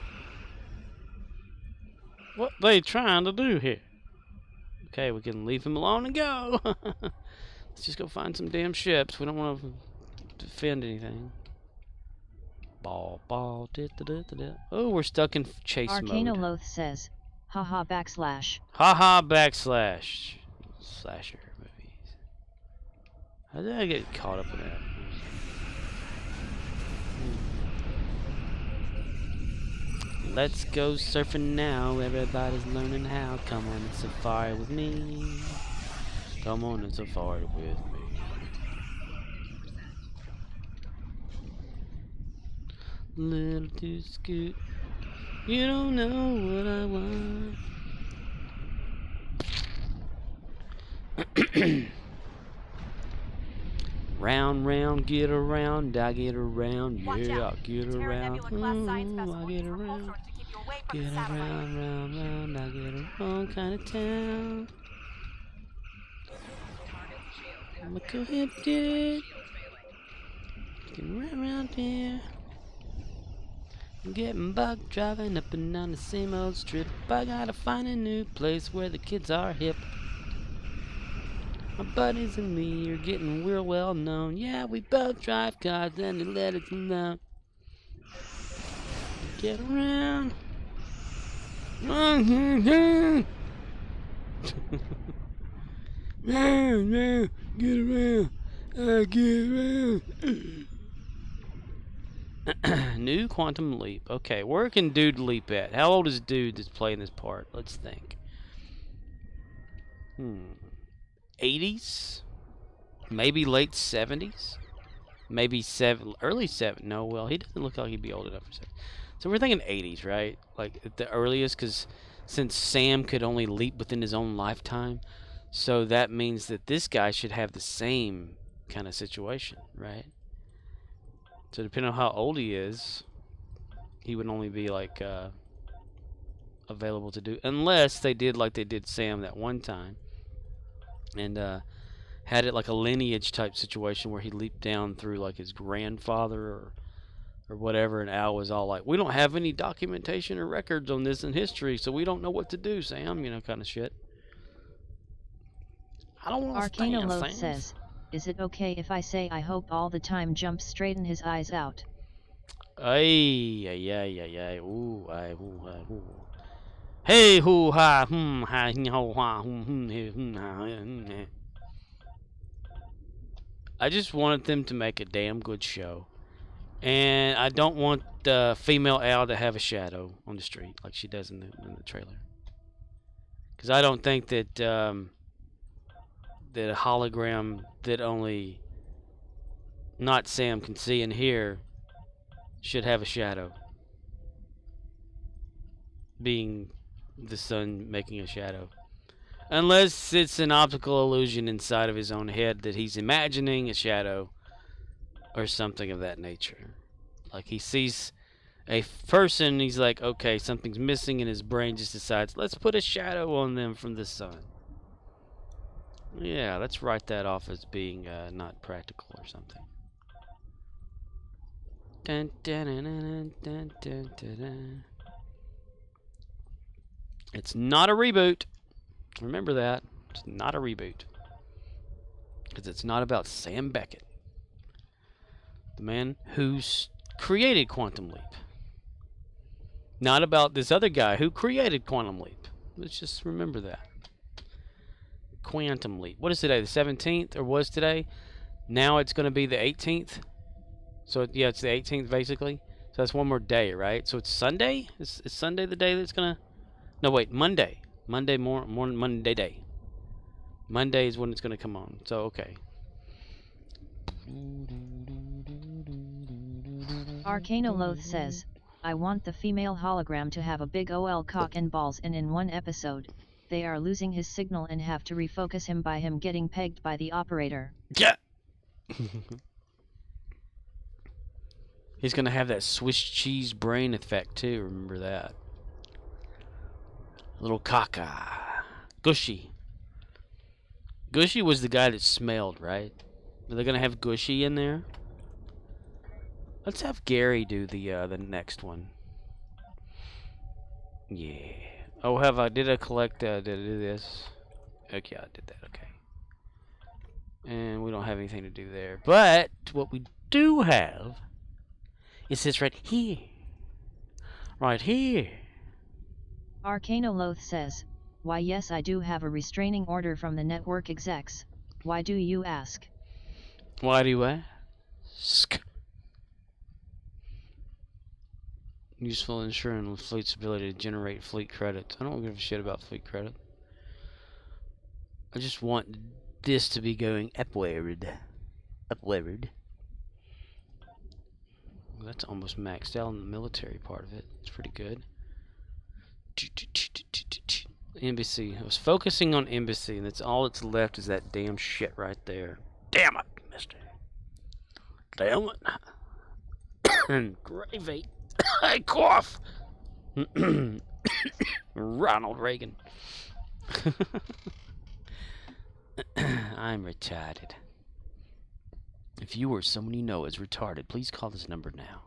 What they trying to do here? Okay, we can leave him alone and go. Let's just go find some damn ships. We don't want to defend anything. Ball, ball, oh, we're stuck in chase Arcano mode. Loth says, haha backslash. Haha backslash. Slasher movies. How did I get caught up in that? Let's go surfing now. Everybody's learning how. Come on and safari with me. Come on and safari with me. Little too scoot. You don't know what I want. Round, round, get around, I get around, yeah, I get around, I get around, get around, round, round, I get around, kind of town. I'm a co-hip dude, getting right around here. I'm getting bugged, driving up and down the same old strip. I gotta find a new place where the kids are hip. My buddies and me are getting real well known. Yeah, we both drive cars and they let us know. Get around. Get around. I get around. New Quantum Leap. Okay, where can Dude leap at? How old is Dude that's playing this part? Let's think. 80s? Maybe late 70s? Maybe early 7. No, well, he doesn't look like he'd be old enough for 7. So we're thinking 80s, right? Like at the earliest, because since Sam could only leap within his own lifetime, so that means that this guy should have the same kind of situation, right? So depending on how old he is, he would only be like available to do, unless they did like they did Sam that one time, and had it like a lineage type situation where he leaped down through like his grandfather or whatever, and Al was all like, we don't have any documentation or records on this in history, so we don't know what to do, Sam, you know, kind of shit. I don't want to Arcano Loaf says, is it okay if I say I hope all the time jumps straighten his eyes out? Ay, ooh, ooh. Hey, hoo, ha, ha, ho, ha, ha, I just wanted them to make a damn good show. And I don't want the female Al to have a shadow on the street like she does in the trailer. Because I don't think that that a hologram that only not Sam can see and hear should have a shadow. Being the sun making a shadow. Unless it's an optical illusion inside of his own head that he's imagining a shadow or something of that nature. Like he sees a person, he's like, okay, something's missing, and his brain just decides, let's put a shadow on them from the sun. Yeah, let's write that off as being not practical or something. Dun, dun, dun, dun, dun, dun, dun, dun. It's not a reboot. Remember that. It's not a reboot. Because it's not about Sam Beckett, the man who's created Quantum Leap. Not about this other guy who created Quantum Leap. Let's just remember that. Quantum Leap. What is today? The 17th? Or was today? Now it's going to be the 18th? So, yeah, it's the 18th, basically. So that's one more day, right? So it's Sunday? Is Sunday the day that's going to... No, wait, Monday. Monday Monday day. Monday is when it's going to come on. So, okay. Arcanoloth says, I want the female hologram to have a big OL cock and balls, and in one episode, they are losing his signal and have to refocus him by him getting pegged by the operator. Yeah. He's going to have that Swiss cheese brain effect too, remember that. Little caca. Gushy. Gushy was the guy that smelled, right? Are they going to have Gushy in there? Let's have Gary do the next one. Yeah. Oh, did I collect, did I do this? Okay, I did that, okay. And we don't have anything to do there. But, what we do have is this right here. Right here. Arcanoloth says, why yes, I do have a restraining order from the network execs. Why do you ask? Why do you ask? Useful ensuring fleet's ability to generate fleet credits. I don't give a shit about fleet credit. I just want this to be going upward. Upward. That's almost maxed out in the military part of it. It's pretty good. Embassy. I was focusing on embassy, and that's all that's left is that damn shit right there. Damn it, mister. Damn it. Gravy. I cough. Ronald Reagan. I'm retarded. If you or someone you know is retarded, please call this number now.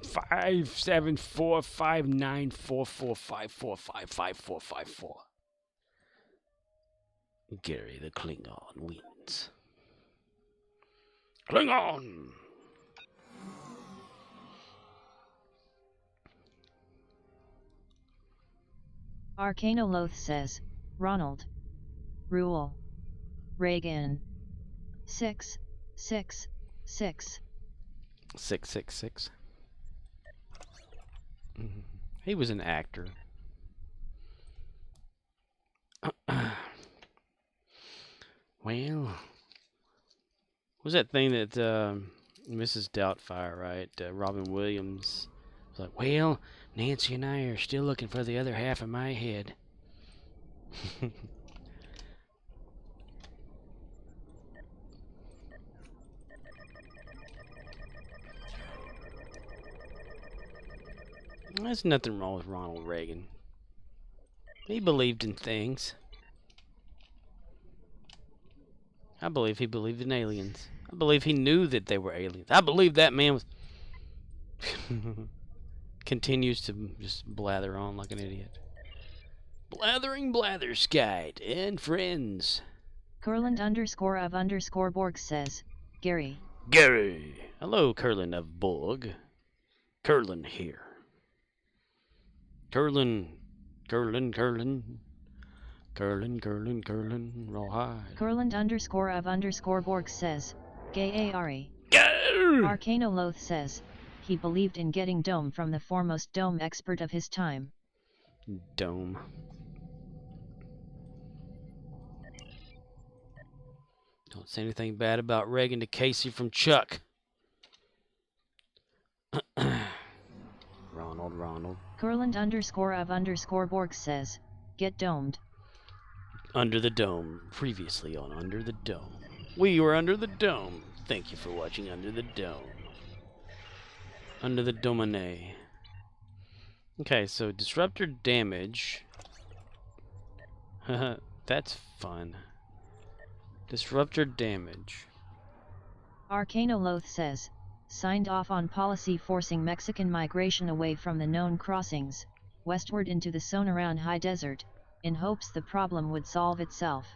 574-594-5454-5454. Gary the Klingon wins. Klingon! Arcanoloth says, Ronald. Rule. Reagan. 666. 666. He was an actor. Well, what was that thing that Mrs. Doubtfire, right? Robin Williams was like, well, Nancy and I are still looking for the other half of my head. There's nothing wrong with Ronald Reagan. He believed in things. I believe he believed in aliens. I believe he knew that they were aliens. I believe that man was... Continues to just blather on like an idiot. Blathering Blatherskite and friends. Kurland _of _Borg says, Gary. Gary. Hello, Kurland of Borg. Kurland here. Kurland, rawhide. Kurland, rawhide. Kurland _of _Borg says, Gay Ari. Arcanoloth says, he believed in getting Dome from the foremost Dome expert of his time. Dome. Don't say anything bad about Reagan to Casey from Chuck. Ronald. Kurland _of _Borg says, get domed. Under the Dome. Previously on Under the Dome. We were under the dome. Thank you for watching Under the Dome. Under the Domine. Okay, so disruptor damage. That's fun. Disruptor damage. Arcanoloth says, signed off on policy forcing Mexican migration away from the known crossings, westward into the Sonoran High Desert, in hopes the problem would solve itself.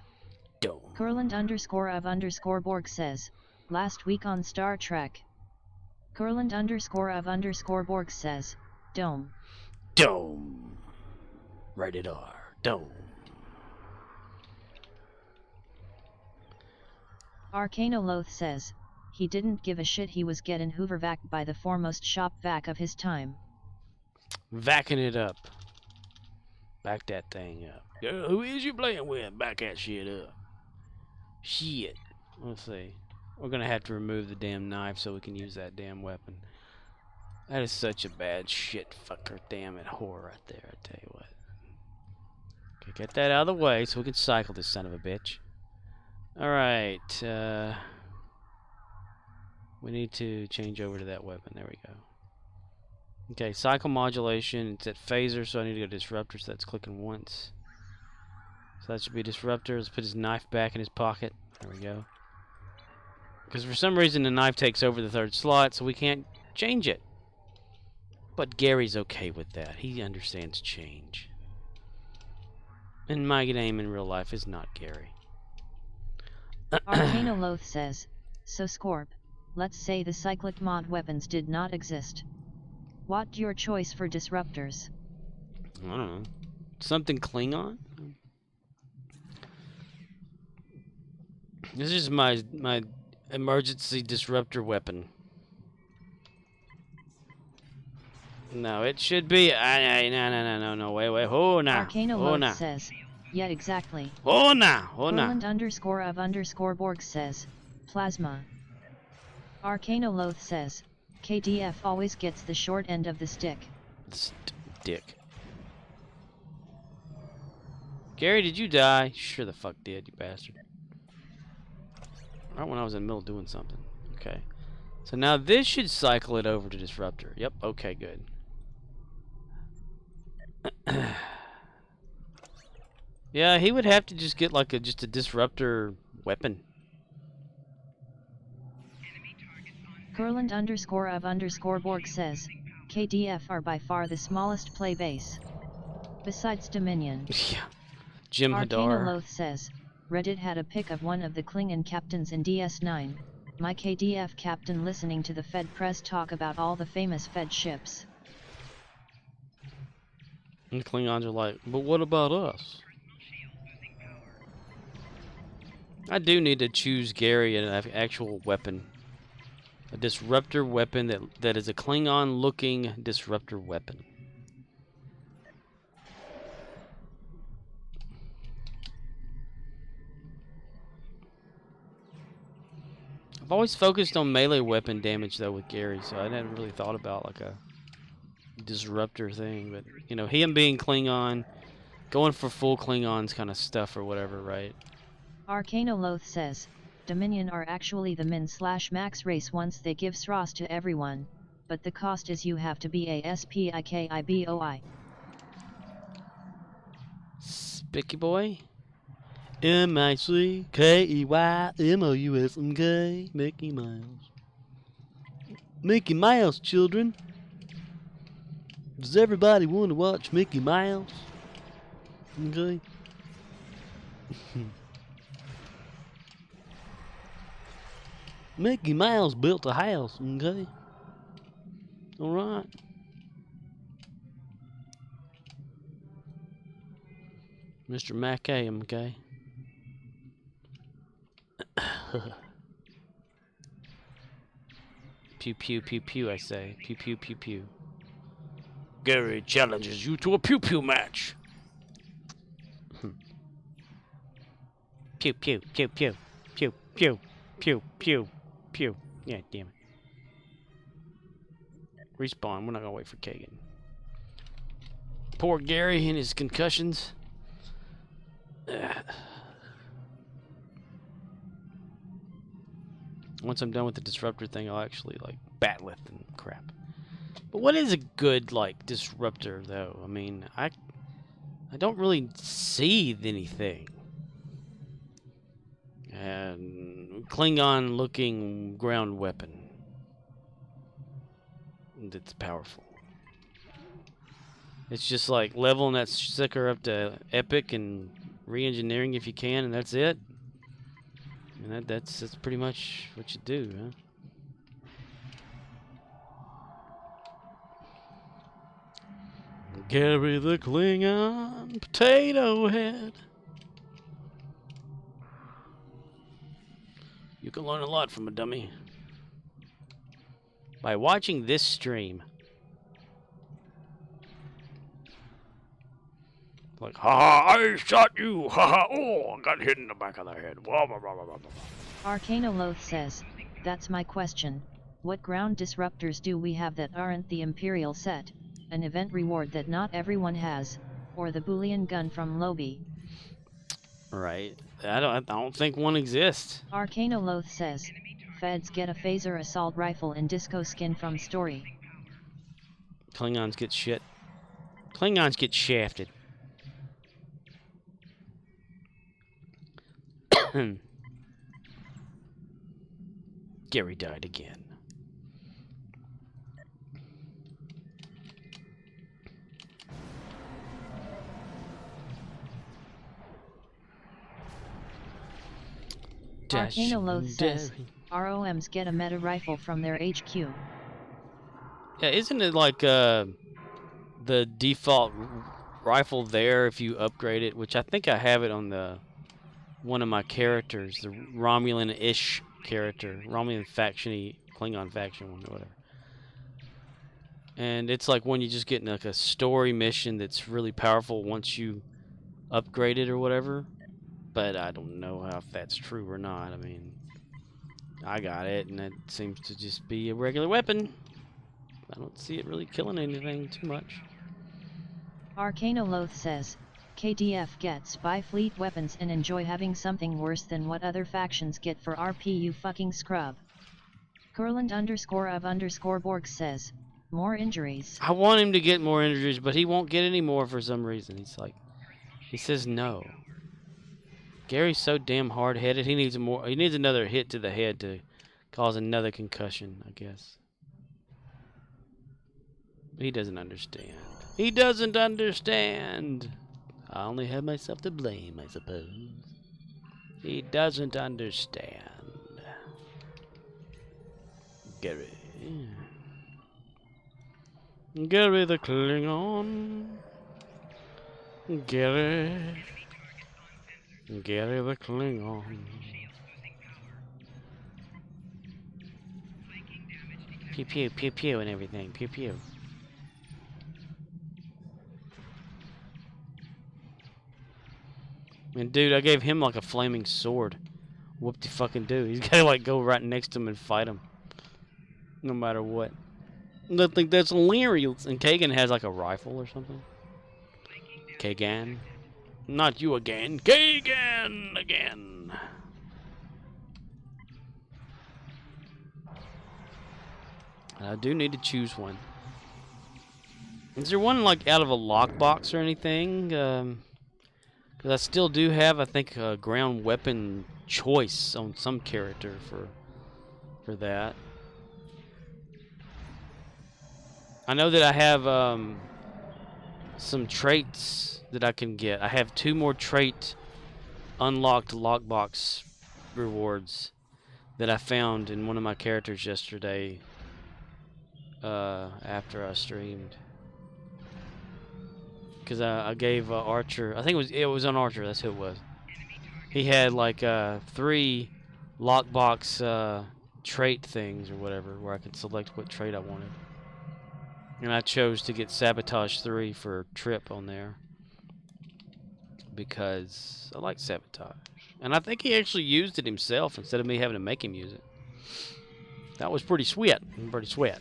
Dome. Kurland_of_Borg says, last week on Star Trek. Kurland_of_Borg says, Dome. Dome. Rated R. Dome. Arcanoloth says, he didn't give a shit, he was getting hoovervacked by the foremost shop vac of his time. Vacking it up. Back that thing up. Who is you playing with? Back that shit up. Shit. Let's see. We're gonna have to remove the damn knife so we can use that damn weapon. That is such a bad shit fucker. Damn it. Whore right there. I tell you what. Okay, get that out of the way so we can cycle this son of a bitch. Alright. We need to change over to that weapon. There we go. Okay, cycle modulation. It's at phaser, so I need to go disruptor, so that's clicking once. So that should be disruptor. Let's put his knife back in his pocket. There we go. Because for some reason the knife takes over the third slot, so we can't change it. But Gary's okay with that. He understands change. And my name in real life is not Gary. Arcanoloth says, so Scorp, let's say the cyclic mod weapons did not exist. What your choice for disruptors? I don't know. Something Klingon? This is my emergency disruptor weapon. No, it should be. No, wait. Oh, no. Arcanoloth says, yeah, exactly. Oh, no. Kurland_of_Borg says, plasma. Arcanoloth says, KDF always gets the short end of the stick. Dick. Gary, did you die? Sure the fuck did, you bastard. Right when I was in the middle of doing something. Okay. So now this should cycle it over to disruptor. Yep, okay, good. Yeah, he would have to just get like just a disruptor weapon. Kurland_of_Borg says, KDF are by far the smallest play base. Besides Dominion. Yeah. Jim Hadar. Arcanoloth says, Reddit had a pic of one of the Klingon captains in DS9. My KDF captain listening to the Fed press talk about all the famous Fed ships. And the Klingons are like, but what about us? I do need to choose Gary an actual weapon. A disruptor weapon that is a Klingon-looking disruptor weapon. I've always focused on melee weapon damage though with Gary, so I never really thought about like a disruptor thing. But you know, him being Klingon, going for full Klingons kind of stuff or whatever, right? Arcanoloth says, Dominion are actually the min/max race once they give SROS to everyone, but the cost is you have to be a SPIKIBOI. Spicky boy? MICKEYMOUSMK, Mickey Mouse. Mickey Mouse, children. Does everybody want to watch Mickey Mouse? Okay. Mickey Mouse built a house, okay? Alright. Mr. Mackay, okay? Pew pew pew pew, I say. Pew pew pew pew. Gary challenges you to a pew pew match. Pew pew pew pew pew pew pew pew pew. Yeah, damn it. Respawn. We're not gonna wait for Kagan. Poor Gary and his concussions. Once I'm done with the disruptor thing, I'll actually like batlift and crap. But what is a good like disruptor though? I mean, I don't really see anything. And Klingon looking ground weapon that's powerful. It's just like leveling that sucker up to epic and re-engineering if you can, and that's it. And that's pretty much what you do, huh? Gary the Klingon Potato Head. You can learn a lot from a dummy by watching this stream. Like, haha, I shot you, haha, oh, I got hit in the back of the head. Blah, blah, blah, blah, blah, blah. Arcanoloth says, that's my question. What ground disruptors do we have that aren't the Imperial set, an event reward that not everyone has, or the Boolean gun from Lobby? Right. I don't think one exists. Arcanoloth says, Feds get a phaser assault rifle and disco skin from story. Klingons get shit. Klingons get shafted. Gary died again. Arcanoloth says, ROMs get a meta rifle from their HQ. Yeah, isn't it like the default rifle there if you upgrade it? Which I think I have it on the one of my characters, the Romulan-ish character, Romulan faction-y, Klingon faction one or whatever. And it's like when you just get in like a story mission that's really powerful once you upgrade it or whatever. But I don't know if that's true or not. I mean, I got it, and it seems to just be a regular weapon. I don't see it really killing anything too much. Arcanoloth says, KDF get spy fleet weapons and enjoy having something worse than what other factions get for RP, you fucking scrub. Kurland_of_Borg says, more injuries. I want him to get more injuries, but he won't get any more for some reason. He's like, he says no. Gary's so damn hard-headed. He needs another hit to the head to cause another concussion, I guess. He doesn't understand. He doesn't understand. I only have myself to blame, I suppose. He doesn't understand. Gary. Gary the Klingon. Gary. Gary the Klingon. Pew pew pew pew and everything. Pew pew. And dude, I gave him like a flaming sword. Whoop de fucking do. He's gotta like go right next to him and fight him. No matter what. I think that's hilarious. And Kagan has like a rifle or something. Kagan. Not you again. Kagan again. I do need to choose one. Is there one like out of a lockbox or anything? Because I still do have, I think, a ground weapon choice on some character for that. I know that I have some traits that I can get. I have 2 more trait unlocked lockbox rewards that I found in one of my characters yesterday after I streamed. Because I gave Archer, I think it was on Archer, that's who it was. He had like 3 lockbox trait things or whatever where I could select what trait I wanted. And I chose to get Sabotage 3 for Trip on there. Because I like Sabotage. And I think he actually used it himself instead of me having to make him use it. That was pretty sweet. Pretty sweet.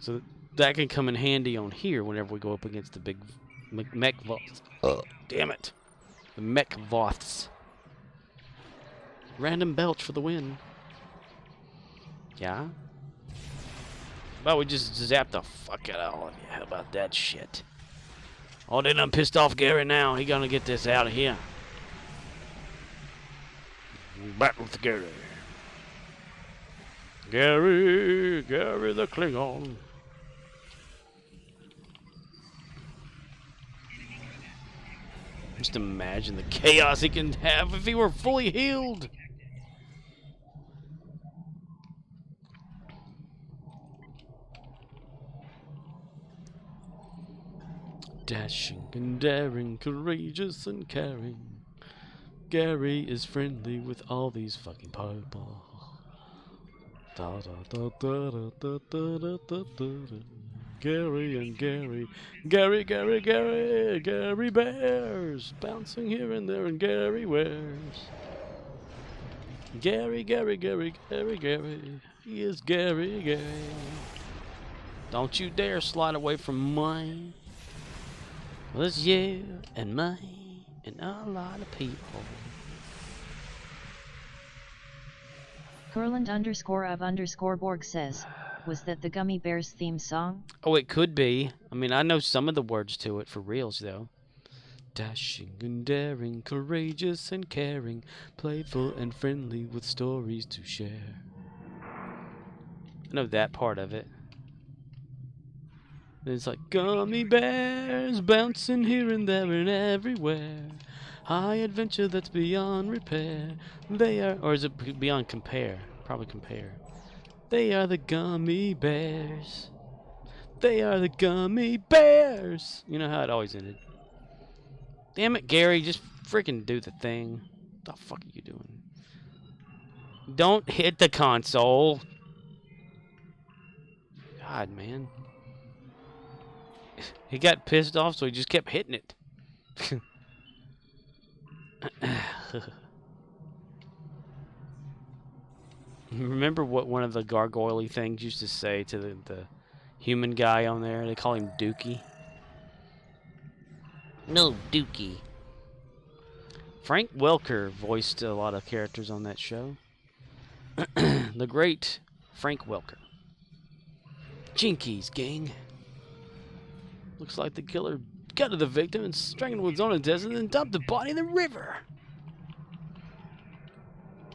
So that can come in handy on here whenever we go up against the big Mechvoths. Damn it. The Mechvoths. Random belch for the win. Yeah? But we just zapped the fuck out of all of you. How about that shit? Oh, then I'm pissed off Gary now. He gonna get this out of here. Back with Gary. Gary the Klingon. Just imagine the chaos he can have if he were fully healed. Dashing and daring, courageous and caring. Gary is friendly with all these fucking people. Da, da, da, da, da, da, da, da, da, da. Gary and Gary. Gary Bears. Bouncing here and there and Gary wears. Gary. He is Gary. Don't you dare slide away from mine. Well, it's you and me and a lot of people. Kurland_of_Borg says, was that the Gummy Bears theme song? Oh, it could be. I mean, I know some of the words to it for reals, though. Dashing and daring, courageous and caring, playful and friendly with stories to share. I know that part of it. It's like gummy bears bouncing here and there and everywhere. High adventure that's beyond repair. They are, or is it beyond compare? Probably compare. They are the gummy bears. They are the gummy bears. You know how it always ended. Damn it, Gary, just freaking do the thing. What the fuck are you doing? Don't hit the console. God, man. He got pissed off, so he just kept hitting it. Remember what one of the gargoyle things used to say to the human guy on there? They call him Dookie. No, Dookie. Frank Welker voiced a lot of characters on that show. The great Frank Welker. Jinkies, gang. Looks like the killer gutted the victim and strangled with his own intestines and dumped the body in the river.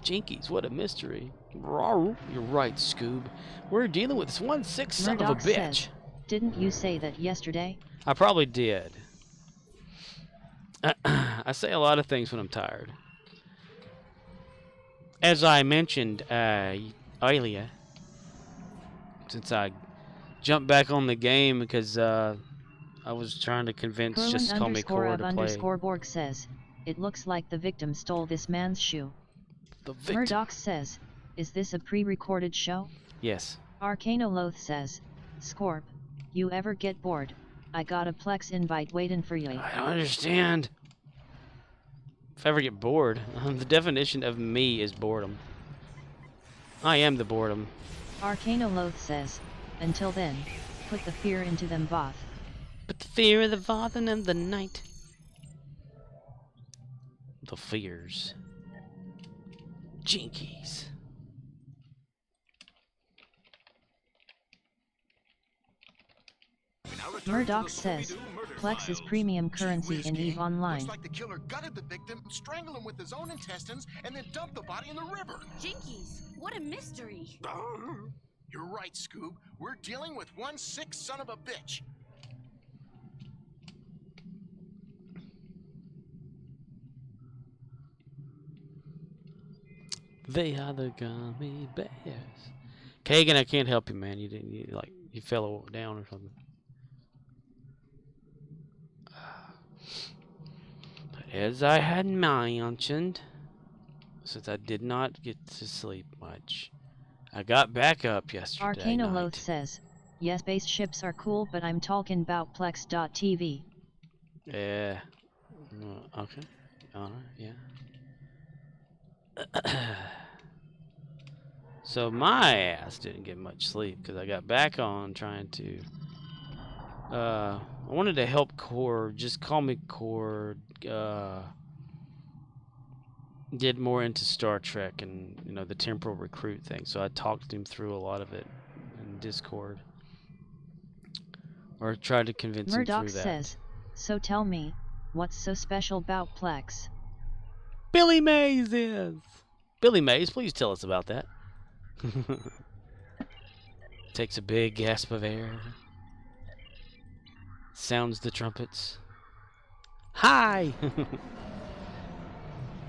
Jinkies, what a mystery. Rawr. You're right, Scoob. We're dealing with this one sick son of a bitch. Says, didn't you say that yesterday? I probably did. I say a lot of things when I'm tired. As I mentioned earlier, since I jumped back on the game because I was trying to convince Just Call Me Cora to play. Borg says, it looks like the victim stole this man's shoe. The victim. Murdoch says, is this a pre-recorded show? Yes. Arcanoloth says, Scorp, you ever get bored? I got a Plex invite waiting for you. I don't understand. If I ever get bored, the definition of me is boredom. I am the boredom. Arcanoloth says, until then, put the fear into them Voth. Put the fear of the Voth and of the night. The fears. Jinkies. Murdoch says, Plex is premium currency in EVE Online. Looks like the killer gutted the victim, strangled him with his own intestines, and then dumped the body in the river. Jinkies, what a mystery. You're right, Scoob. We're dealing with one sick son of a bitch. They are the gummy bears. Kagan, I can't help you, man. You fell down or something. But as I had mentioned, since I did not get to sleep much, I got back up yesterday Arcanoloth says, yes, spaceships are cool, but I'm talking about Plex.tv. Yeah. Okay. Alright, yeah. So my ass didn't get much sleep because I got back on trying to I wanted to help Cord, just call me Cord, get more into Star Trek and, you know, the temporal recruit thing. So I talked him through a lot of it in Discord. Or tried to convince him Murdoch through that. says, so tell me, what's so special about Plex? Billy Mays is! Billy Mays, please tell us about that. Takes a big gasp of air. Sounds the trumpets. Hi!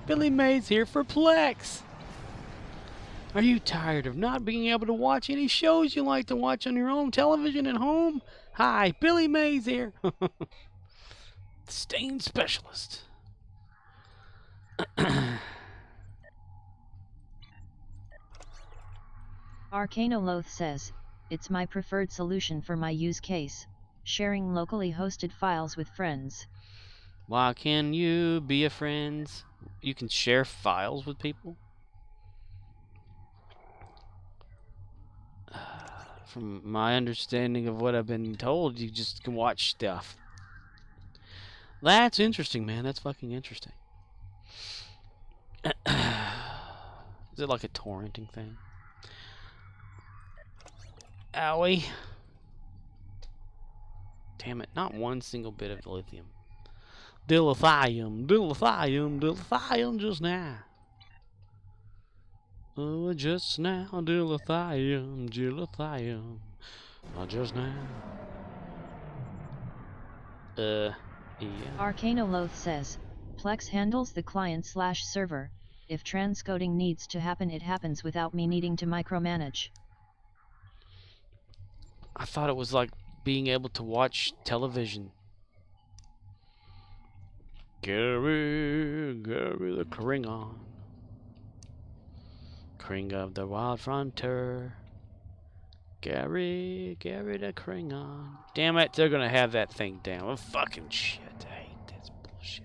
Billy Mays here for Plex! Are you tired of not being able to watch any shows you like to watch on your own television at home? Hi, Billy Mays here. Stain specialist. Arcanoloth says, it's my preferred solution for my use case, sharing locally hosted files with friends. Why can you be a friend? You can share files with people? From my understanding of what I've been told, you just can watch stuff. That's interesting, man. That's fucking interesting. Is it like a torrenting thing? Owie. Damn it, not one single bit of lithium. Dilithium, dilithium, dilithium just now. Oh, just now, dilithium, dilithium. Oh, just now. Yeah. Arcanoloth says, Plex handles the client/server. If transcoding needs to happen, it happens without me needing to micromanage. I thought it was like being able to watch television. Gary the Klingon. Kring of the Wild Frontier. Gary the Klingon. Damn it, they're gonna have that thing down. Oh, fucking shit. I hate this bullshit.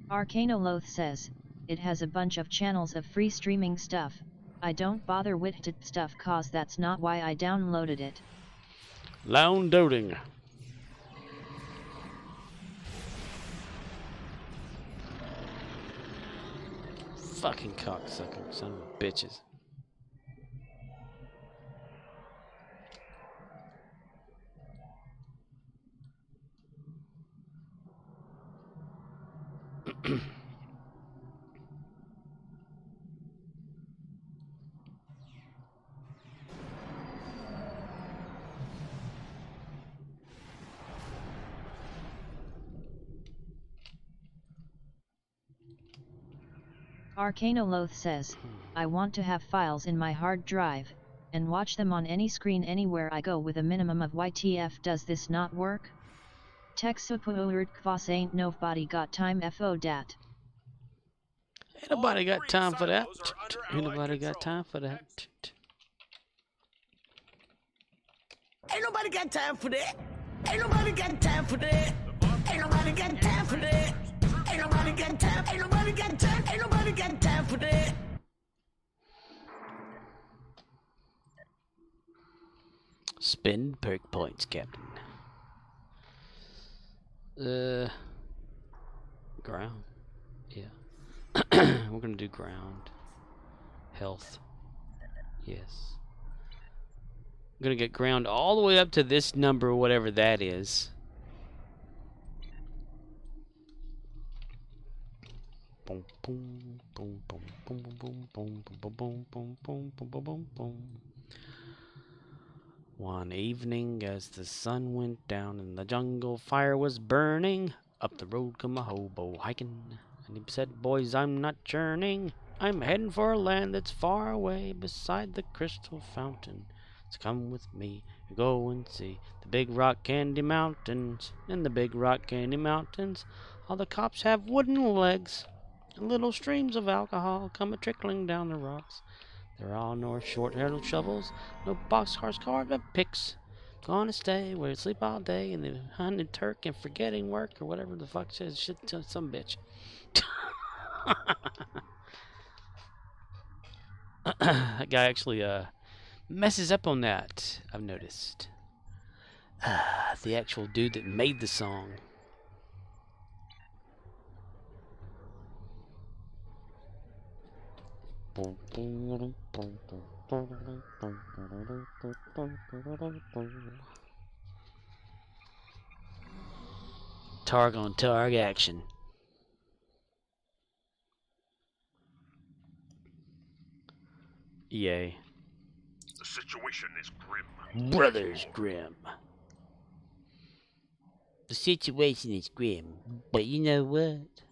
Arcanoloth says, it has a bunch of channels of free streaming stuff. I don't bother with it stuff cause that's not why I downloaded it. Downloading. Fucking cocksucker, son of bitches. Arcanoloth says, I want to have files in my hard drive, and watch them on any screen anywhere I go with a minimum of YTF. Does this not work? Texupuurt kvas ain't nobody got time fo dat. Ain't nobody got time for that. Ain't nobody got time for that. Ain't nobody got time for that. Ain't nobody got time for that. Ain't nobody got time for that. Ain't nobody got time. Ain't nobody got time. Ain't nobody got time for that. Spend perk points, Captain. Ground. Yeah. We're gonna do ground. Health. Yes. I'm gonna get ground all the way up to this number, whatever that is. Boom, boom, boom, boom, boom, boom, boom, boom, boom, boom, boom, boom, boom, boom, boom. One evening, as the sun went down and the jungle fire was burning, up the road come a hobo hiking, and he said, "Boys, I'm not churning. I'm heading for a land that's far away beside the crystal fountain. So come with me, you go and see the big rock candy mountains. In the big rock candy mountains, all the cops have wooden legs, and little streams of alcohol come a-trickling down the rocks. There are no short-handled shovels, no boxcars carved of picks. Gonna stay where you sleep all day and then hunting turk and forgetting work or whatever the fuck says shit to some bitch. That guy actually messes up on that, I've noticed. The actual dude that made the song. Targ on targ action. Yay. The situation is grim. Brothers Grimm. The situation is grim, but you know what?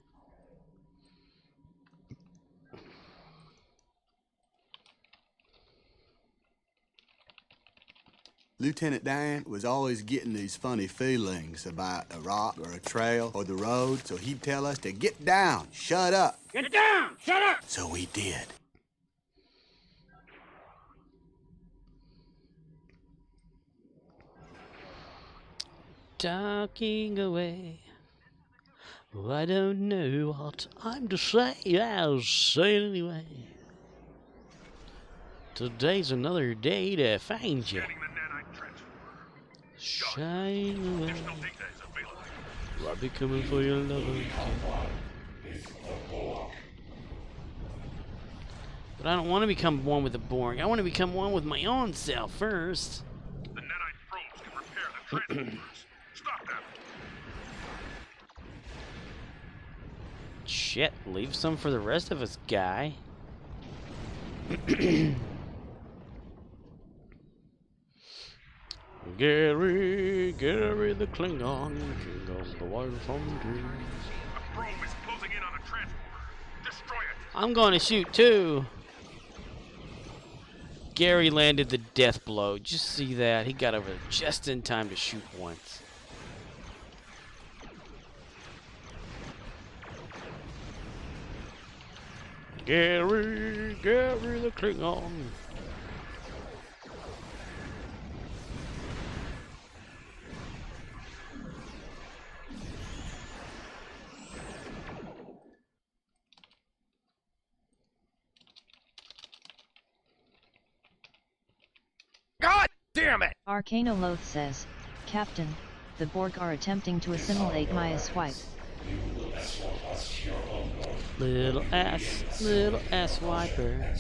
Lieutenant Dan was always getting these funny feelings about a rock or a trail or the road, so he'd tell us to get down, shut up. Get down! Shut up! So we did. Talking away. Oh, I don't know what I'm to say. I'll say it anyway. Today's another day to find you. Getting the nanite transformer. Shine away. Additional data is available. I'll be coming for your lover. But I don't want to become one with the boring. I want to become one with my own self first. The nanite probes can repair the transformers. Stop them. Shit, leave some for the rest of us, guy. Gary the Klingon, king of the wild frontiers. A probe is closing in on a transformer. Destroy it. I'm going to shoot too. Gary landed the death blow. Just see that. He got over just in time to shoot once. Gary the Klingon. God damn it! Arcanoloth says, Captain, the Borg are attempting to assimilate my swipe. Little ass wiper.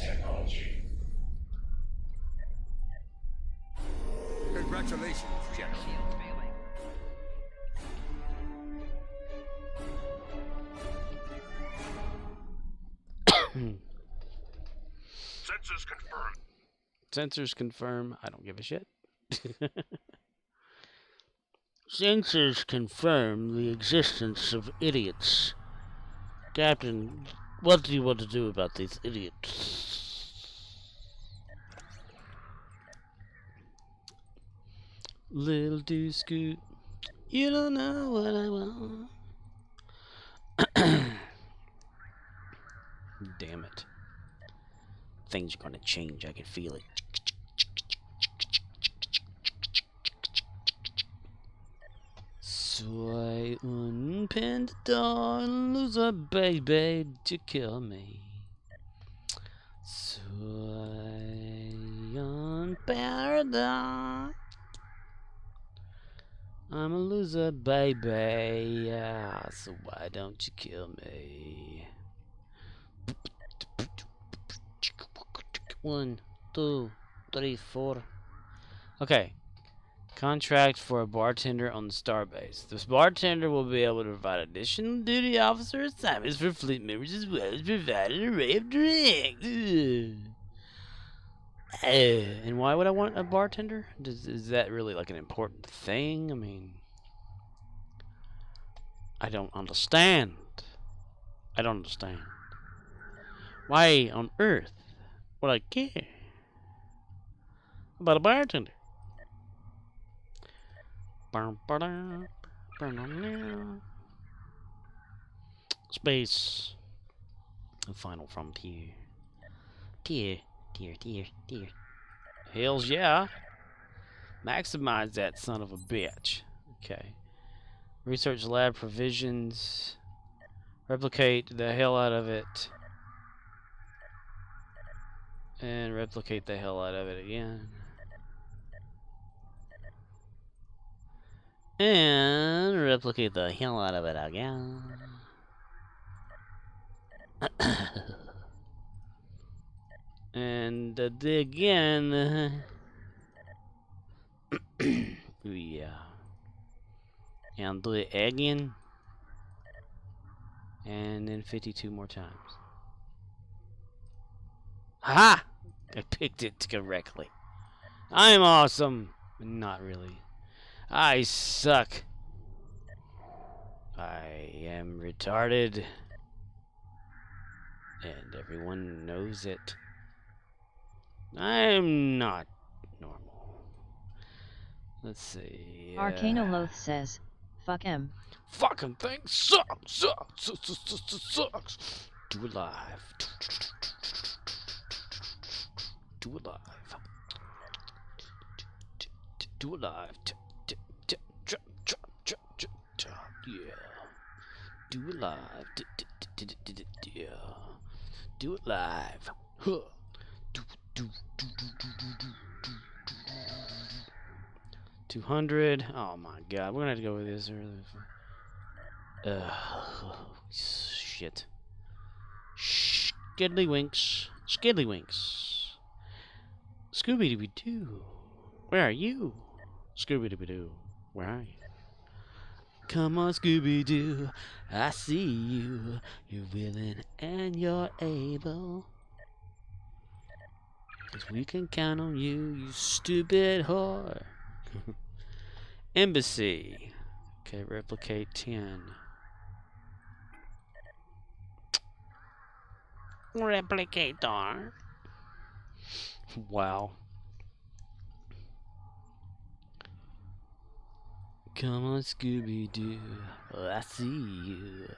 Congratulations, General. Sensors confirmed. Sensors confirm. I don't give a shit. Sensors confirm the existence of idiots. Captain, what do you want to do about these idiots? Little do scoot, you don't know what I want. Damn it. Things are gonna change, I can feel it. So I unpinned the door and lose a baby to kill me. So I unpowered the I'm a loser, baby. Yeah, so why don't you kill me? 1, 2, 3, 4. Okay. Contract for a bartender on the starbase. This bartender will be able to provide additional duty officer assignments for fleet members as well as provide an array of drinks. And why would I want a bartender? Is that really like an important thing? I mean, I don't understand. I don't understand. Why on earth would I care about a bartender? Space. The final frontier. Dear. Hells yeah. Maximize that son of a bitch. Okay. Research lab provisions. Replicate the hell out of it. And replicate the hell out of it again. And replicate the hell out of it again. And again. Yeah. And do it again. And then 52 more times. Ha! I picked it correctly. I'm awesome. Not really. I suck. I am retarded. And everyone knows it. I'm not normal. Let's see. Arcanoloth says, fuck him. Fucking thing sucks. Do it live. Do it live. Do it live. Yeah. Do it live. Yeah. Do it live. 200. Oh my god. We're gonna have to go with this. Shit. Skiddlywinks. Skiddlywinks. Scooby-Dooby-Doo. Where are you? Scooby-Dooby-Doo. Where are you? Come on, Scooby-Doo. I see you. You're willing and you're able. 'Cause we can count on you, you stupid whore. Embassy. Okay, replicate 10. Replicator. Wow. Come on, Scooby-Doo. Oh, I see you.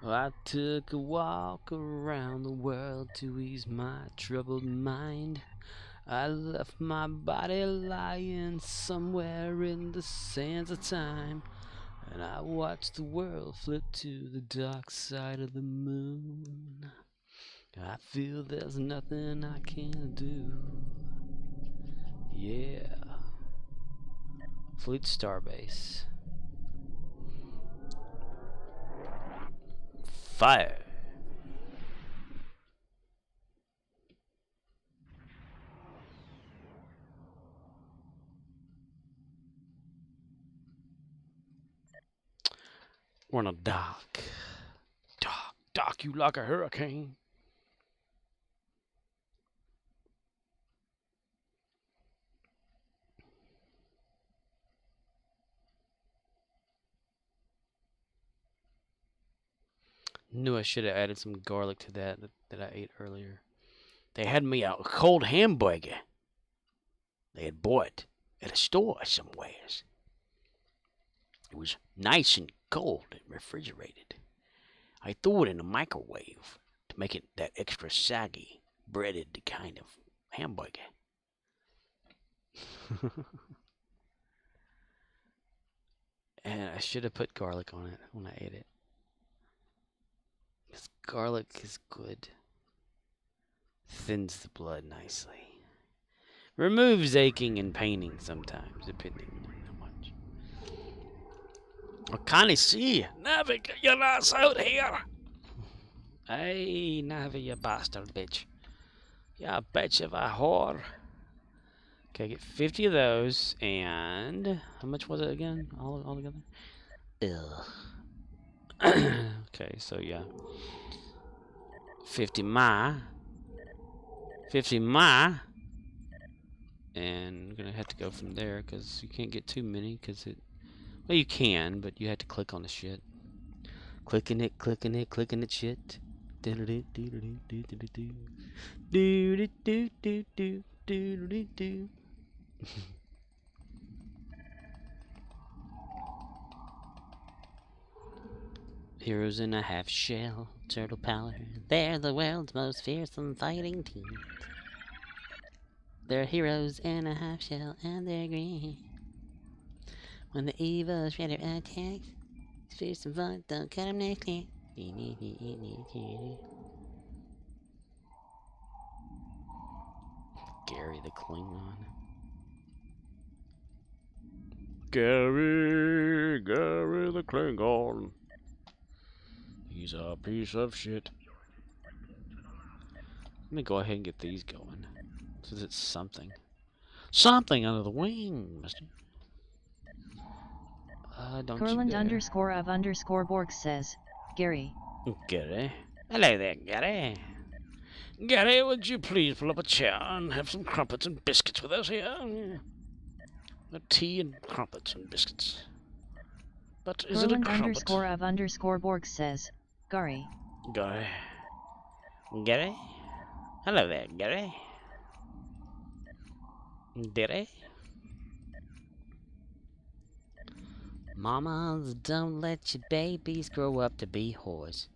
Well, I took a walk around the world to ease my troubled mind. I left my body lying somewhere in the sands of time, and I watched the world flip to the dark side of the moon. I feel there's nothing I can do. Yeah. Fleet Starbase. Fire. We're on a dock. Dock, you like a hurricane. Knew I should have added some garlic to that I ate earlier. They had me a cold hamburger. They had bought at a store somewheres. It was nice and cold and refrigerated. I threw it in the microwave to make it that extra saggy, breaded kind of hamburger. And I should have put garlic on it when I ate it. Because garlic is good. Thins the blood nicely. Removes aching and paining sometimes, depending on how much. I can't see. Navi, get your ass out here. Hey, Navi, you bastard bitch. Yeah, bitch of a whore. Okay, get 50 of those, and how much was it again? All together? Ugh. Okay, so yeah. 50 ma. 50 ma. And I'm gonna have to go from there because you can't get too many because it. Well, you can, but you have to click on the shit. Clicking it shit. Heroes in a half shell, turtle power. They're the world's most fearsome fighting team. They're heroes in a half shell and they're green. When the evil shredder attacks, it's fearsome fun, don't cut him next time. Gary the Klingon. Gary the Klingon. He's a piece of shit. Let me go ahead and get these going. So it's something. Something under the wing, mister. Don't Kurland you _ Borg says, Gary. Gary. Hello there, Gary. Gary, would you please pull up a chair and have some crumpets and biscuits with us here? Tea and crumpets and biscuits. But is it a crumpet? Kurland _Borg says, Gary. Gary. Gary? Hello there, Gary. Gary? Mamas, don't let your babies grow up to be whores.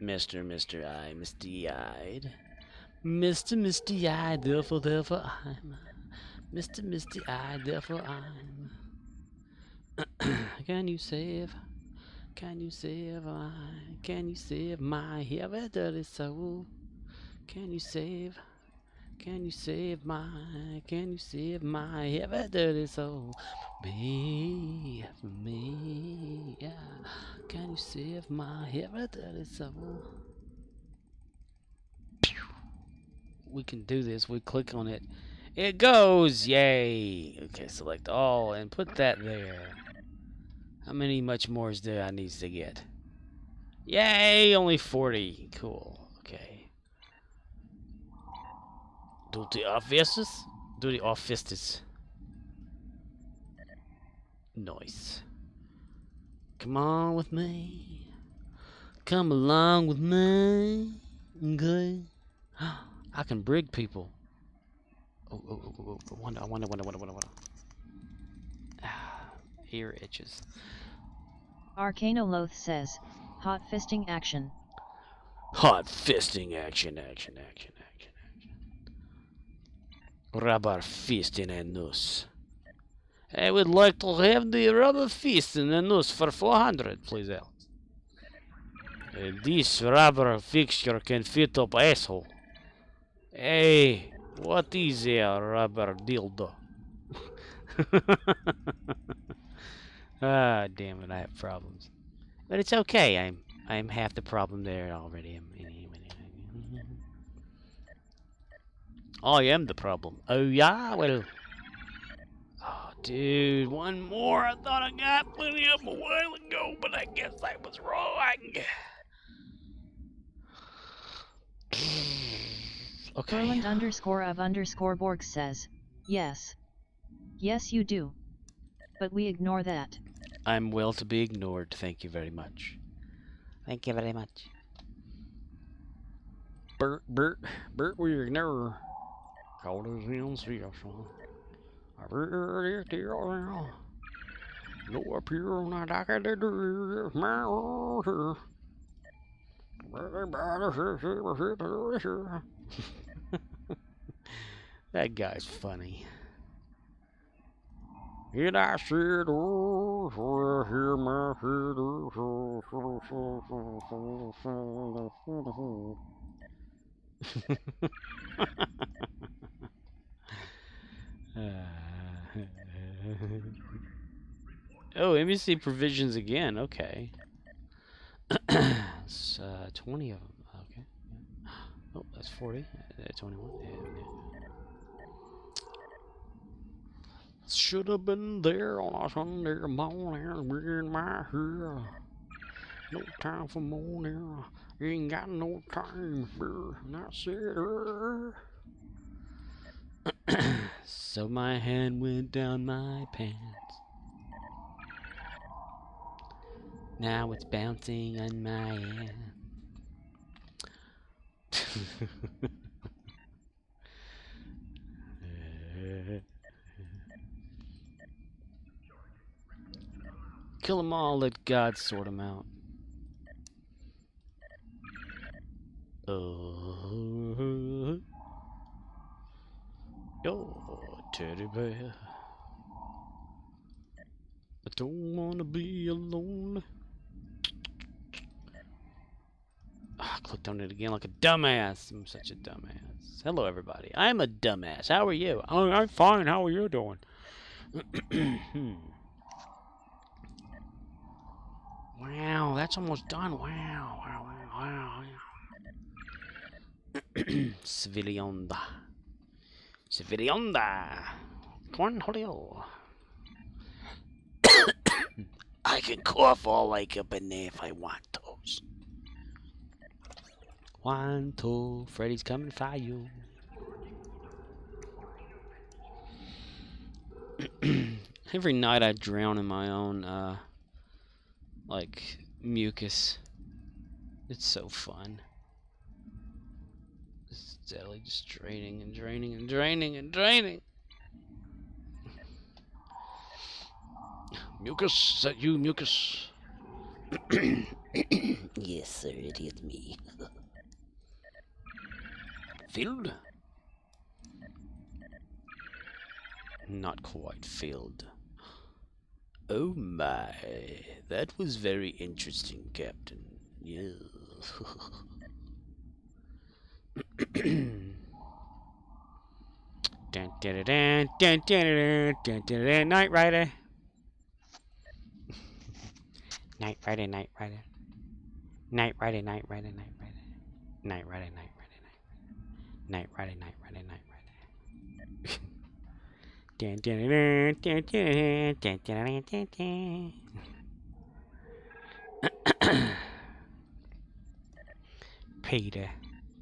Mr. I, misty-eyed. Mr. Misty-eyed, therefore I'm. Mr. Misty-eyed, therefore I'm. Can you save my heavy dirty soul? Can you save my heavy dirty soul? Me, yeah. Can you save my heavy dirty soul? We can do this. We click on it. It goes! Yay! Okay, select all and put that there. How many much mores do I need to get? Yay! Only 40. Cool. Okay. Do the offices? Do the offices. Nice. Come on with me. Come along with me. Okay. I can brig people. Oh, I wonder. Ear itches. Arcanoloth says, hot fisting action. Hot fisting action. Rubber fist in a noose. I would like to have the rubber fist in a noose for 400, please, Alex. This rubber fixture can fit up asshole. Hey, what is a rubber dildo? Ah, damn it, I have problems. But it's okay, I'm half the problem there already. I am the problem. Oh yeah, well. Oh, dude, one more. I thought I got plenty of them a while ago, but I guess I was wrong. Okay. Kurland _ Borg says, yes. Yes, you do. But we ignore that. I'm well to be ignored. Thank you very much. Thank you very much. Bert, we ignore. Called us in seriously. No up here on that I can do. That guy's funny. And I said, oh, hear my Oh, NBC provisions again. Okay. It's 20 of them. Okay. Oh, that's 40. 21. Should have been there on a Sunday morning, in my hair. No time for morning. Ain't got no time for that's it. So my hand went down my pants. Now it's bouncing on my hand. Kill them all, let God sort them out. Yo, teddy bear. I don't wanna be alone. I clicked on it again like a dumbass. I'm such a dumbass. Hello, everybody. I'm a dumbass. How are you? Oh, I'm fine. How are you doing? Wow, that's almost done. Wow, wow, wow, wow. Civilionda. Civilionda. Cornholio. I can cough all like a banana if I want those. 1, 2, Freddy's coming for you. Every night I drown in my own, like, mucus. It's so fun. It's daily just draining and draining and draining and draining. Mucus, is that you, Mucus? Yes, sir, it is me. Filled? Not quite filled. Oh my, that was very interesting, Captain. Yeah. Night Rider. Night Rider, Night Rider. Night Rider, Night Rider, Night Rider. Night Rider, Night Rider, Night Rider, Night Rider, Night Rider.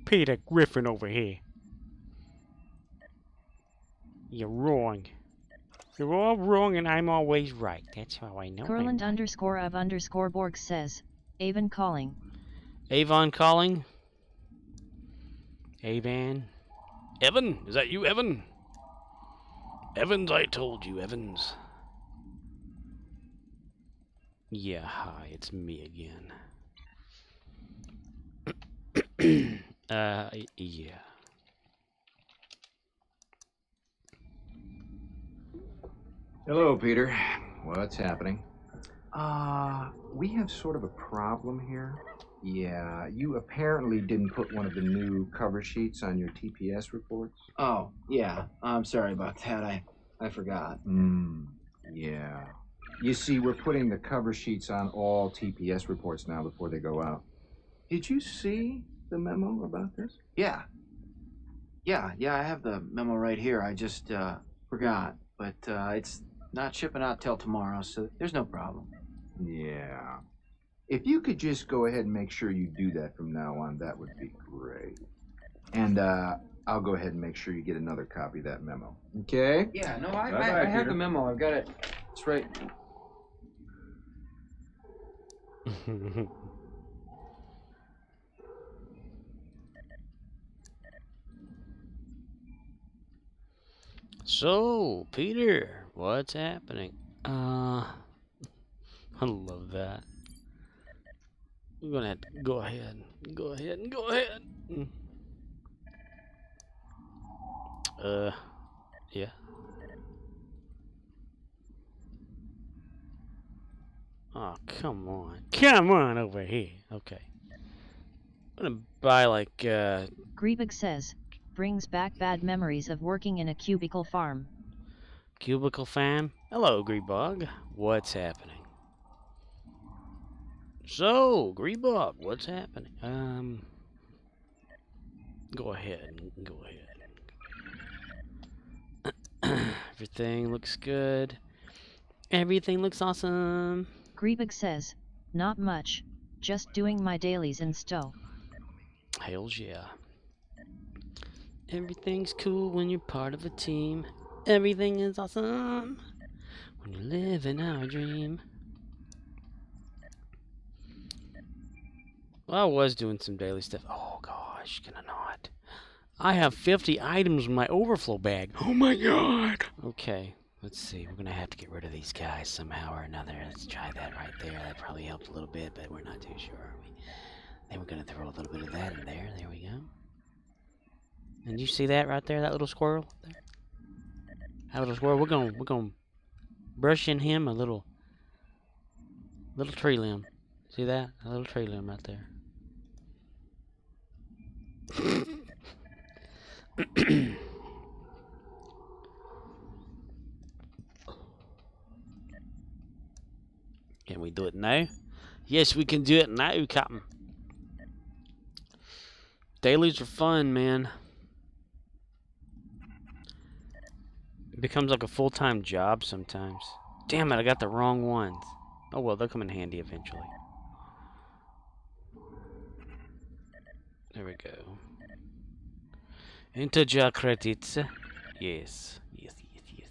Peter Griffin over here. You're wrong. You're all wrong and I'm always right. That's how I know. Kurland_of_Borg says, Avon calling. Avon calling? Avan? Evan? Is that you, Evan? Evans, I told you, Evans. Yeah, hi, it's me again. Yeah. Hello, Peter. What's happening? We have sort of a problem here. Yeah, you apparently didn't put one of the new cover sheets on your TPS reports. Oh, yeah. I'm sorry about that. I forgot. Yeah. You see, we're putting the cover sheets on all TPS reports now before they go out. Did you see the memo about this? Yeah. Yeah, I have the memo right here. I just forgot. But it's not shipping out till tomorrow, so there's no problem. Yeah. If you could just go ahead and make sure you do that from now on, that would be great. And I'll go ahead and make sure you get another copy of that memo. Okay? Yeah, no, I have the memo. I've got it. It's right. So, Peter, what's happening? I love that. I'm gonna have to go ahead. Yeah. Oh, come on over here. Okay. I'm gonna buy like, Griebig says, brings back bad memories of working in a cubicle farm. Cubicle fam? Hello, Greebog. What's happening? So, Greebog, what's happening? Go ahead. Everything looks good. Everything looks awesome. Griebig says, not much, just doing my dailies in Stowe. Hells yeah. Everything's cool when you're part of a team. Everything is awesome when you live in our dream. Well, I was doing some daily stuff. Oh gosh, can I not? I have 50 items in my overflow bag. Oh my god. Okay, Let's see, we're gonna have to get rid of these guys somehow or another. Let's try that right there. That probably helped a little bit, but we're not too sure, are we? Then we're gonna throw a little bit of that in there. There we go. And you see that right there, that little squirrel? There? That little squirrel, we're gonna brush in him a little tree limb. See that? A little tree limb right there. Can we do it now? Yes, we can do it now, Captain. Dailies are fun, man. It becomes like a full-time job sometimes. Damn it, I got the wrong ones. Oh well, they'll come in handy eventually. There we go. Enter your credits. Yes. Yes, yes, yes.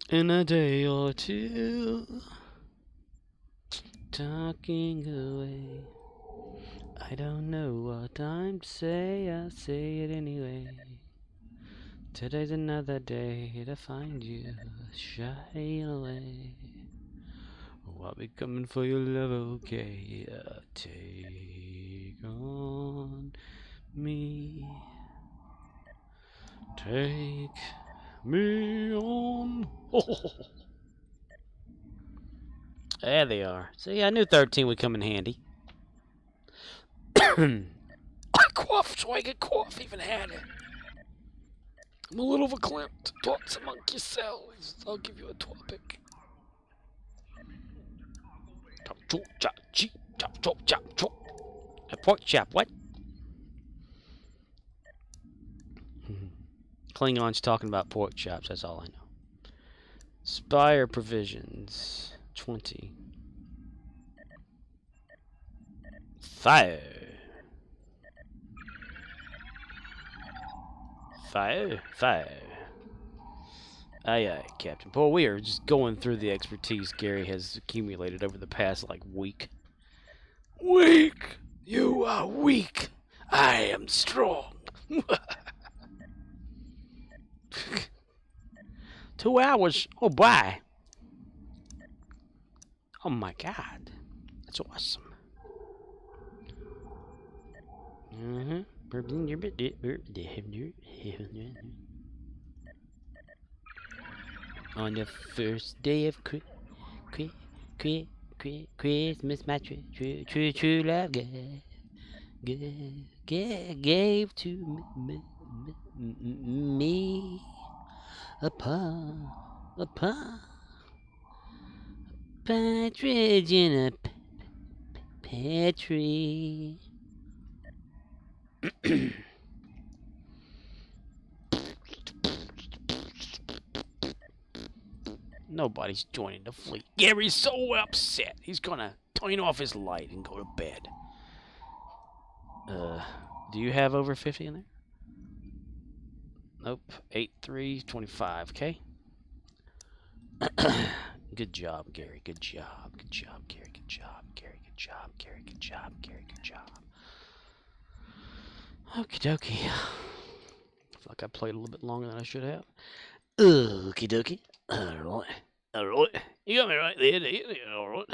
In a day or two, talking away. I don't know what time to say, I'll say it anyway. Today's another day to find you, shine away. Oh, I'll be coming for your love, okay? Take on me. Take me on. Oh. There they are. See, I knew 13 would come in handy. I coughed so I could cough even had it. I'm a little of a climp to talk among yourselves. I'll give you a topic. Chop, chop, chop, chop, chop, chop, chop. A pork chop, what? Klingons talking about pork chops, that's all I know. Spire provisions, 20. Fire. Fire, fire. Aye, aye, Captain. Boy, we are just going through the expertise Gary has accumulated over the past, like, week. Weak! You are weak! I am strong! 2 hours? Oh, bye! Oh my god. That's awesome. On the first day of Christmas, my true love gave to me a partridge in a pear tree. Nobody's joining the fleet. Gary's so upset. He's gonna turn off his light and go to bed. Do you have over 50 in there? Nope. 8325. Okay. Good job, Gary. Good job. Good job, Gary. Good job, Gary. Good job, Gary. Good job, Gary. Good job. Okie dokie. I feel like I played a little bit longer than I should have. Okie dokie. Alright. Alright. You got me right there. Alright.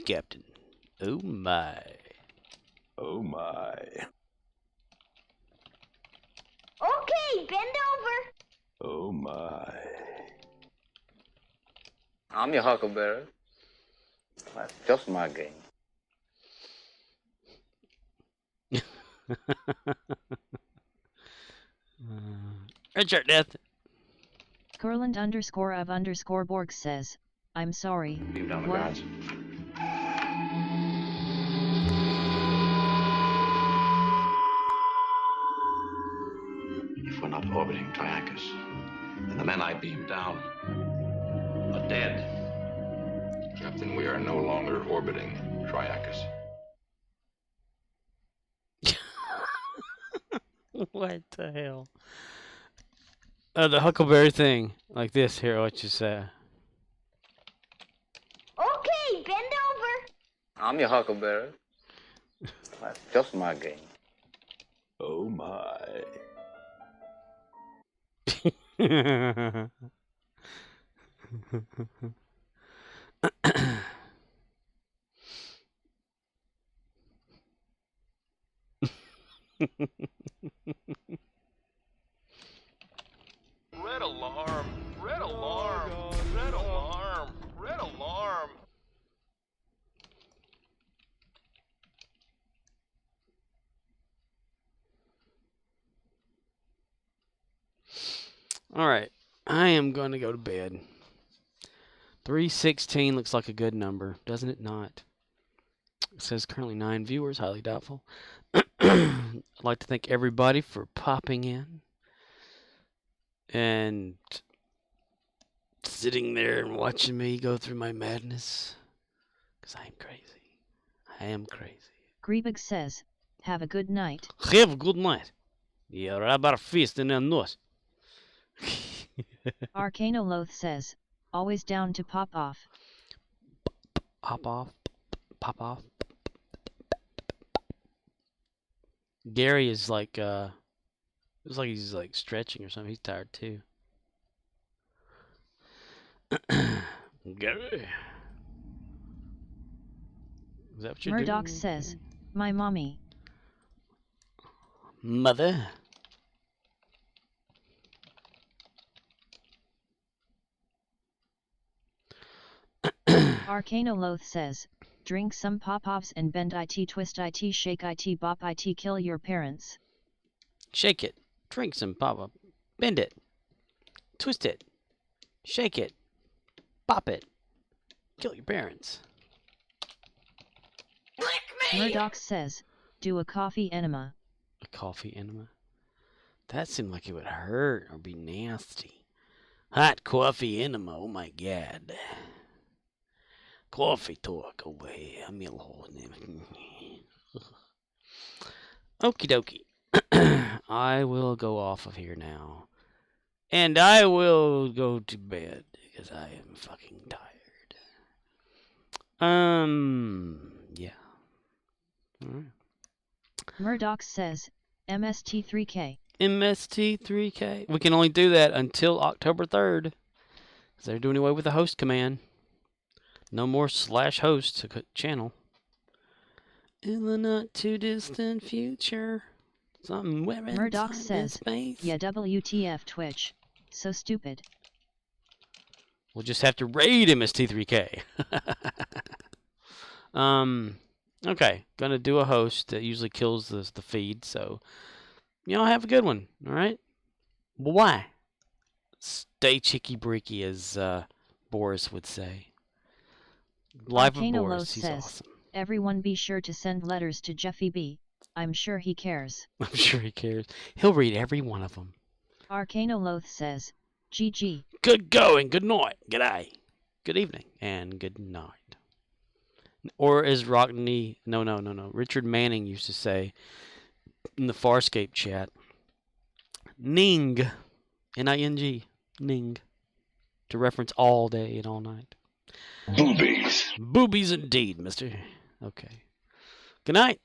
Captain. Oh my. Oh my. Okay, bend over. Oh my. I'm your Huckleberry. That's just my game. Richard Death. Kurland _of _Borg says, I'm sorry. Beam down the What? guards. If we're not orbiting Triacus, then the men I beamed down are dead. Captain, we are no longer orbiting Triacus. What the hell? The Huckleberry thing. Like this here, what you say. I'm your Huckleberry. That's just my game. Oh my. Red alarm! Red alarm! Red alarm! Red alarm! Alright, I am going to go to bed. 316 looks like a good number, doesn't it not? It says currently 9 viewers, highly doubtful. I'd like to thank everybody for popping in and sitting there and watching me go through my madness. Because I am crazy. I am crazy. Griebig says, have a good night. Have a good night. Yeah, rubber fist in the nose. Arcanoloth says, always down to pop off. Pop off. Pop off. Gary is like, looks like he's like stretching or something. He's tired too. Gary. Is that what you're Murdoch doing? says, my mommy. Mother. Arcanoloth says, drink some pop-offs and bend it, twist it, shake it, bop it, kill your parents. Shake it. Drink some pop-up. Bend it. Twist it. Shake it. Pop it. Kill your parents. Murdoch says, do a coffee enema. A coffee enema? That seemed like it would hurt or be nasty. Hot coffee enema, oh my god. Coffee talk over here. I'm your lord. Okie dokie. I will go off of here now. And I will go to bed because I am fucking tired. Yeah. Alright. Murdoch says, MST3K. MST3K. We can only do that until October 3rd. Because they're doing away with the host command. No more /host to channel. In the not too distant future. Something wearing Murdoch says, yeah, WTF Twitch. So stupid. We'll just have to raid MST3K. Okay. Gonna do a host that usually kills the feed, so y'all have a good one, alright? Bye. Stay chicky breaky, as Boris would say. Life of Boris, he's says, awesome. Everyone be sure to send letters to Jeffy B. I'm sure he cares. I'm sure he cares. He'll read every one of them. Arcanoloth says, GG. Good going, good night, good day, good evening, and good night. Or as Richard Manning used to say in the Farscape chat, Ning, N-I-N-G, Ning, to reference all day and all night. Boobies. Boobies indeed, mister. Okay. Good night.